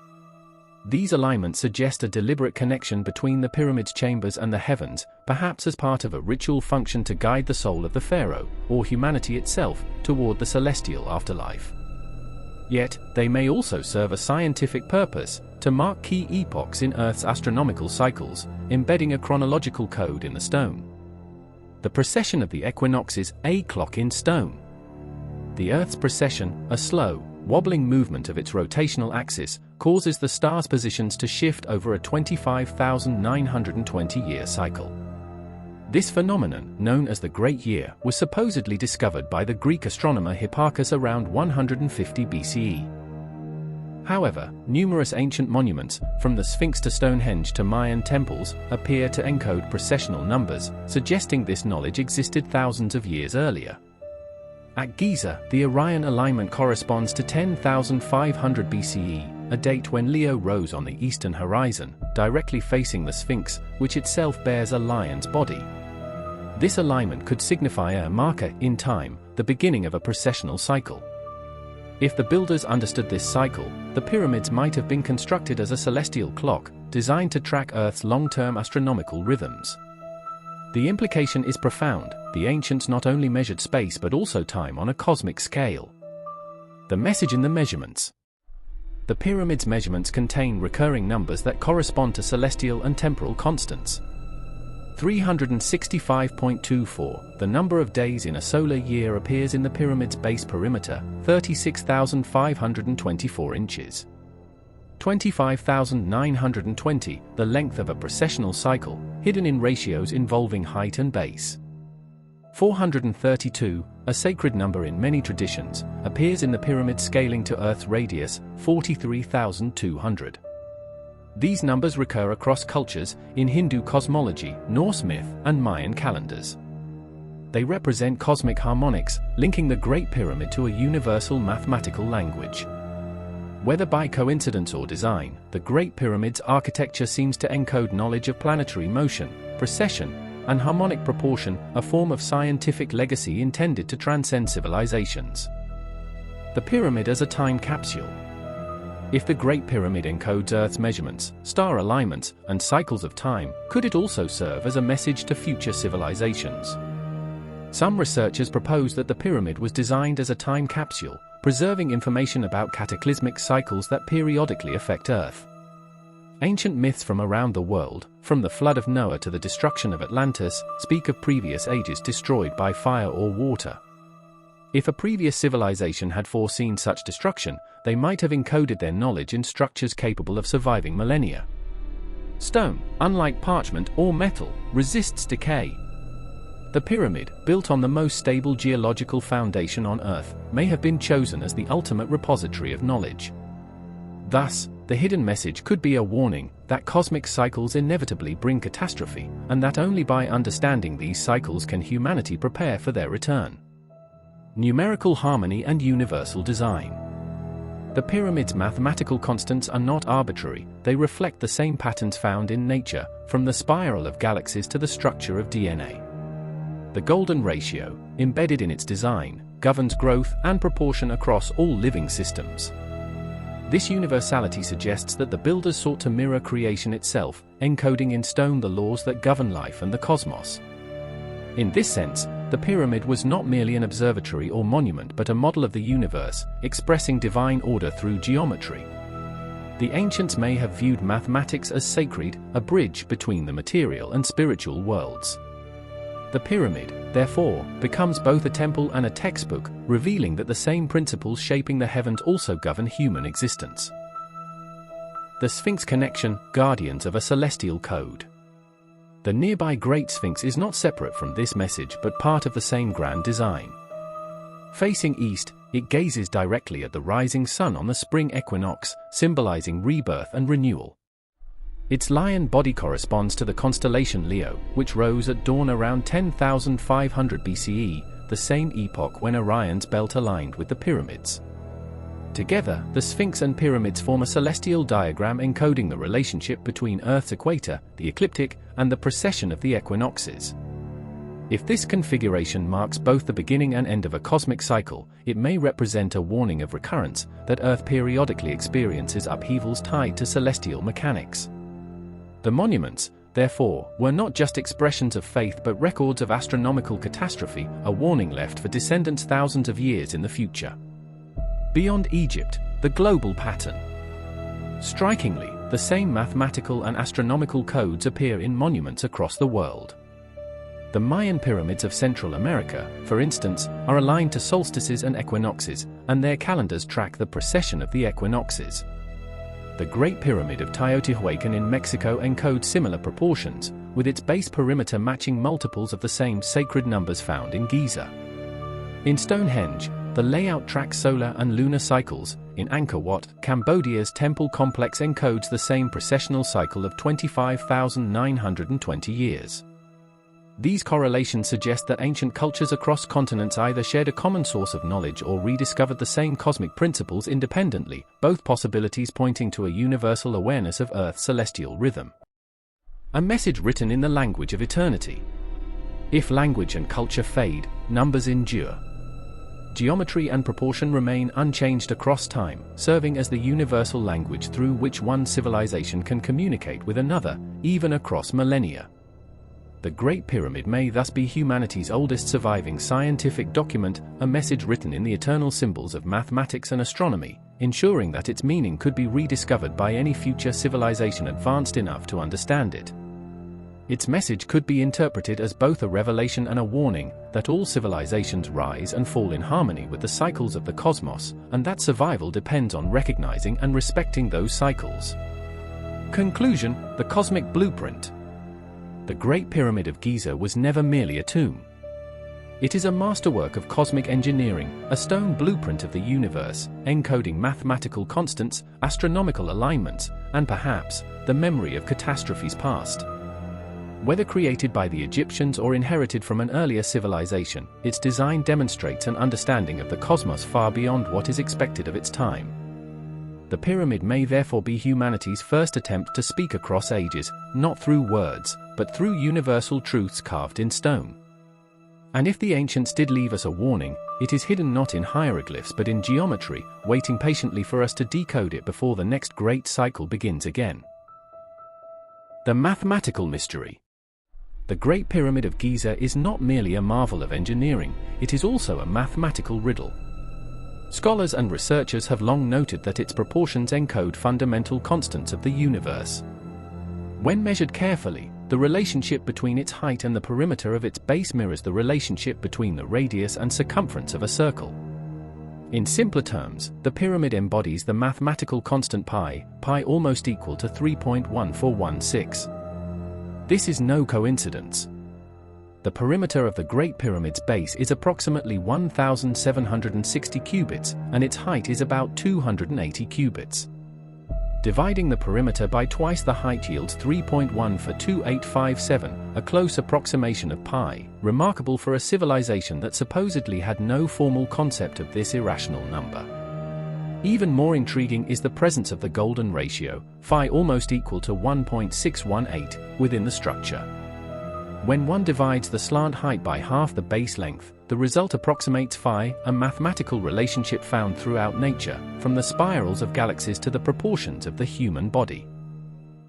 These alignments suggest a deliberate connection between the pyramid's chambers and the heavens, perhaps as part of a ritual function to guide the soul of the pharaoh, or humanity itself, toward the celestial afterlife. Yet, they may also serve a scientific purpose, to mark key epochs in Earth's astronomical cycles, embedding a chronological code in the stone. The precession of the equinox is a clock in stone. The Earth's precession, a slow, wobbling movement of its rotational axis, causes the star's positions to shift over a 25,920-year cycle. This phenomenon, known as the Great Year, was supposedly discovered by the Greek astronomer Hipparchus around 150 BCE. However, numerous ancient monuments, from the Sphinx to Stonehenge to Mayan temples, appear to encode precessional numbers, suggesting this knowledge existed thousands of years earlier. At Giza, the Orion alignment corresponds to 10,500 BCE, a date when Leo rose on the eastern horizon, directly facing the Sphinx, which itself bears a lion's body. This alignment could signify a marker in time, the beginning of a precessional cycle. If the builders understood this cycle, the pyramids might have been constructed as a celestial clock, designed to track Earth's long-term astronomical rhythms. The implication is profound. The ancients not only measured space but also time on a cosmic scale. The message in the measurements. The pyramid's measurements contain recurring numbers that correspond to celestial and temporal constants. 365.24, the number of days in a solar year, appears in the pyramid's base perimeter, 36,524 inches. 25,920, the length of a precessional cycle, hidden in ratios involving height and base. 432, a sacred number in many traditions, appears in the pyramid scaling to Earth's radius, 43,200. These numbers recur across cultures, in Hindu cosmology, Norse myth, and Mayan calendars. They represent cosmic harmonics, linking the Great Pyramid to a universal mathematical language. Whether by coincidence or design, the Great Pyramid's architecture seems to encode knowledge of planetary motion, precession, and harmonic proportion, a form of scientific legacy intended to transcend civilizations. The pyramid as a time capsule. If the Great Pyramid encodes Earth's measurements, star alignments, and cycles of time, could it also serve as a message to future civilizations? Some researchers propose that the pyramid was designed as a time capsule, preserving information about cataclysmic cycles that periodically affect Earth. Ancient myths from around the world, from the flood of Noah to the destruction of Atlantis, speak of previous ages destroyed by fire or water. If a previous civilization had foreseen such destruction, they might have encoded their knowledge in structures capable of surviving millennia. Stone, unlike parchment or metal, resists decay. The pyramid, built on the most stable geological foundation on Earth, may have been chosen as the ultimate repository of knowledge. Thus, the hidden message could be a warning that cosmic cycles inevitably bring catastrophe, and that only by understanding these cycles can humanity prepare for their return. Numerical harmony and universal design. The pyramid's mathematical constants are not arbitrary, they reflect the same patterns found in nature, from the spiral of galaxies to the structure of DNA. The golden ratio, embedded in its design, governs growth and proportion across all living systems. This universality suggests that the builders sought to mirror creation itself, encoding in stone the laws that govern life and the cosmos. In this sense, the pyramid was not merely an observatory or monument but a model of the universe, expressing divine order through geometry. The ancients may have viewed mathematics as sacred, a bridge between the material and spiritual worlds. The pyramid, therefore, becomes both a temple and a textbook, revealing that the same principles shaping the heavens also govern human existence. The Sphinx connection, guardians of a celestial code. The nearby Great Sphinx is not separate from this message but part of the same grand design. Facing east, it gazes directly at the rising sun on the spring equinox, symbolizing rebirth and renewal. Its lion body corresponds to the constellation Leo, which rose at dawn around 10,500 BCE, the same epoch when Orion's belt aligned with the pyramids. Together, the Sphinx and pyramids form a celestial diagram encoding the relationship between Earth's equator, the ecliptic, and the precession of the equinoxes. If this configuration marks both the beginning and end of a cosmic cycle, it may represent a warning of recurrence, that Earth periodically experiences upheavals tied to celestial mechanics. The monuments, therefore, were not just expressions of faith but records of astronomical catastrophe, a warning left for descendants thousands of years in the future. Beyond Egypt, the global pattern. Strikingly, the same mathematical and astronomical codes appear in monuments across the world. The Mayan pyramids of Central America, for instance, are aligned to solstices and equinoxes, and their calendars track the precession of the equinoxes. The Great Pyramid of Teotihuacan in Mexico encodes similar proportions, with its base perimeter matching multiples of the same sacred numbers found in Giza. In Stonehenge, the layout tracks solar and lunar cycles. In Angkor Wat, Cambodia's temple complex encodes the same precessional cycle of 25,920 years. These correlations suggest that ancient cultures across continents either shared a common source of knowledge or rediscovered the same cosmic principles independently, both possibilities pointing to a universal awareness of Earth's celestial rhythm. A message written in the language of eternity. If language and culture fade, numbers endure. Geometry and proportion remain unchanged across time, serving as the universal language through which one civilization can communicate with another, even across millennia. The Great Pyramid may thus be humanity's oldest surviving scientific document, a message written in the eternal symbols of mathematics and astronomy, ensuring that its meaning could be rediscovered by any future civilization advanced enough to understand it. Its message could be interpreted as both a revelation and a warning, that all civilizations rise and fall in harmony with the cycles of the cosmos, and that survival depends on recognizing and respecting those cycles. Conclusion: the cosmic blueprint. The Great Pyramid of Giza was never merely a tomb. It is a masterwork of cosmic engineering, a stone blueprint of the universe, encoding mathematical constants, astronomical alignments, and perhaps, the memory of catastrophes past. Whether created by the Egyptians or inherited from an earlier civilization, its design demonstrates an understanding of the cosmos far beyond what is expected of its time. The pyramid may therefore be humanity's first attempt to speak across ages, not through words, but through universal truths carved in stone. And if the ancients did leave us a warning, it is hidden not in hieroglyphs but in geometry, waiting patiently for us to decode it before the next great cycle begins again. The mathematical mystery. the Great Pyramid of Giza is not merely a marvel of engineering, it is also a mathematical riddle. Scholars and researchers have long noted that its proportions encode fundamental constants of the universe. When measured carefully, the relationship between its height and the perimeter of its base mirrors the relationship between the radius and circumference of a circle. In simpler terms, the pyramid embodies the mathematical constant pi almost equal to 3.1416. This is no coincidence. The perimeter of the Great Pyramid's base is approximately 1,760 cubits, and its height is about 280 cubits. Dividing the perimeter by twice the height yields 3.142,857, a close approximation of pi, remarkable for a civilization that supposedly had no formal concept of this irrational number. Even more intriguing is the presence of the golden ratio, phi almost equal to 1.618, within the structure. When one divides the slant height by half the base length, the result approximates phi, a mathematical relationship found throughout nature, from the spirals of galaxies to the proportions of the human body.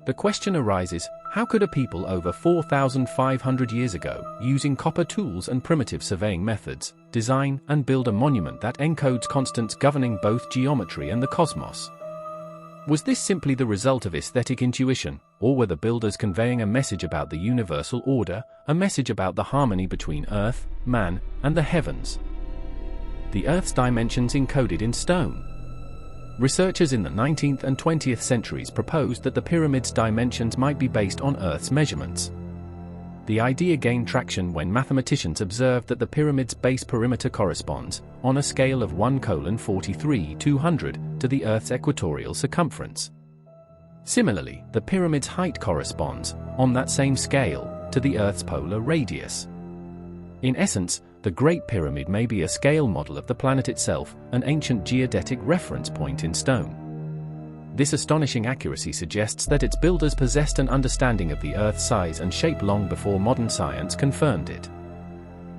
The question arises, how could a people over 4,500 years ago, using copper tools and primitive surveying methods, design and build a monument that encodes constants governing both geometry and the cosmos? Was this simply the result of aesthetic intuition, or were the builders conveying a message about the universal order, a message about the harmony between Earth, man, and the heavens? The Earth's dimensions encoded in stone. Researchers in the 19th and 20th centuries proposed that the pyramid's dimensions might be based on Earth's measurements. The idea gained traction when mathematicians observed that the pyramid's base perimeter corresponds, on a scale of 1:43,200, to the Earth's equatorial circumference. Similarly, the pyramid's height corresponds, on that same scale, to the Earth's polar radius. In essence, the Great Pyramid may be a scale model of the planet itself, an ancient geodetic reference point in stone. This astonishing accuracy suggests that its builders possessed an understanding of the Earth's size and shape long before modern science confirmed it.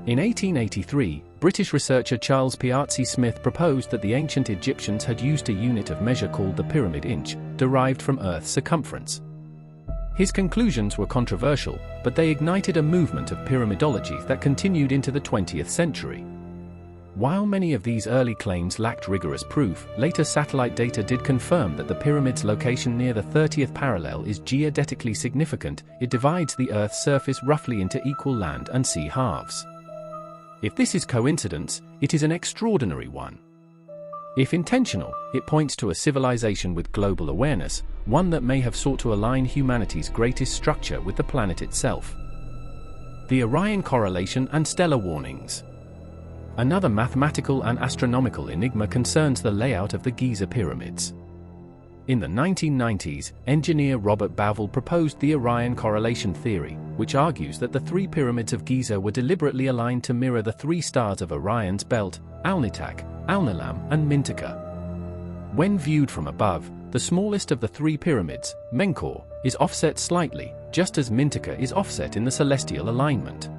In 1883, British researcher Charles Piazzi Smith proposed that the ancient Egyptians had used a unit of measure called the pyramid inch, derived from Earth's circumference. His conclusions were controversial, but they ignited a movement of pyramidology that continued into the 20th century. While many of these early claims lacked rigorous proof, later satellite data did confirm that the pyramid's location near the 30th parallel is geodetically significant. It divides the Earth's surface roughly into equal land and sea halves. If this is coincidence, it is an extraordinary one. If intentional, it points to a civilization with global awareness, one that may have sought to align humanity's greatest structure with the planet itself. The Orion correlation and stellar warnings. Another mathematical and astronomical enigma concerns the layout of the Giza pyramids. In the 1990s, engineer Robert Bauval proposed the Orion correlation theory, which argues that the three pyramids of Giza were deliberately aligned to mirror the three stars of Orion's belt, Alnitak, Alnilam, and Mintaka. When viewed from above, the smallest of the three pyramids, Menkaure, is offset slightly, just as Mintaka is offset in the celestial alignment.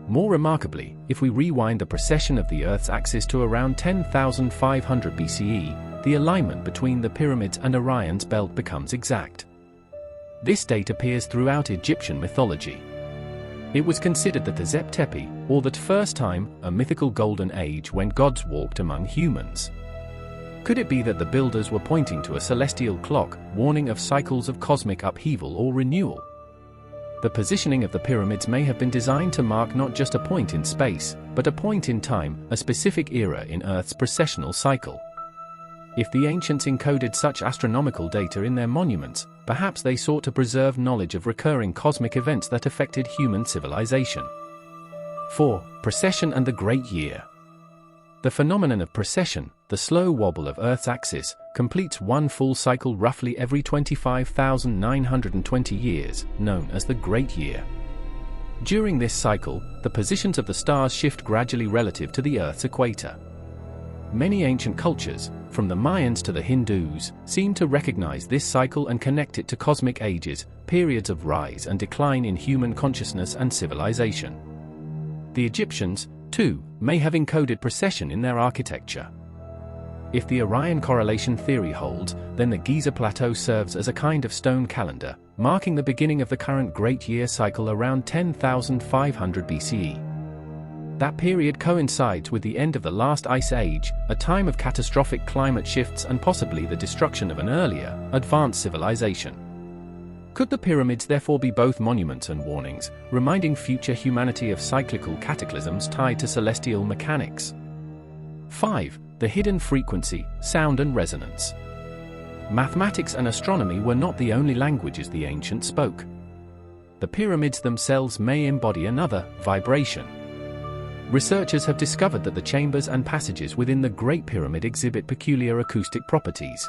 More remarkably, if we rewind the precession of the Earth's axis to around 10,500 BCE, the alignment between the pyramids and Orion's belt becomes exact. This date appears throughout Egyptian mythology. It was considered that the Zep Tepi, or that first time, a mythical golden age when gods walked among humans. Could it be that the builders were pointing to a celestial clock, warning of cycles of cosmic upheaval or renewal? The positioning of the pyramids may have been designed to mark not just a point in space, but a point in time, a specific era in Earth's precessional cycle. If the ancients encoded such astronomical data in their monuments, perhaps they sought to preserve knowledge of recurring cosmic events that affected human civilization. 4. Precession and the Great Year. The phenomenon of precession, the slow wobble of Earth's axis, completes one full cycle roughly every 25,920 years, known as the Great Year. During this cycle, the positions of the stars shift gradually relative to the Earth's equator. Many ancient cultures, from the Mayans to the Hindus, seem to recognize this cycle and connect it to cosmic ages, periods of rise and decline in human consciousness and civilization. The Egyptians, too, may have encoded precession in their architecture. If the Orion correlation theory holds, then the Giza Plateau serves as a kind of stone calendar, marking the beginning of the current Great Year cycle around 10,500 BCE. That period coincides with the end of the last ice age, a time of catastrophic climate shifts and possibly the destruction of an earlier, advanced civilization. Could the pyramids therefore be both monuments and warnings, reminding future humanity of cyclical cataclysms tied to celestial mechanics? 5. The hidden frequency, sound and resonance. Mathematics and astronomy were not the only languages the ancients spoke. The pyramids themselves may embody another, vibration. Researchers have discovered that the chambers and passages within the Great Pyramid exhibit peculiar acoustic properties.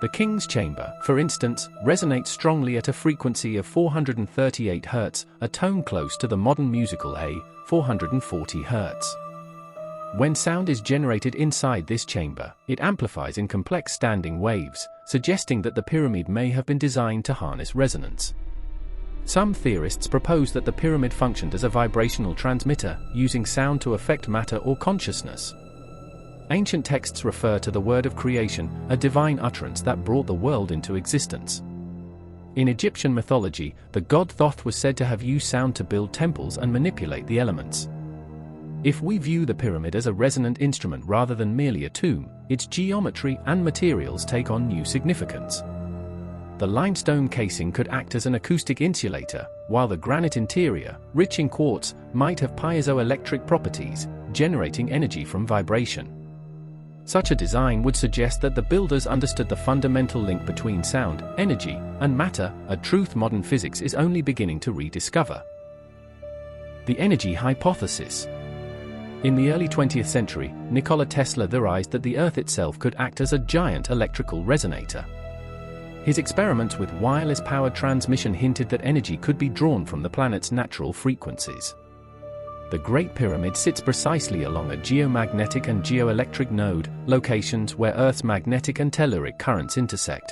The King's Chamber, for instance, resonates strongly at a frequency of 438 Hz, a tone close to the modern musical A, 440 Hz. When sound is generated inside this chamber, it amplifies in complex standing waves, suggesting that the pyramid may have been designed to harness resonance. Some theorists propose that the pyramid functioned as a vibrational transmitter, using sound to affect matter or consciousness. Ancient texts refer to the word of creation, a divine utterance that brought the world into existence. In Egyptian mythology, the god Thoth was said to have used sound to build temples and manipulate the elements. If we view the pyramid as a resonant instrument rather than merely a tomb, its geometry and materials take on new significance. The limestone casing could act as an acoustic insulator, while the granite interior, rich in quartz, might have piezoelectric properties, generating energy from vibration. Such a design would suggest that the builders understood the fundamental link between sound, energy, and matter, a truth modern physics is only beginning to rediscover. The energy hypothesis. In the early 20th century, Nikola Tesla theorized that the Earth itself could act as a giant electrical resonator. His experiments with wireless-powered transmission hinted that energy could be drawn from the planet's natural frequencies. The Great Pyramid sits precisely along a geomagnetic and geoelectric node, locations where Earth's magnetic and telluric currents intersect.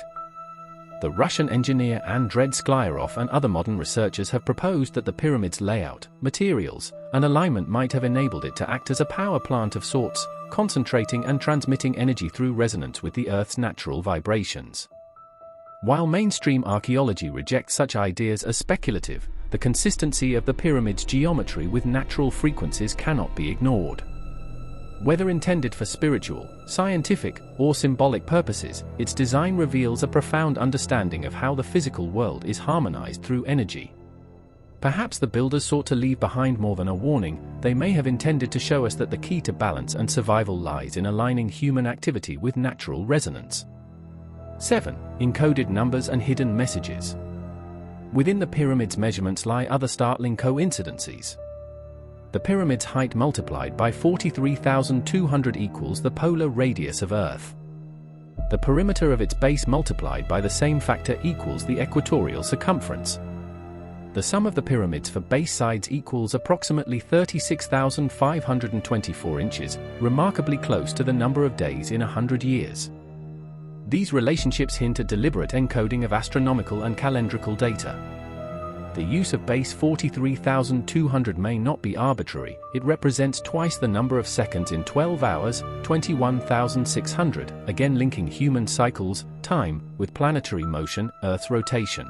The Russian engineer Andrei Sklyarov and other modern researchers have proposed that the pyramid's layout, materials, and alignment might have enabled it to act as a power plant of sorts, concentrating and transmitting energy through resonance with the Earth's natural vibrations. While mainstream archaeology rejects such ideas as speculative, the consistency of the pyramid's geometry with natural frequencies cannot be ignored. Whether intended for spiritual, scientific, or symbolic purposes, its design reveals a profound understanding of how the physical world is harmonized through energy. Perhaps the builders sought to leave behind more than a warning; they may have intended to show us that the key to balance and survival lies in aligning human activity with natural resonance. 7. Encoded numbers and hidden messages. Within the pyramid's measurements lie other startling coincidences. The pyramid's height multiplied by 43,200 equals the polar radius of Earth. The perimeter of its base multiplied by the same factor equals the equatorial circumference. The sum of the pyramids for base sides equals approximately 36,524 inches, remarkably close to the number of days in 100 years. These relationships hint at deliberate encoding of astronomical and calendrical data. The use of base 43,200 may not be arbitrary; it represents twice the number of seconds in 12 hours, 21,600, again linking human cycles, time, with planetary motion, Earth's rotation.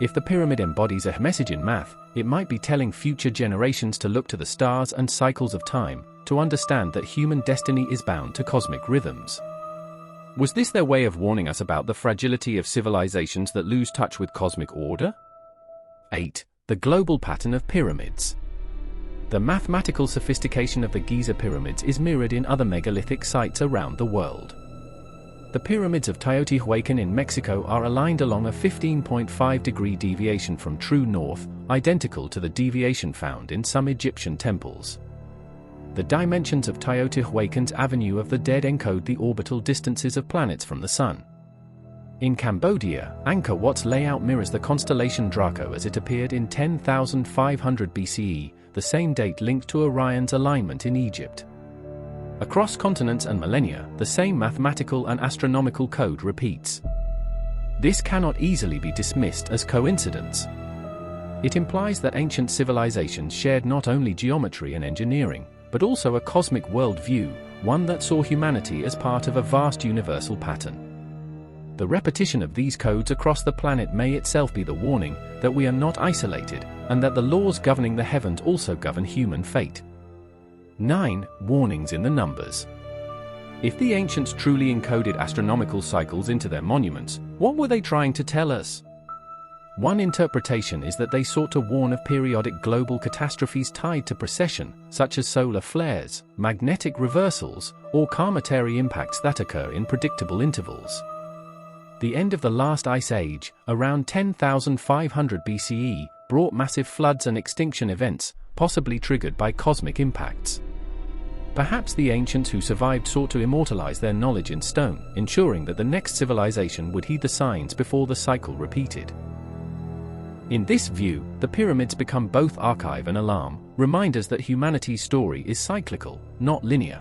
If the pyramid embodies a message in math, it might be telling future generations to look to the stars and cycles of time, to understand that human destiny is bound to cosmic rhythms. Was this their way of warning us about the fragility of civilizations that lose touch with cosmic order? 8. The global pattern of pyramids. The mathematical sophistication of the Giza pyramids is mirrored in other megalithic sites around the world. The pyramids of Teotihuacan in Mexico are aligned along a 15.5-degree deviation from true north, identical to the deviation found in some Egyptian temples. The dimensions of Teotihuacan's Avenue of the Dead encode the orbital distances of planets from the Sun. In Cambodia, Angkor Wat's layout mirrors the constellation Draco as it appeared in 10,500 BCE, the same date linked to Orion's alignment in Egypt. Across continents and millennia, the same mathematical and astronomical code repeats. This cannot easily be dismissed as coincidence. It implies that ancient civilizations shared not only geometry and engineering, but also a cosmic worldview, one that saw humanity as part of a vast universal pattern. The repetition of these codes across the planet may itself be the warning that we are not isolated, and that the laws governing the heavens also govern human fate. 9. Warnings in the numbers. If the ancients truly encoded astronomical cycles into their monuments, what were they trying to tell us? One interpretation is that they sought to warn of periodic global catastrophes tied to precession, such as solar flares, magnetic reversals, or cometary impacts that occur in predictable intervals. The end of the last ice age, around 10,500 BCE, brought massive floods and extinction events, possibly triggered by cosmic impacts. Perhaps the ancients who survived sought to immortalize their knowledge in stone, ensuring that the next civilization would heed the signs before the cycle repeated. In this view, the pyramids become both archive and alarm, reminders that humanity's story is cyclical, not linear.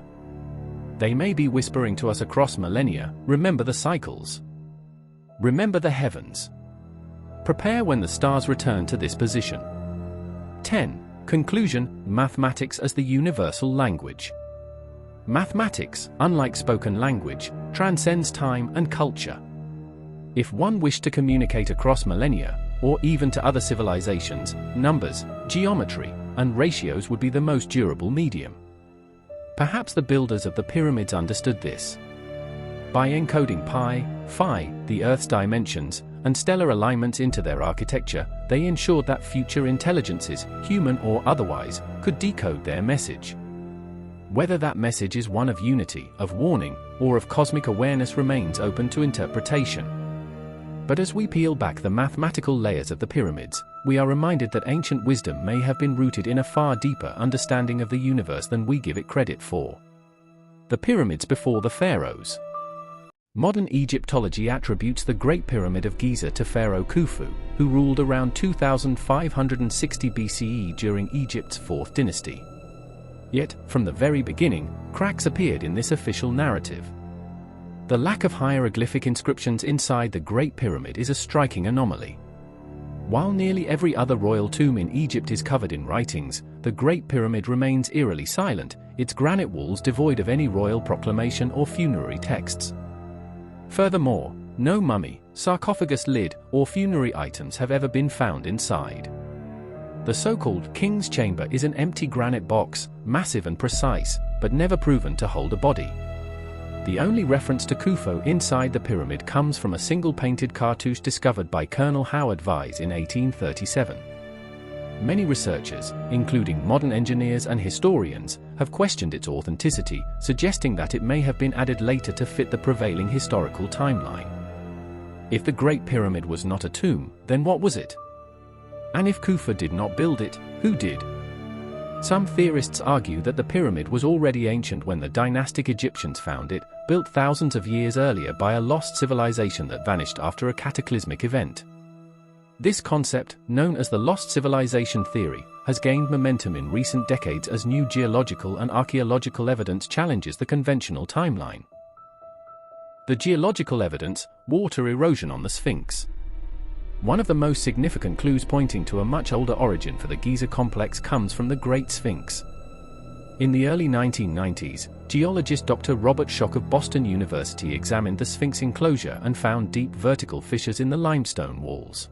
They may be whispering to us across millennia, remember the cycles. Remember the heavens. Prepare when the stars return to this position. 10. Conclusion: mathematics as the universal language. Mathematics, unlike spoken language, transcends time and culture. If one wished to communicate across millennia, or even to other civilizations, numbers, geometry, and ratios would be the most durable medium. Perhaps the builders of the pyramids understood this. By encoding pi, phi, the Earth's dimensions, and stellar alignments into their architecture, they ensured that future intelligences, human or otherwise, could decode their message. Whether that message is one of unity, of warning, or of cosmic awareness remains open to interpretation. But as we peel back the mathematical layers of the pyramids, we are reminded that ancient wisdom may have been rooted in a far deeper understanding of the universe than we give it credit for. The pyramids before the pharaohs. Modern Egyptology attributes the Great Pyramid of Giza to Pharaoh Khufu, who ruled around 2560 BCE during Egypt's 4th dynasty. Yet, from the very beginning, cracks appeared in this official narrative. The lack of hieroglyphic inscriptions inside the Great Pyramid is a striking anomaly. While nearly every other royal tomb in Egypt is covered in writings, the Great Pyramid remains eerily silent, its granite walls devoid of any royal proclamation or funerary texts. Furthermore, no mummy, sarcophagus lid, or funerary items have ever been found inside. The so-called King's Chamber is an empty granite box, massive and precise, but never proven to hold a body. The only reference to Khufu inside the pyramid comes from a single painted cartouche discovered by Colonel Howard Vyse in 1837. Many researchers, including modern engineers and historians, have questioned its authenticity, suggesting that it may have been added later to fit the prevailing historical timeline. If the Great Pyramid was not a tomb, then what was it? And if Khufu did not build it, who did? Some theorists argue that the pyramid was already ancient when the dynastic Egyptians found it, built thousands of years earlier by a lost civilization that vanished after a cataclysmic event. This concept, known as the lost civilization theory, has gained momentum in recent decades as new geological and archaeological evidence challenges the conventional timeline. The geological evidence: water erosion on the Sphinx. One of the most significant clues pointing to a much older origin for the Giza complex comes from the Great Sphinx. In the early 1990s, geologist Dr. Robert Schoch of Boston University examined the Sphinx enclosure and found deep vertical fissures in the limestone walls.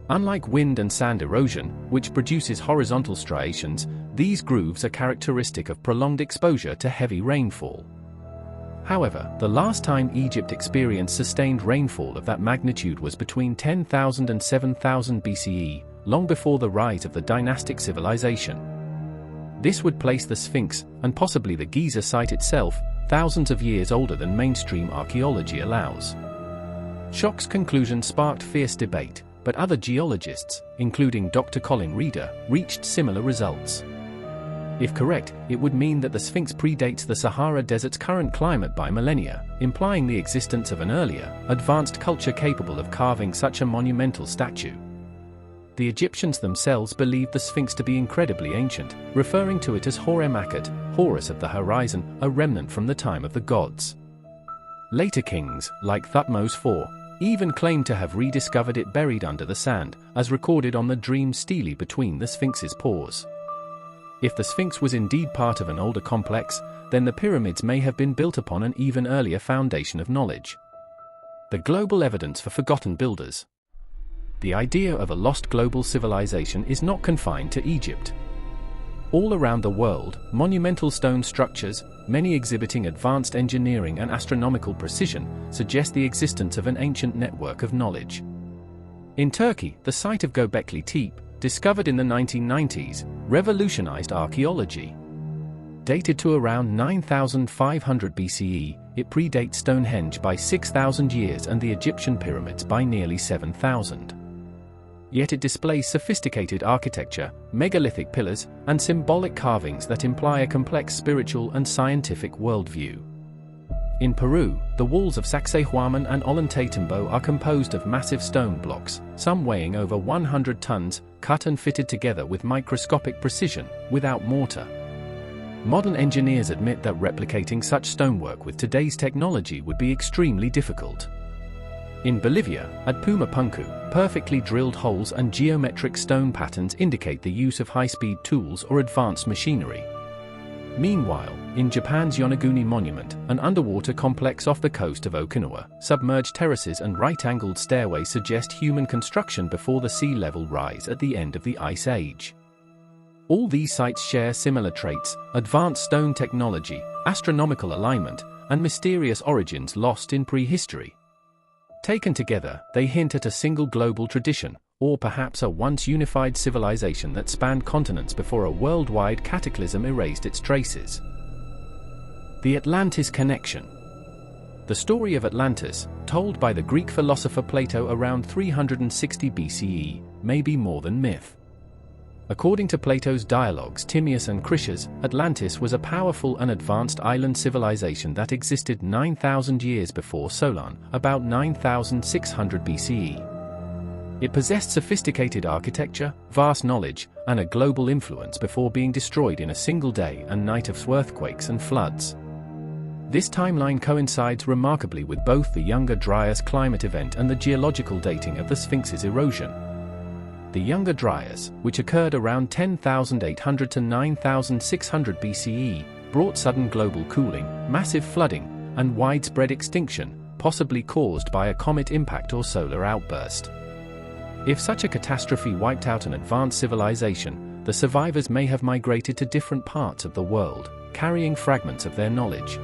Unlike wind and sand erosion, which produces horizontal striations, these grooves are characteristic of prolonged exposure to heavy rainfall. However, the last time Egypt experienced sustained rainfall of that magnitude was between 10,000 and 7,000 BCE, long before the rise of the dynastic civilization. This would place the Sphinx, and possibly the Giza site itself, thousands of years older than mainstream archaeology allows. Schoch's conclusion sparked fierce debate, but other geologists, including Dr. Colin Reeder, reached similar results. If correct, it would mean that the Sphinx predates the Sahara Desert's current climate by millennia, implying the existence of an earlier, advanced culture capable of carving such a monumental statue. The Egyptians themselves believed the Sphinx to be incredibly ancient, referring to it as Hor-em-Akhet, Horus of the horizon, a remnant from the time of the gods. Later kings, like Thutmose IV, even claimed to have rediscovered it buried under the sand, as recorded on the dream stele between the Sphinx's paws. If the Sphinx was indeed part of an older complex, then the pyramids may have been built upon an even earlier foundation of knowledge. The global evidence for forgotten builders. The idea of a lost global civilization is not confined to Egypt. All around the world, monumental stone structures, many exhibiting advanced engineering and astronomical precision, suggest the existence of an ancient network of knowledge. In Turkey, the site of Göbekli Tepe, discovered in the 1990s, revolutionized archaeology. Dated to around 9,500 BCE, it predates Stonehenge by 6,000 years and the Egyptian pyramids by nearly 7,000. Yet it displays sophisticated architecture, megalithic pillars, and symbolic carvings that imply a complex spiritual and scientific worldview. In Peru, the walls of Sacsayhuaman and Ollantaytambo are composed of massive stone blocks, some weighing over 100 tons, cut and fitted together with microscopic precision, without mortar. Modern engineers admit that replicating such stonework with today's technology would be extremely difficult. In Bolivia, at Pumapunku, perfectly drilled holes and geometric stone patterns indicate the use of high-speed tools or advanced machinery. Meanwhile, in Japan's Yonaguni Monument, an underwater complex off the coast of Okinawa, submerged terraces and right-angled stairways suggest human construction before the sea level rise at the end of the Ice Age. All these sites share similar traits: advanced stone technology, astronomical alignment, and mysterious origins lost in prehistory. Taken together, they hint at a single global tradition, or perhaps a once unified civilization that spanned continents before a worldwide cataclysm erased its traces. The Atlantis connection. The story of Atlantis, told by the Greek philosopher Plato around 360 BCE, may be more than myth. According to Plato's dialogues Timaeus and Critias, Atlantis was a powerful and advanced island civilization that existed 9,000 years before Solon, about 9,600 BCE. It possessed sophisticated architecture, vast knowledge, and a global influence before being destroyed in a single day and night of earthquakes and floods. This timeline coincides remarkably with both the Younger Dryas climate event and the geological dating of the Sphinx's erosion. The Younger Dryas, which occurred around 10,800 to 9,600 BCE, brought sudden global cooling, massive flooding, and widespread extinction, possibly caused by a comet impact or solar outburst. If such a catastrophe wiped out an advanced civilization, the survivors may have migrated to different parts of the world, carrying fragments of their knowledge.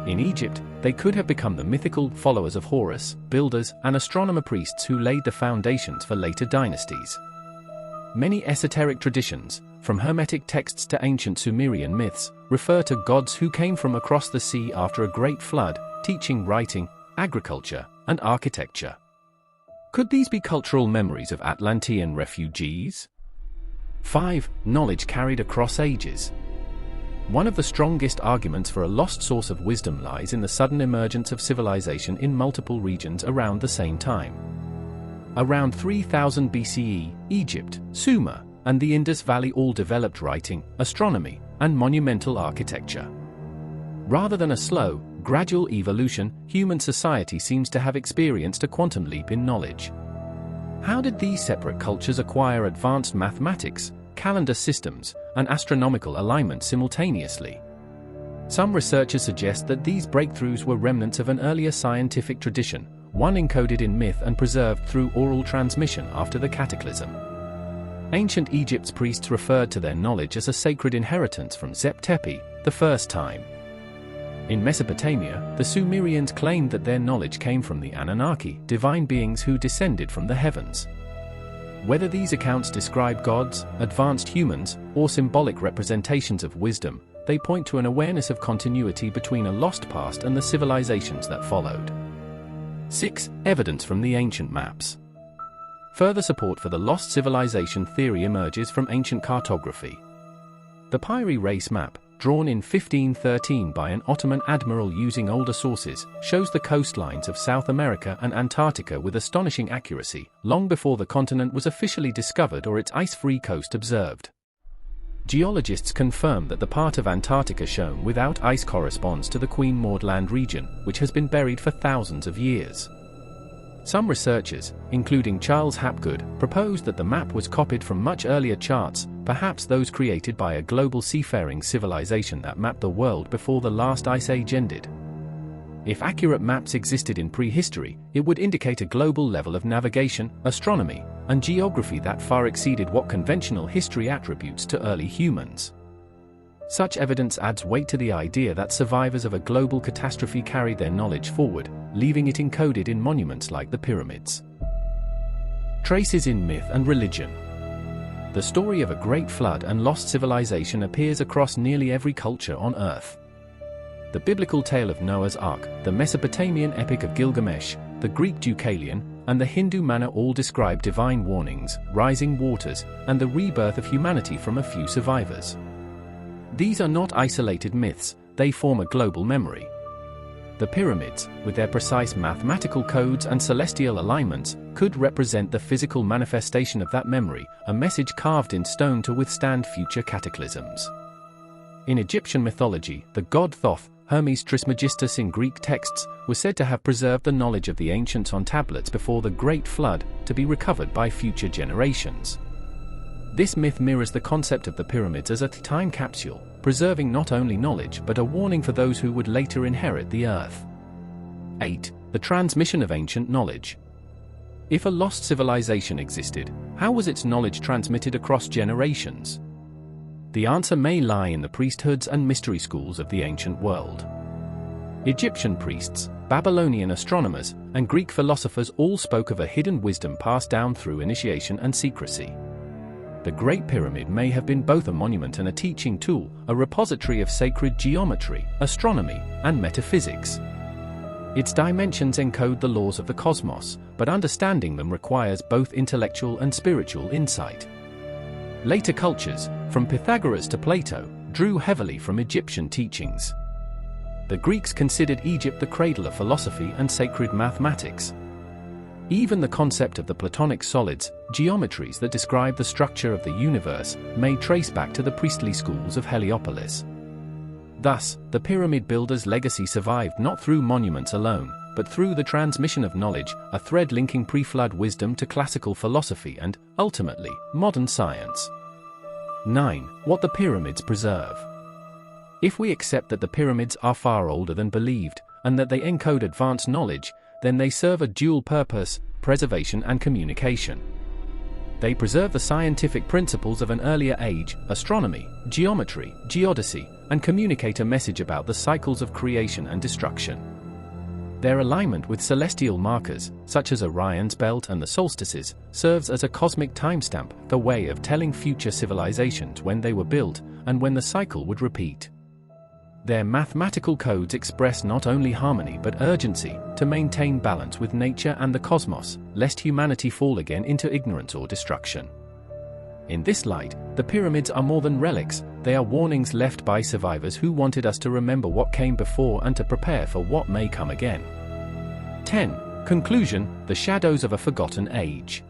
In Egypt, they could have become the mythical followers of Horus, builders, and astronomer priests who laid the foundations for later dynasties. Many esoteric traditions, from Hermetic texts to ancient Sumerian myths, refer to gods who came from across the sea after a great flood, teaching writing, agriculture, and architecture. Could these be cultural memories of Atlantean refugees? 5. Knowledge carried across ages. One of the strongest arguments for a lost source of wisdom lies in the sudden emergence of civilization in multiple regions around the same time. Around 3000 BCE, Egypt, Sumer, and the Indus Valley all developed writing, astronomy, and monumental architecture. Rather than a slow, gradual evolution, human society seems to have experienced a quantum leap in knowledge. How did these separate cultures acquire advanced mathematics, calendar systems, and astronomical alignment simultaneously? Some researchers suggest that these breakthroughs were remnants of an earlier scientific tradition, one encoded in myth and preserved through oral transmission after the cataclysm. Ancient Egypt's priests referred to their knowledge as a sacred inheritance from Zep Tepi, the first time. In Mesopotamia, the Sumerians claimed that their knowledge came from the Anunnaki, divine beings who descended from the heavens. Whether these accounts describe gods, advanced humans, or symbolic representations of wisdom, they point to an awareness of continuity between a lost past and the civilizations that followed. 6. Evidence from the ancient maps. Further support for the lost civilization theory emerges from ancient cartography. The Piri Reis map, drawn in 1513 by an Ottoman admiral using older sources, shows the coastlines of South America and Antarctica with astonishing accuracy, long before the continent was officially discovered or its ice-free coast observed. Geologists confirm that the part of Antarctica shown without ice corresponds to the Queen Maud Land region, which has been buried for thousands of years. Some researchers, including Charles Hapgood, proposed that the map was copied from much earlier charts, perhaps those created by a global seafaring civilization that mapped the world before the last ice age ended. If accurate maps existed in prehistory, it would indicate a global level of navigation, astronomy, and geography that far exceeded what conventional history attributes to early humans. Such evidence adds weight to the idea that survivors of a global catastrophe carried their knowledge forward, leaving it encoded in monuments like the pyramids. Traces in myth and religion. The story of a great flood and lost civilization appears across nearly every culture on Earth. The biblical tale of Noah's Ark, the Mesopotamian epic of Gilgamesh, the Greek Deucalion, and the Hindu Mana all describe divine warnings, rising waters, and the rebirth of humanity from a few survivors. These are not isolated myths, they form a global memory. The pyramids, with their precise mathematical codes and celestial alignments, could represent the physical manifestation of that memory, a message carved in stone to withstand future cataclysms. In Egyptian mythology, the god Thoth, Hermes Trismegistus in Greek texts, was said to have preserved the knowledge of the ancients on tablets before the Great Flood, to be recovered by future generations. This myth mirrors the concept of the pyramids as a time capsule, preserving not only knowledge but a warning for those who would later inherit the earth. 8. The transmission of ancient knowledge. If a lost civilization existed, how was its knowledge transmitted across generations? The answer may lie in the priesthoods and mystery schools of the ancient world. Egyptian priests, Babylonian astronomers, and Greek philosophers all spoke of a hidden wisdom passed down through initiation and secrecy. The Great Pyramid may have been both a monument and a teaching tool, a repository of sacred geometry, astronomy, and metaphysics. Its dimensions encode the laws of the cosmos, but understanding them requires both intellectual and spiritual insight. Later cultures, from Pythagoras to Plato, drew heavily from Egyptian teachings. The Greeks considered Egypt the cradle of philosophy and sacred mathematics. Even the concept of the Platonic solids, geometries that describe the structure of the universe, may trace back to the priestly schools of Heliopolis. Thus, the pyramid builders' legacy survived not through monuments alone, but through the transmission of knowledge, a thread linking pre-flood wisdom to classical philosophy and, ultimately, modern science. 9. What the pyramids preserve. If we accept that the pyramids are far older than believed, and that they encode advanced knowledge, then they serve a dual purpose: preservation and communication. They preserve the scientific principles of an earlier age, astronomy, geometry, geodesy, and communicate a message about the cycles of creation and destruction. Their alignment with celestial markers, such as Orion's belt and the solstices, serves as a cosmic timestamp, the way of telling future civilizations when they were built, and when the cycle would repeat. Their mathematical codes express not only harmony but urgency, to maintain balance with nature and the cosmos, lest humanity fall again into ignorance or destruction. In this light, the pyramids are more than relics, they are warnings left by survivors who wanted us to remember what came before and to prepare for what may come again. 10. Conclusion: the shadows of a forgotten age.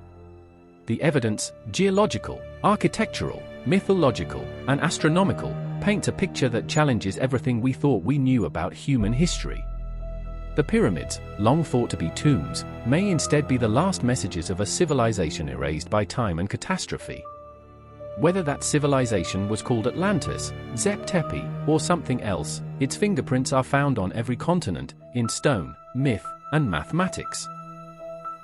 The evidence, geological, architectural, mythological, and astronomical, paints a picture that challenges everything we thought we knew about human history. The pyramids, long thought to be tombs, may instead be the last messages of a civilization erased by time and catastrophe. Whether that civilization was called Atlantis, Zep Tepi, or something else, its fingerprints are found on every continent, in stone, myth, and mathematics.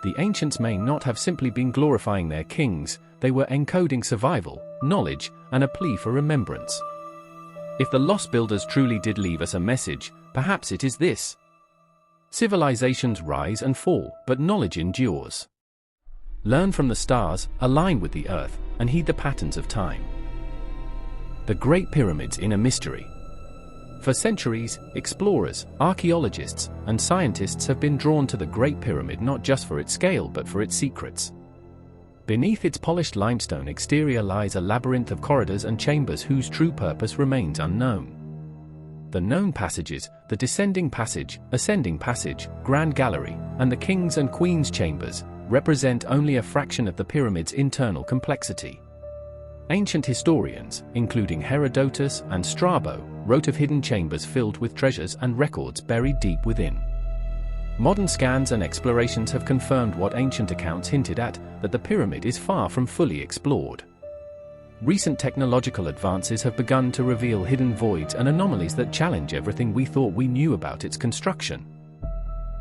The ancients may not have simply been glorifying their kings, they were encoding survival, knowledge, and a plea for remembrance. If the lost builders truly did leave us a message, perhaps it is this: civilizations rise and fall, but knowledge endures. Learn from the stars, align with the earth, and heed the patterns of time. The Great Pyramids in a mystery. For centuries, explorers, archaeologists, and scientists have been drawn to the Great Pyramid not just for its scale but for its secrets. Beneath its polished limestone exterior lies a labyrinth of corridors and chambers whose true purpose remains unknown. The known passages, the descending passage, ascending passage, grand gallery, and the king's and queen's chambers, represent only a fraction of the pyramid's internal complexity. Ancient historians, including Herodotus and Strabo, wrote of hidden chambers filled with treasures and records buried deep within. Modern scans and explorations have confirmed what ancient accounts hinted at, that the pyramid is far from fully explored. Recent technological advances have begun to reveal hidden voids and anomalies that challenge everything we thought we knew about its construction.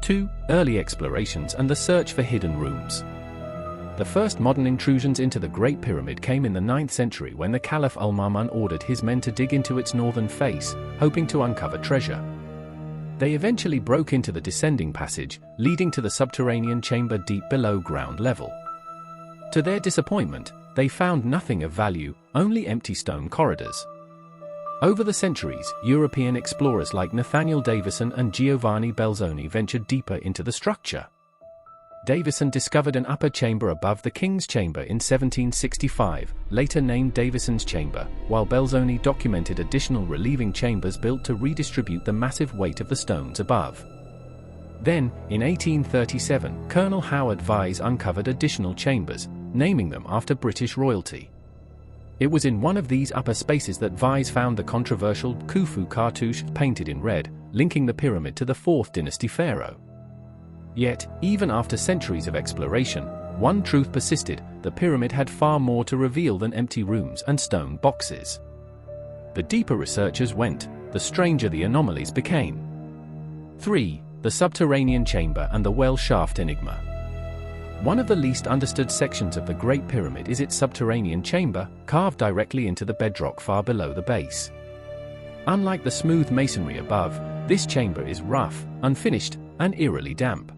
2. Early explorations and the search for hidden rooms. The first modern intrusions into the Great Pyramid came in the 9th century when the Caliph al-Ma'mun ordered his men to dig into its northern face, hoping to uncover treasure. They eventually broke into the descending passage, leading to the subterranean chamber deep below ground level. To their disappointment, they found nothing of value, only empty stone corridors. Over the centuries, European explorers like Nathaniel Davison and Giovanni Belzoni ventured deeper into the structure. Davison discovered an upper chamber above the King's Chamber in 1765, later named Davison's Chamber, while Belzoni documented additional relieving chambers built to redistribute the massive weight of the stones above. Then, in 1837, Colonel Howard Vyse uncovered additional chambers, naming them after British royalty. It was in one of these upper spaces that Vyse found the controversial Khufu cartouche painted in red, linking the pyramid to the 4th dynasty pharaoh. Yet, even after centuries of exploration, one truth persisted: the pyramid had far more to reveal than empty rooms and stone boxes. The deeper researchers went, the stranger the anomalies became. 3. The subterranean chamber and the well shaft enigma. One of the least understood sections of the Great Pyramid is its subterranean chamber, carved directly into the bedrock far below the base. Unlike the smooth masonry above, this chamber is rough, unfinished, and eerily damp.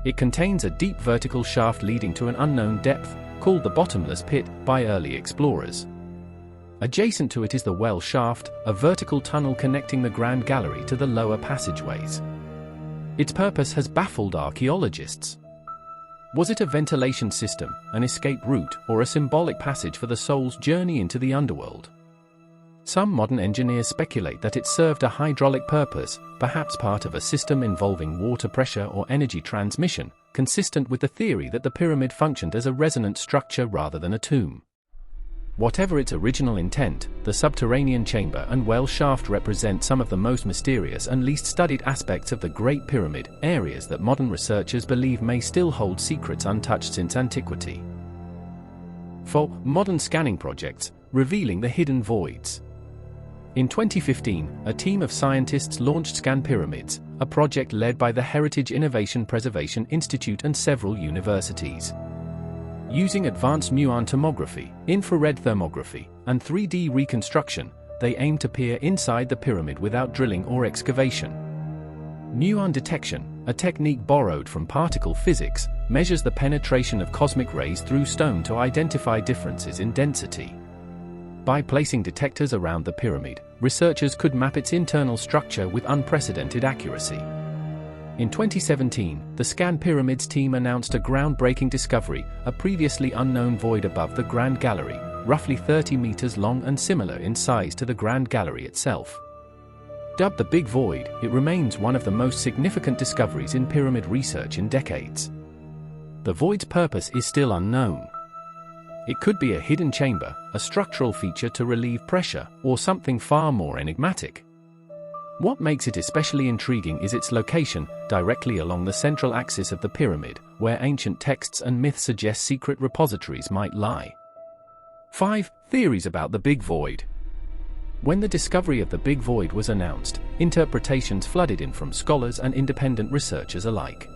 It contains a deep vertical shaft leading to an unknown depth, called the bottomless pit by early explorers. Adjacent to it is the well shaft, a vertical tunnel connecting the Grand Gallery to the lower passageways. Its purpose has baffled archaeologists. Was it a ventilation system, an escape route, or a symbolic passage for the soul's journey into the underworld? Some modern engineers speculate that it served a hydraulic purpose, perhaps part of a system involving water pressure or energy transmission, consistent with the theory that the pyramid functioned as a resonant structure rather than a tomb. Whatever its original intent, the subterranean chamber and well shaft represent some of the most mysterious and least studied aspects of the Great Pyramid, areas that modern researchers believe may still hold secrets untouched since antiquity. 4. Modern scanning projects, revealing the hidden voids. In 2015, a team of scientists launched Scan Pyramids, a project led by the Heritage Innovation Preservation Institute and several universities. Using advanced muon tomography, infrared thermography, and 3D reconstruction, they aim to peer inside the pyramid without drilling or excavation. Muon detection, a technique borrowed from particle physics, measures the penetration of cosmic rays through stone to identify differences in density. By placing detectors around the pyramid, researchers could map its internal structure with unprecedented accuracy. In 2017, the Scan Pyramids team announced a groundbreaking discovery, a previously unknown void above the Grand Gallery, roughly 30 meters long and similar in size to the Grand Gallery itself. Dubbed the Big Void, it remains one of the most significant discoveries in pyramid research in decades. The void's purpose is still unknown. It could be a hidden chamber, a structural feature to relieve pressure, or something far more enigmatic. What makes it especially intriguing is its location, directly along the central axis of the pyramid, where ancient texts and myths suggest secret repositories might lie. 5. Theories about the Big Void. When the discovery of the Big Void was announced, interpretations flooded in from scholars and independent researchers alike.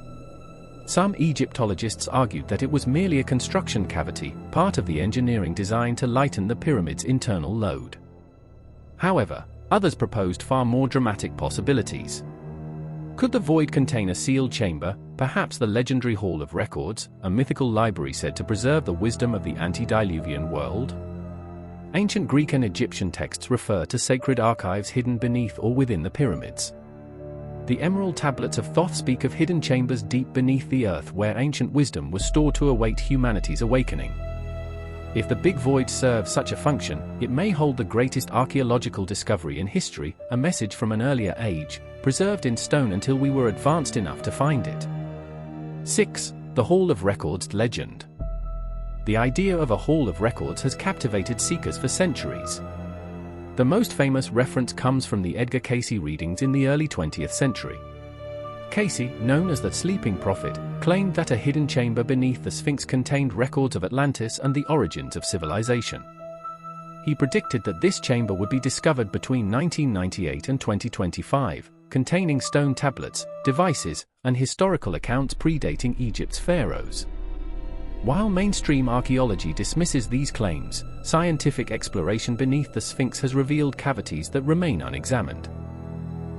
Some Egyptologists argued that it was merely a construction cavity, part of the engineering design to lighten the pyramid's internal load. However, others proposed far more dramatic possibilities. Could the void contain a sealed chamber, perhaps the legendary Hall of Records, a mythical library said to preserve the wisdom of the antediluvian world? Ancient Greek and Egyptian texts refer to sacred archives hidden beneath or within the pyramids. The emerald tablets of Thoth speak of hidden chambers deep beneath the earth where ancient wisdom was stored to await humanity's awakening. If the Big Void serves such a function, it may hold the greatest archaeological discovery in history, a message from an earlier age, preserved in stone until we were advanced enough to find it. 6. The Hall of Records legend. The idea of a Hall of Records has captivated seekers for centuries. The most famous reference comes from the Edgar Cayce readings in the early 20th century. Casey, known as the Sleeping Prophet, claimed that a hidden chamber beneath the Sphinx contained records of Atlantis and the origins of civilization. He predicted that this chamber would be discovered between 1998 and 2025, containing stone tablets, devices, and historical accounts predating Egypt's pharaohs. While mainstream archaeology dismisses these claims, scientific exploration beneath the Sphinx has revealed cavities that remain unexamined.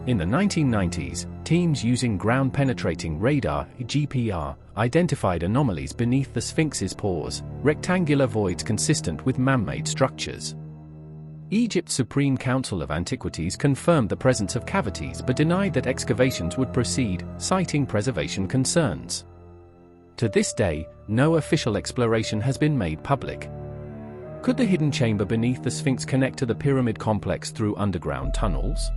In the 1990s, teams using ground-penetrating radar (GPR) identified anomalies beneath the Sphinx's pores, rectangular voids consistent with man-made structures. Egypt's Supreme Council of Antiquities confirmed the presence of cavities but denied that excavations would proceed, citing preservation concerns. To this day, no official exploration has been made public. Could the hidden chamber beneath the Sphinx connect to the pyramid complex through underground tunnels?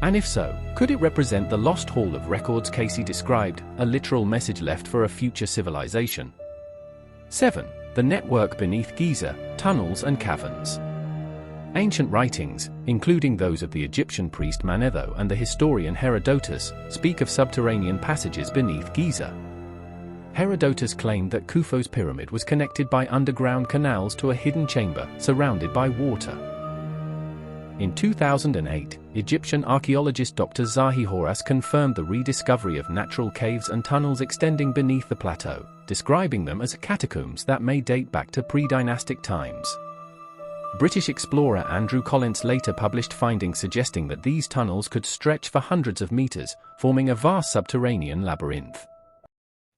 And if so, could it represent the lost hall of records Casey described, a literal message left for a future civilization? 7. The network beneath Giza, tunnels and caverns. Ancient writings, including those of the Egyptian priest Manetho and the historian Herodotus, speak of subterranean passages beneath Giza. Herodotus claimed that Khufu's pyramid was connected by underground canals to a hidden chamber surrounded by water. In 2008, Egyptian archaeologist Dr. Zahi Horace confirmed the rediscovery of natural caves and tunnels extending beneath the plateau, describing them as catacombs that may date back to pre-dynastic times. British explorer Andrew Collins later published findings suggesting that these tunnels could stretch for hundreds of meters, forming a vast subterranean labyrinth.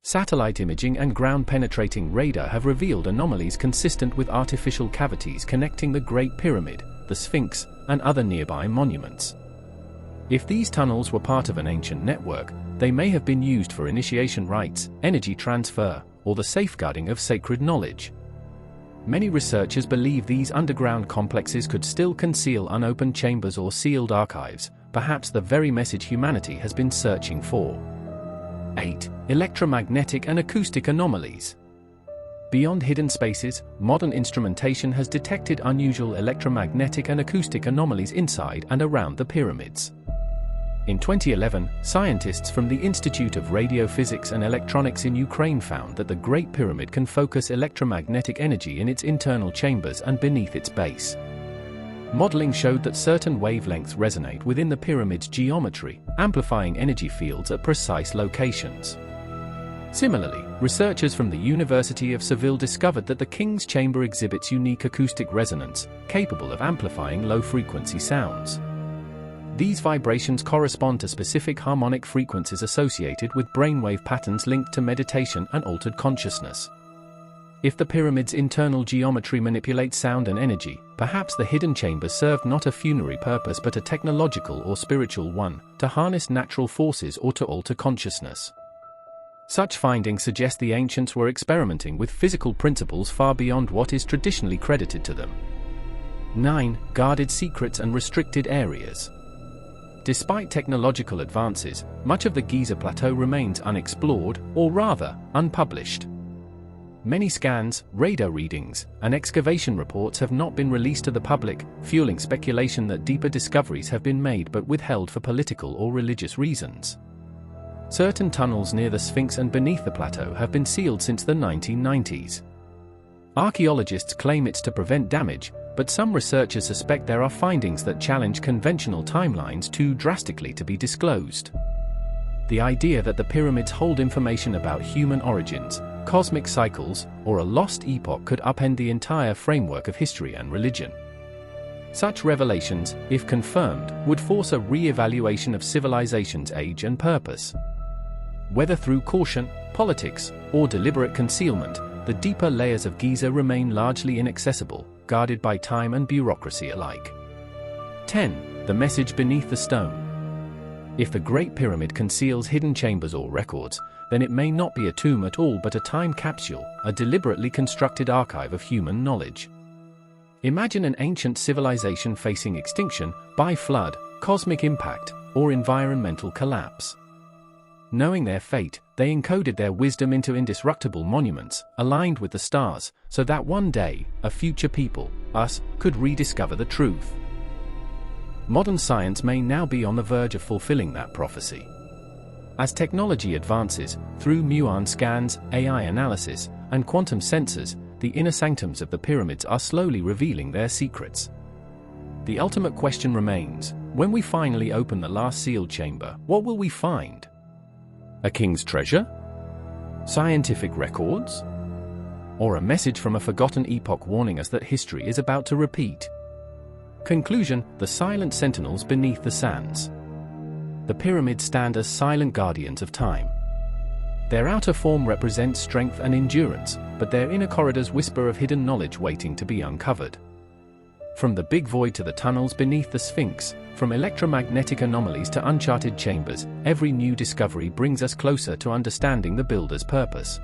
Satellite imaging and ground-penetrating radar have revealed anomalies consistent with artificial cavities connecting the Great Pyramid, the Sphinx, and other nearby monuments. If these tunnels were part of an ancient network, they may have been used for initiation rites, energy transfer, or the safeguarding of sacred knowledge. Many researchers believe these underground complexes could still conceal unopened chambers or sealed archives, perhaps the very message humanity has been searching for. 8. Electromagnetic and acoustic anomalies. Beyond hidden spaces, modern instrumentation has detected unusual electromagnetic and acoustic anomalies inside and around the pyramids. In 2011, scientists from the Institute of Radiophysics and Electronics in Ukraine found that the Great Pyramid can focus electromagnetic energy in its internal chambers and beneath its base. Modeling showed that certain wavelengths resonate within the pyramid's geometry, amplifying energy fields at precise locations. Similarly, researchers from the University of Seville discovered that the King's Chamber exhibits unique acoustic resonance, capable of amplifying low-frequency sounds. These vibrations correspond to specific harmonic frequencies associated with brainwave patterns linked to meditation and altered consciousness. If the pyramid's internal geometry manipulates sound and energy, perhaps the hidden chamber served not a funerary purpose but a technological or spiritual one, to harness natural forces or to alter consciousness. Such findings suggest the ancients were experimenting with physical principles far beyond what is traditionally credited to them. 9. Guarded secrets and restricted areas. Despite technological advances, much of the Giza Plateau remains unexplored, or rather, unpublished. Many scans, radar readings, and excavation reports have not been released to the public, fueling speculation that deeper discoveries have been made but withheld for political or religious reasons. Certain tunnels near the Sphinx and beneath the plateau have been sealed since the 1990s. Archaeologists claim it's to prevent damage, but some researchers suspect there are findings that challenge conventional timelines too drastically to be disclosed. The idea that the pyramids hold information about human origins, cosmic cycles, or a lost epoch could upend the entire framework of history and religion. Such revelations, if confirmed, would force a re-evaluation of civilization's age and purpose. Whether through caution, politics, or deliberate concealment, the deeper layers of Giza remain largely inaccessible, guarded by time and bureaucracy alike. 10. The message beneath the stone. If the Great Pyramid conceals hidden chambers or records, then it may not be a tomb at all but a time capsule, a deliberately constructed archive of human knowledge. Imagine an ancient civilization facing extinction by flood, cosmic impact, or environmental collapse. Knowing their fate, they encoded their wisdom into indestructible monuments, aligned with the stars, so that one day, a future people, us, could rediscover the truth. Modern science may now be on the verge of fulfilling that prophecy. As technology advances, through muon scans, AI analysis, and quantum sensors, the inner sanctums of the pyramids are slowly revealing their secrets. The ultimate question remains, when we finally open the last sealed chamber, what will we find? A king's treasure? Scientific records? Or a message from a forgotten epoch warning us that history is about to repeat? Conclusion: the silent sentinels beneath the sands. The pyramids stand as silent guardians of time. Their outer form represents strength and endurance, but their inner corridors whisper of hidden knowledge waiting to be uncovered. From the big void to the tunnels beneath the Sphinx, from electromagnetic anomalies to uncharted chambers, every new discovery brings us closer to understanding the builder's purpose.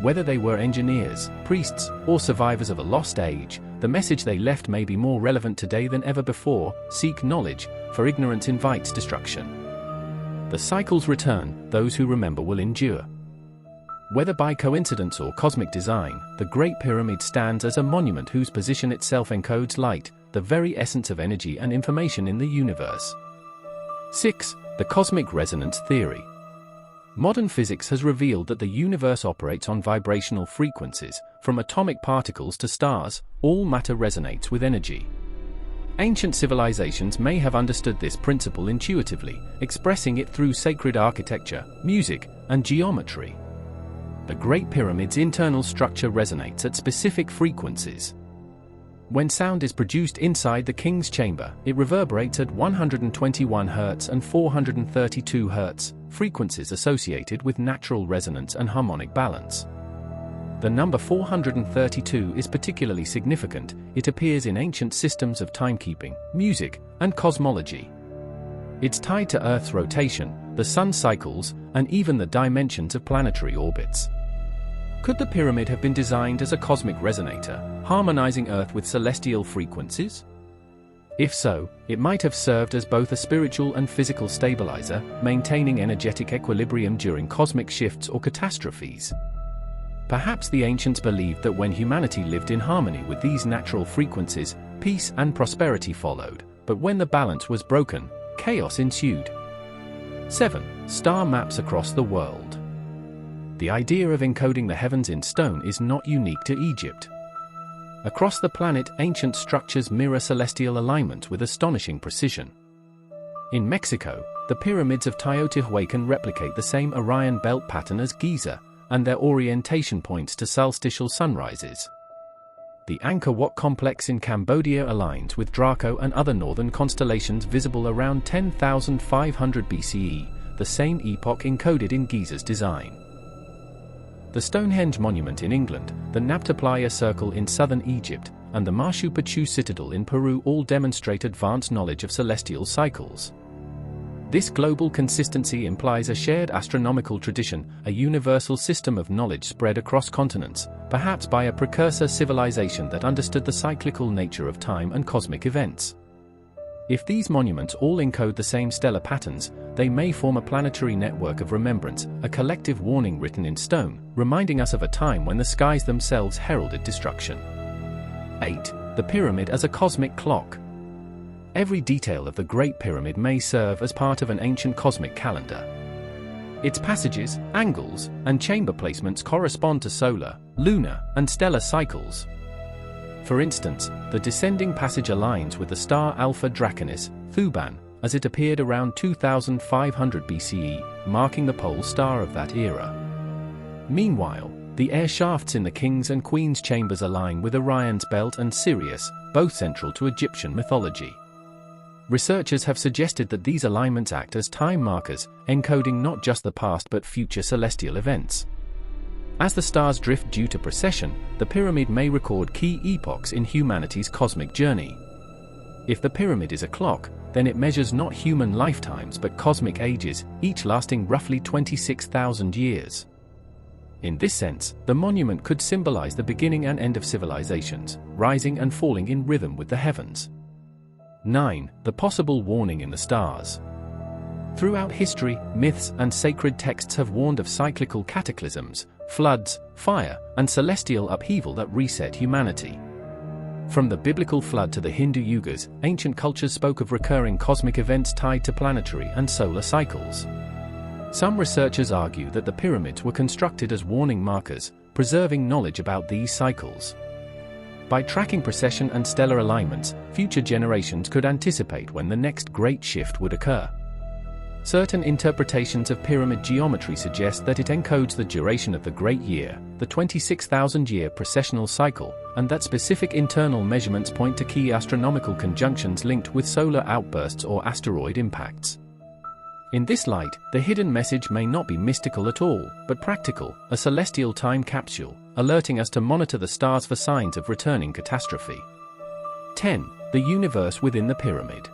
Whether they were engineers, priests, or survivors of a lost age, the message they left may be more relevant today than ever before: seek knowledge, for ignorance invites destruction. The cycles return, those who remember will endure. Whether by coincidence or cosmic design, the Great Pyramid stands as a monument whose position itself encodes light, the very essence of energy and information in the universe. 6. The Cosmic Resonance Theory. Modern physics has revealed that the universe operates on vibrational frequencies. From atomic particles to stars, all matter resonates with energy. Ancient civilizations may have understood this principle intuitively, expressing it through sacred architecture, music, and geometry. The Great Pyramid's internal structure resonates at specific frequencies. When sound is produced inside the king's chamber, it reverberates at 121 Hz and 432 Hz, frequencies associated with natural resonance and harmonic balance. The number 432 is particularly significant. It appears in ancient systems of timekeeping, music, and cosmology. It's tied to Earth's rotation, the sun's cycles, and even the dimensions of planetary orbits. Could the pyramid have been designed as a cosmic resonator, harmonizing Earth with celestial frequencies? If so, it might have served as both a spiritual and physical stabilizer, maintaining energetic equilibrium during cosmic shifts or catastrophes. Perhaps the ancients believed that when humanity lived in harmony with these natural frequencies, peace and prosperity followed, but when the balance was broken, chaos ensued. 7. Star maps across the world. The idea of encoding the heavens in stone is not unique to Egypt. Across the planet, ancient structures mirror celestial alignment with astonishing precision. In Mexico, the pyramids of Teotihuacan replicate the same Orion belt pattern as Giza, and their orientation points to solstitial sunrises. The Angkor Wat complex in Cambodia aligns with Draco and other northern constellations visible around 10,500 BCE, the same epoch encoded in Giza's design. The Stonehenge monument in England, the Nabta Circle in southern Egypt, and the Machu Picchu citadel in Peru all demonstrate advanced knowledge of celestial cycles. This global consistency implies a shared astronomical tradition, a universal system of knowledge spread across continents, perhaps by a precursor civilization that understood the cyclical nature of time and cosmic events. If these monuments all encode the same stellar patterns, they may form a planetary network of remembrance, a collective warning written in stone, reminding us of a time when the skies themselves heralded destruction. 8. The pyramid as a cosmic clock. Every detail of the Great Pyramid may serve as part of an ancient cosmic calendar. Its passages, angles, and chamber placements correspond to solar, lunar, and stellar cycles. For instance, the descending passage aligns with the star Alpha Draconis, Thuban, as it appeared around 2500 BCE, marking the pole star of that era. Meanwhile, the air shafts in the king's and queen's chambers align with Orion's belt and Sirius, both central to Egyptian mythology. Researchers have suggested that these alignments act as time markers, encoding not just the past but future celestial events. As the stars drift due to precession, the pyramid may record key epochs in humanity's cosmic journey. If the pyramid is a clock, then it measures not human lifetimes but cosmic ages, each lasting roughly 26,000 years. In this sense, the monument could symbolize the beginning and end of civilizations, rising and falling in rhythm with the heavens. 9. The possible warning in the stars. Throughout history, myths and sacred texts have warned of cyclical cataclysms, floods, fire, and celestial upheaval that reset humanity. From the biblical flood to the Hindu yugas, ancient cultures spoke of recurring cosmic events tied to planetary and solar cycles. Some researchers argue that the pyramids were constructed as warning markers, preserving knowledge about these cycles. By tracking precession and stellar alignments, future generations could anticipate when the next great shift would occur. Certain interpretations of pyramid geometry suggest that it encodes the duration of the Great Year, the 26,000-year precessional cycle, and that specific internal measurements point to key astronomical conjunctions linked with solar outbursts or asteroid impacts. In this light, the hidden message may not be mystical at all, but practical, a celestial time capsule, alerting us to monitor the stars for signs of returning catastrophe. 10. The universe within the pyramid.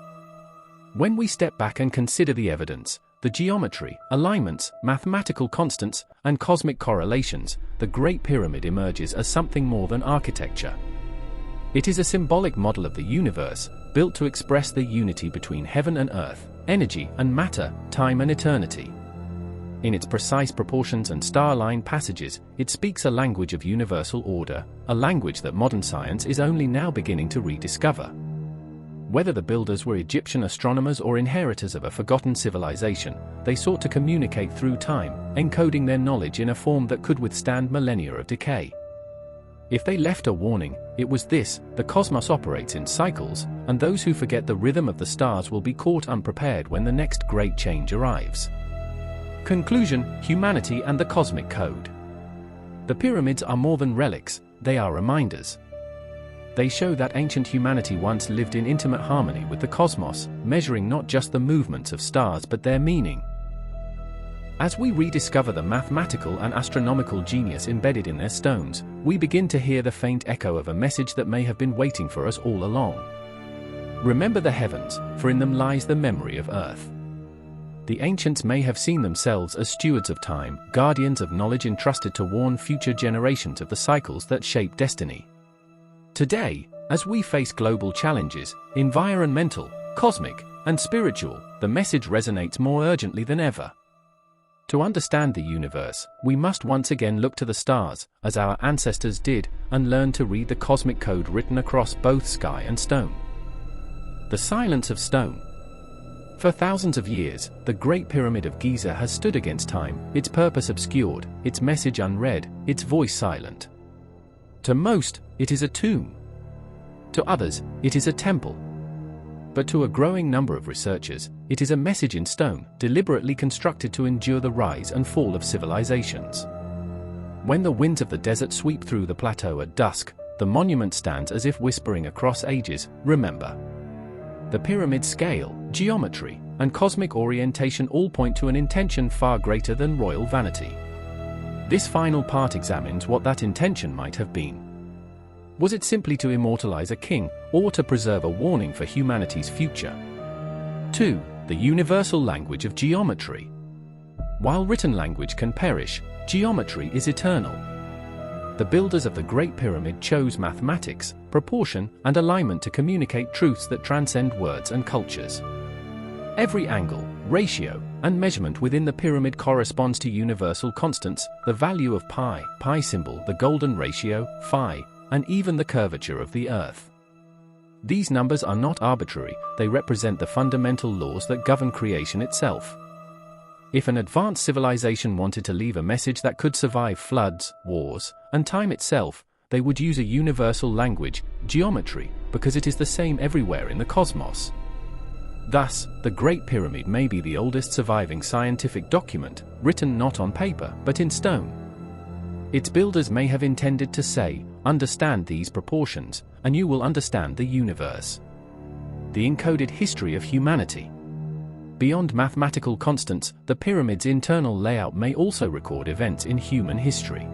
When we step back and consider the evidence, the geometry, alignments, mathematical constants, and cosmic correlations, the Great Pyramid emerges as something more than architecture. It is a symbolic model of the universe, built to express the unity between heaven and earth, energy and matter, time and eternity. In its precise proportions and star-line passages, it speaks a language of universal order, a language that modern science is only now beginning to rediscover. Whether the builders were Egyptian astronomers or inheritors of a forgotten civilization, they sought to communicate through time, encoding their knowledge in a form that could withstand millennia of decay. If they left a warning, it was this: the cosmos operates in cycles, and those who forget the rhythm of the stars will be caught unprepared when the next great change arrives. Conclusion: humanity and the cosmic code. The pyramids are more than relics, they are reminders. They show that ancient humanity once lived in intimate harmony with the cosmos, measuring not just the movements of stars but their meaning. As we rediscover the mathematical and astronomical genius embedded in their stones, we begin to hear the faint echo of a message that may have been waiting for us all along. Remember the heavens, for in them lies the memory of earth. The ancients may have seen themselves as stewards of time, guardians of knowledge entrusted to warn future generations of the cycles that shape destiny. Today, as we face global challenges, environmental, cosmic, and spiritual, the message resonates more urgently than ever. To understand the universe, we must once again look to the stars, as our ancestors did, and learn to read the cosmic code written across both sky and stone. The silence of stone. For thousands of years, the Great Pyramid of Giza has stood against time, its purpose obscured, its message unread, its voice silent. To most, it is a tomb. To others, it is a temple. But to a growing number of researchers, it is a message in stone, deliberately constructed to endure the rise and fall of civilizations. When the winds of the desert sweep through the plateau at dusk, the monument stands as if whispering across ages, remember. The pyramid scale, geometry, and cosmic orientation all point to an intention far greater than royal vanity. This final part examines what that intention might have been. Was it simply to immortalize a king, or to preserve a warning for humanity's future? 2. The universal language of geometry. While written language can perish, geometry is eternal. The builders of the Great Pyramid chose mathematics, proportion, and alignment to communicate truths that transcend words and cultures. Every angle, ratio, and measurement within the pyramid corresponds to universal constants, the value of pi symbol, the golden ratio, phi, and even the curvature of the Earth. These numbers are not arbitrary, they represent the fundamental laws that govern creation itself. If an advanced civilization wanted to leave a message that could survive floods, wars, and time itself, they would use a universal language, geometry, because it is the same everywhere in the cosmos. Thus, the Great Pyramid may be the oldest surviving scientific document, written not on paper but in stone. Its builders may have intended to say, understand these proportions, and you will understand the universe. The encoded history of humanity. Beyond mathematical constants, the pyramid's internal layout may also record events in human history.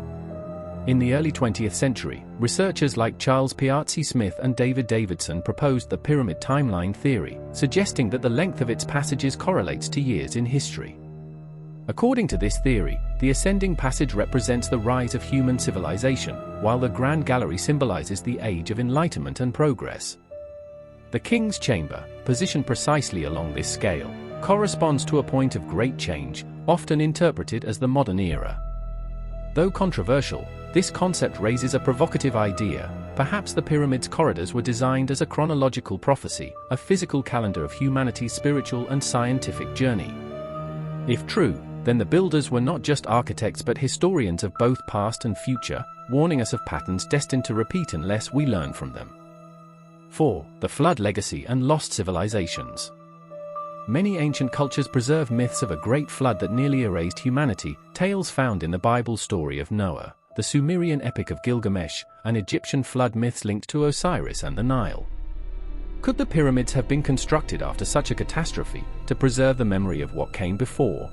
In the early 20th century, researchers like Charles Piazzi Smith and David Davidson proposed the pyramid timeline theory, suggesting that the length of its passages correlates to years in history. According to this theory, the ascending passage represents the rise of human civilization, while the Grand Gallery symbolizes the age of enlightenment and progress. The King's Chamber, positioned precisely along this scale, corresponds to a point of great change, often interpreted as the modern era. Though controversial, this concept raises a provocative idea. Perhaps the pyramid's corridors were designed as a chronological prophecy, a physical calendar of humanity's spiritual and scientific journey. If true, then the builders were not just architects but historians of both past and future, warning us of patterns destined to repeat unless we learn from them. 4. The Flood Legacy and Lost Civilizations. Many ancient cultures preserve myths of a great flood that nearly erased humanity, tales found in the Bible story of Noah, the Sumerian epic of Gilgamesh, and Egyptian flood myths linked to Osiris and the Nile. Could the pyramids have been constructed after such a catastrophe, to preserve the memory of what came before?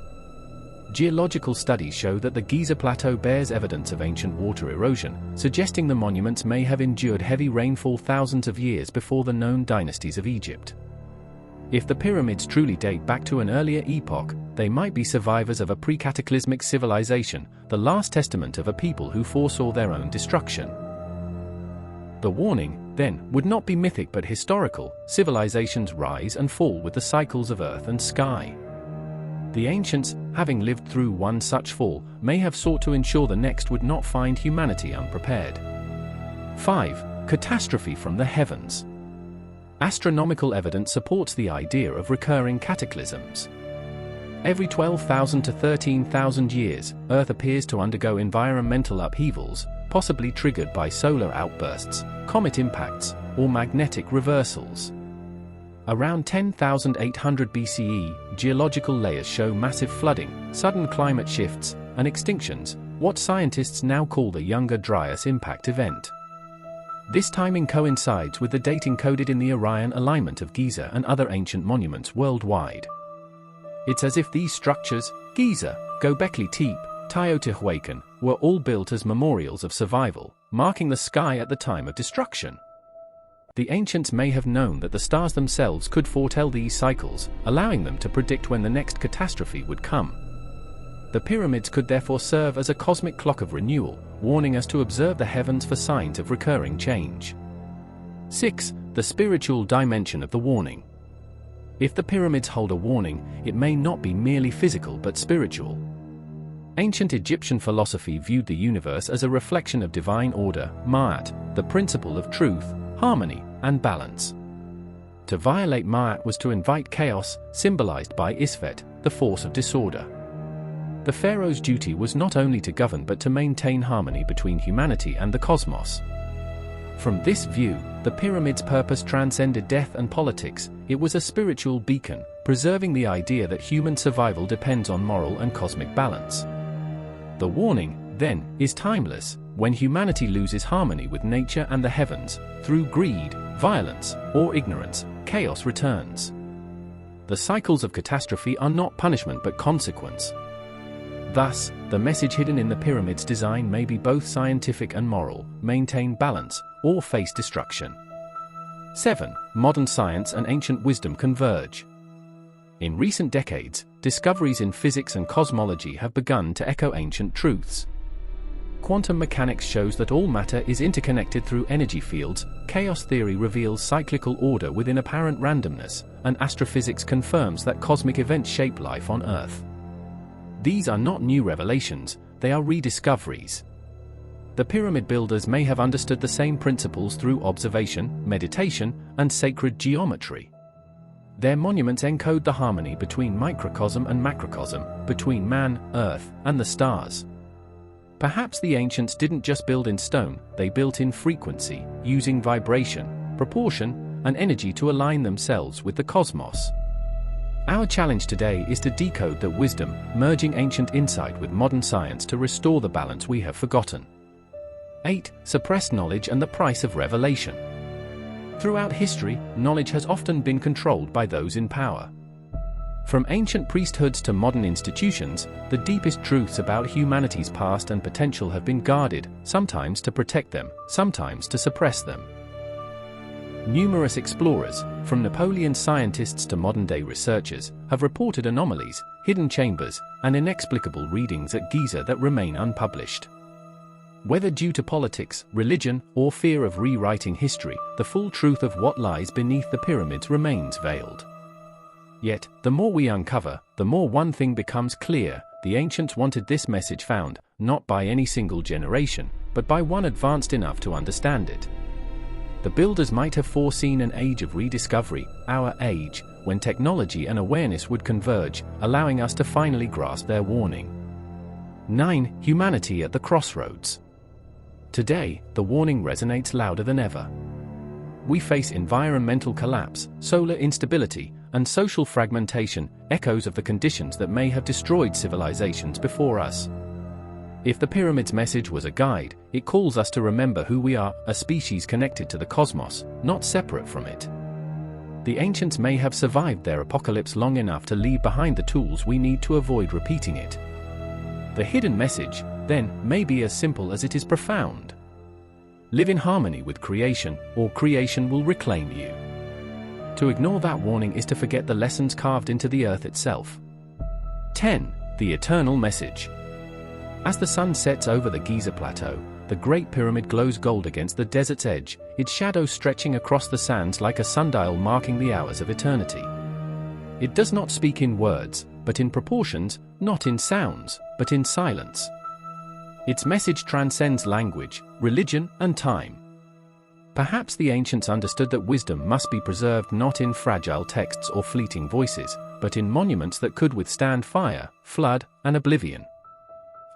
Geological studies show that the Giza Plateau bears evidence of ancient water erosion, suggesting the monuments may have endured heavy rainfall thousands of years before the known dynasties of Egypt. If the pyramids truly date back to an earlier epoch, they might be survivors of a pre-cataclysmic civilization, the last testament of a people who foresaw their own destruction. The warning, then, would not be mythic but historical. Civilizations rise and fall with the cycles of earth and sky. The ancients, having lived through one such fall, may have sought to ensure the next would not find humanity unprepared. 5. Catastrophe from the heavens. Astronomical evidence supports the idea of recurring cataclysms. Every 12,000 to 13,000 years, Earth appears to undergo environmental upheavals, possibly triggered by solar outbursts, comet impacts, or magnetic reversals. Around 10,800 BCE, geological layers show massive flooding, sudden climate shifts, and extinctions, what scientists now call the Younger Dryas impact event. This timing coincides with the date encoded in the Orion alignment of Giza and other ancient monuments worldwide. It's as if these structures, Giza, Göbekli Tepe, Teotihuacan, were all built as memorials of survival, marking the sky at the time of destruction. The ancients may have known that the stars themselves could foretell these cycles, allowing them to predict when the next catastrophe would come. The pyramids could therefore serve as a cosmic clock of renewal, warning us to observe the heavens for signs of recurring change. 6. The spiritual dimension of the warning. If the pyramids hold a warning, it may not be merely physical but spiritual. Ancient Egyptian philosophy viewed the universe as a reflection of divine order, Ma'at, the principle of truth, harmony, and balance. To violate Ma'at was to invite chaos, symbolized by Isfet, the force of disorder. The pharaoh's duty was not only to govern but to maintain harmony between humanity and the cosmos. From this view, the pyramid's purpose transcended death and politics. It was a spiritual beacon, preserving the idea that human survival depends on moral and cosmic balance. The warning, then, is timeless. When humanity loses harmony with nature and the heavens, through greed, violence, or ignorance, chaos returns. The cycles of catastrophe are not punishment but consequence. Thus, the message hidden in the pyramid's design may be both scientific and moral: maintain balance, or face destruction. 7. Modern science and ancient wisdom converge. In recent decades, discoveries in physics and cosmology have begun to echo ancient truths. Quantum mechanics shows that all matter is interconnected through energy fields, chaos theory reveals cyclical order within apparent randomness, and astrophysics confirms that cosmic events shape life on Earth. These are not new revelations, they are rediscoveries. The pyramid builders may have understood the same principles through observation, meditation, and sacred geometry. Their monuments encode the harmony between microcosm and macrocosm, between man, earth, and the stars. Perhaps the ancients didn't just build in stone, they built in frequency, using vibration, proportion, and energy to align themselves with the cosmos. Our challenge today is to decode that wisdom, merging ancient insight with modern science to restore the balance we have forgotten. 8. Suppressed knowledge and the price of revelation. Throughout history, knowledge has often been controlled by those in power. From ancient priesthoods to modern institutions, the deepest truths about humanity's past and potential have been guarded, sometimes to protect them, sometimes to suppress them. Numerous explorers, from Napoleon scientists to modern-day researchers, have reported anomalies, hidden chambers, and inexplicable readings at Giza that remain unpublished. Whether due to politics, religion, or fear of rewriting history, the full truth of what lies beneath the pyramids remains veiled. Yet, the more we uncover, the more one thing becomes clear: the ancients wanted this message found, not by any single generation, but by one advanced enough to understand it. The builders might have foreseen an age of rediscovery, our age, when technology and awareness would converge, allowing us to finally grasp their warning. 9. Humanity at the crossroads. Today, the warning resonates louder than ever. We face environmental collapse, solar instability, and social fragmentation, echoes of the conditions that may have destroyed civilizations before us. If the pyramid's message was a guide, it calls us to remember who we are, a species connected to the cosmos, not separate from it. The ancients may have survived their apocalypse long enough to leave behind the tools we need to avoid repeating it. The hidden message, then, may be as simple as it is profound. Live in harmony with creation, or creation will reclaim you. To ignore that warning is to forget the lessons carved into the earth itself. 10. The eternal message. As the sun sets over the Giza Plateau, the Great Pyramid glows gold against the desert's edge, its shadow stretching across the sands like a sundial marking the hours of eternity. It does not speak in words, but in proportions, not in sounds, but in silence. Its message transcends language, religion, and time. Perhaps the ancients understood that wisdom must be preserved not in fragile texts or fleeting voices, but in monuments that could withstand fire, flood, and oblivion.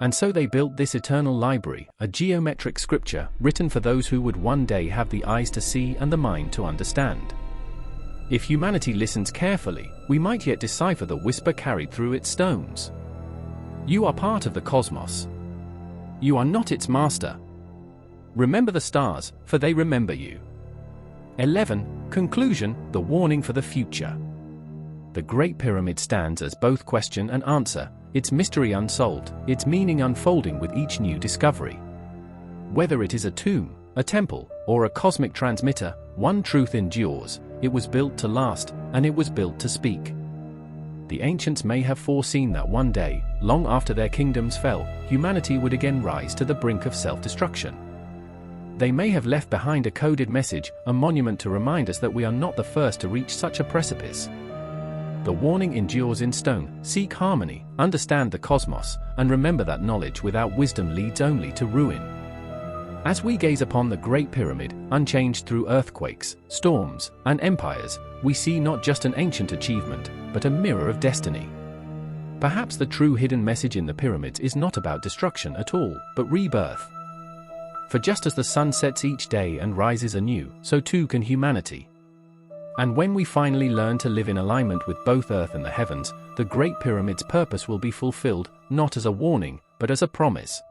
And so they built this eternal library, a geometric scripture, written for those who would one day have the eyes to see and the mind to understand. If humanity listens carefully, we might yet decipher the whisper carried through its stones. You are part of the cosmos. You are not its master. Remember the stars, for they remember you. 11. Conclusion, the warning for the future. The Great Pyramid stands as both question and answer, its mystery unsolved, its meaning unfolding with each new discovery. Whether it is a tomb, a temple, or a cosmic transmitter, one truth endures: it was built to last, and it was built to speak. The ancients may have foreseen that one day, long after their kingdoms fell, humanity would again rise to the brink of self-destruction. They may have left behind a coded message, a monument to remind us that we are not the first to reach such a precipice. The warning endures in stone: seek harmony, understand the cosmos, and remember that knowledge without wisdom leads only to ruin. As we gaze upon the Great Pyramid, unchanged through earthquakes, storms, and empires, we see not just an ancient achievement, but a mirror of destiny. Perhaps the true hidden message in the pyramids is not about destruction at all, but rebirth. For just as the sun sets each day and rises anew, so too can humanity. And when we finally learn to live in alignment with both earth and the heavens, the Great Pyramid's purpose will be fulfilled, not as a warning, but as a promise.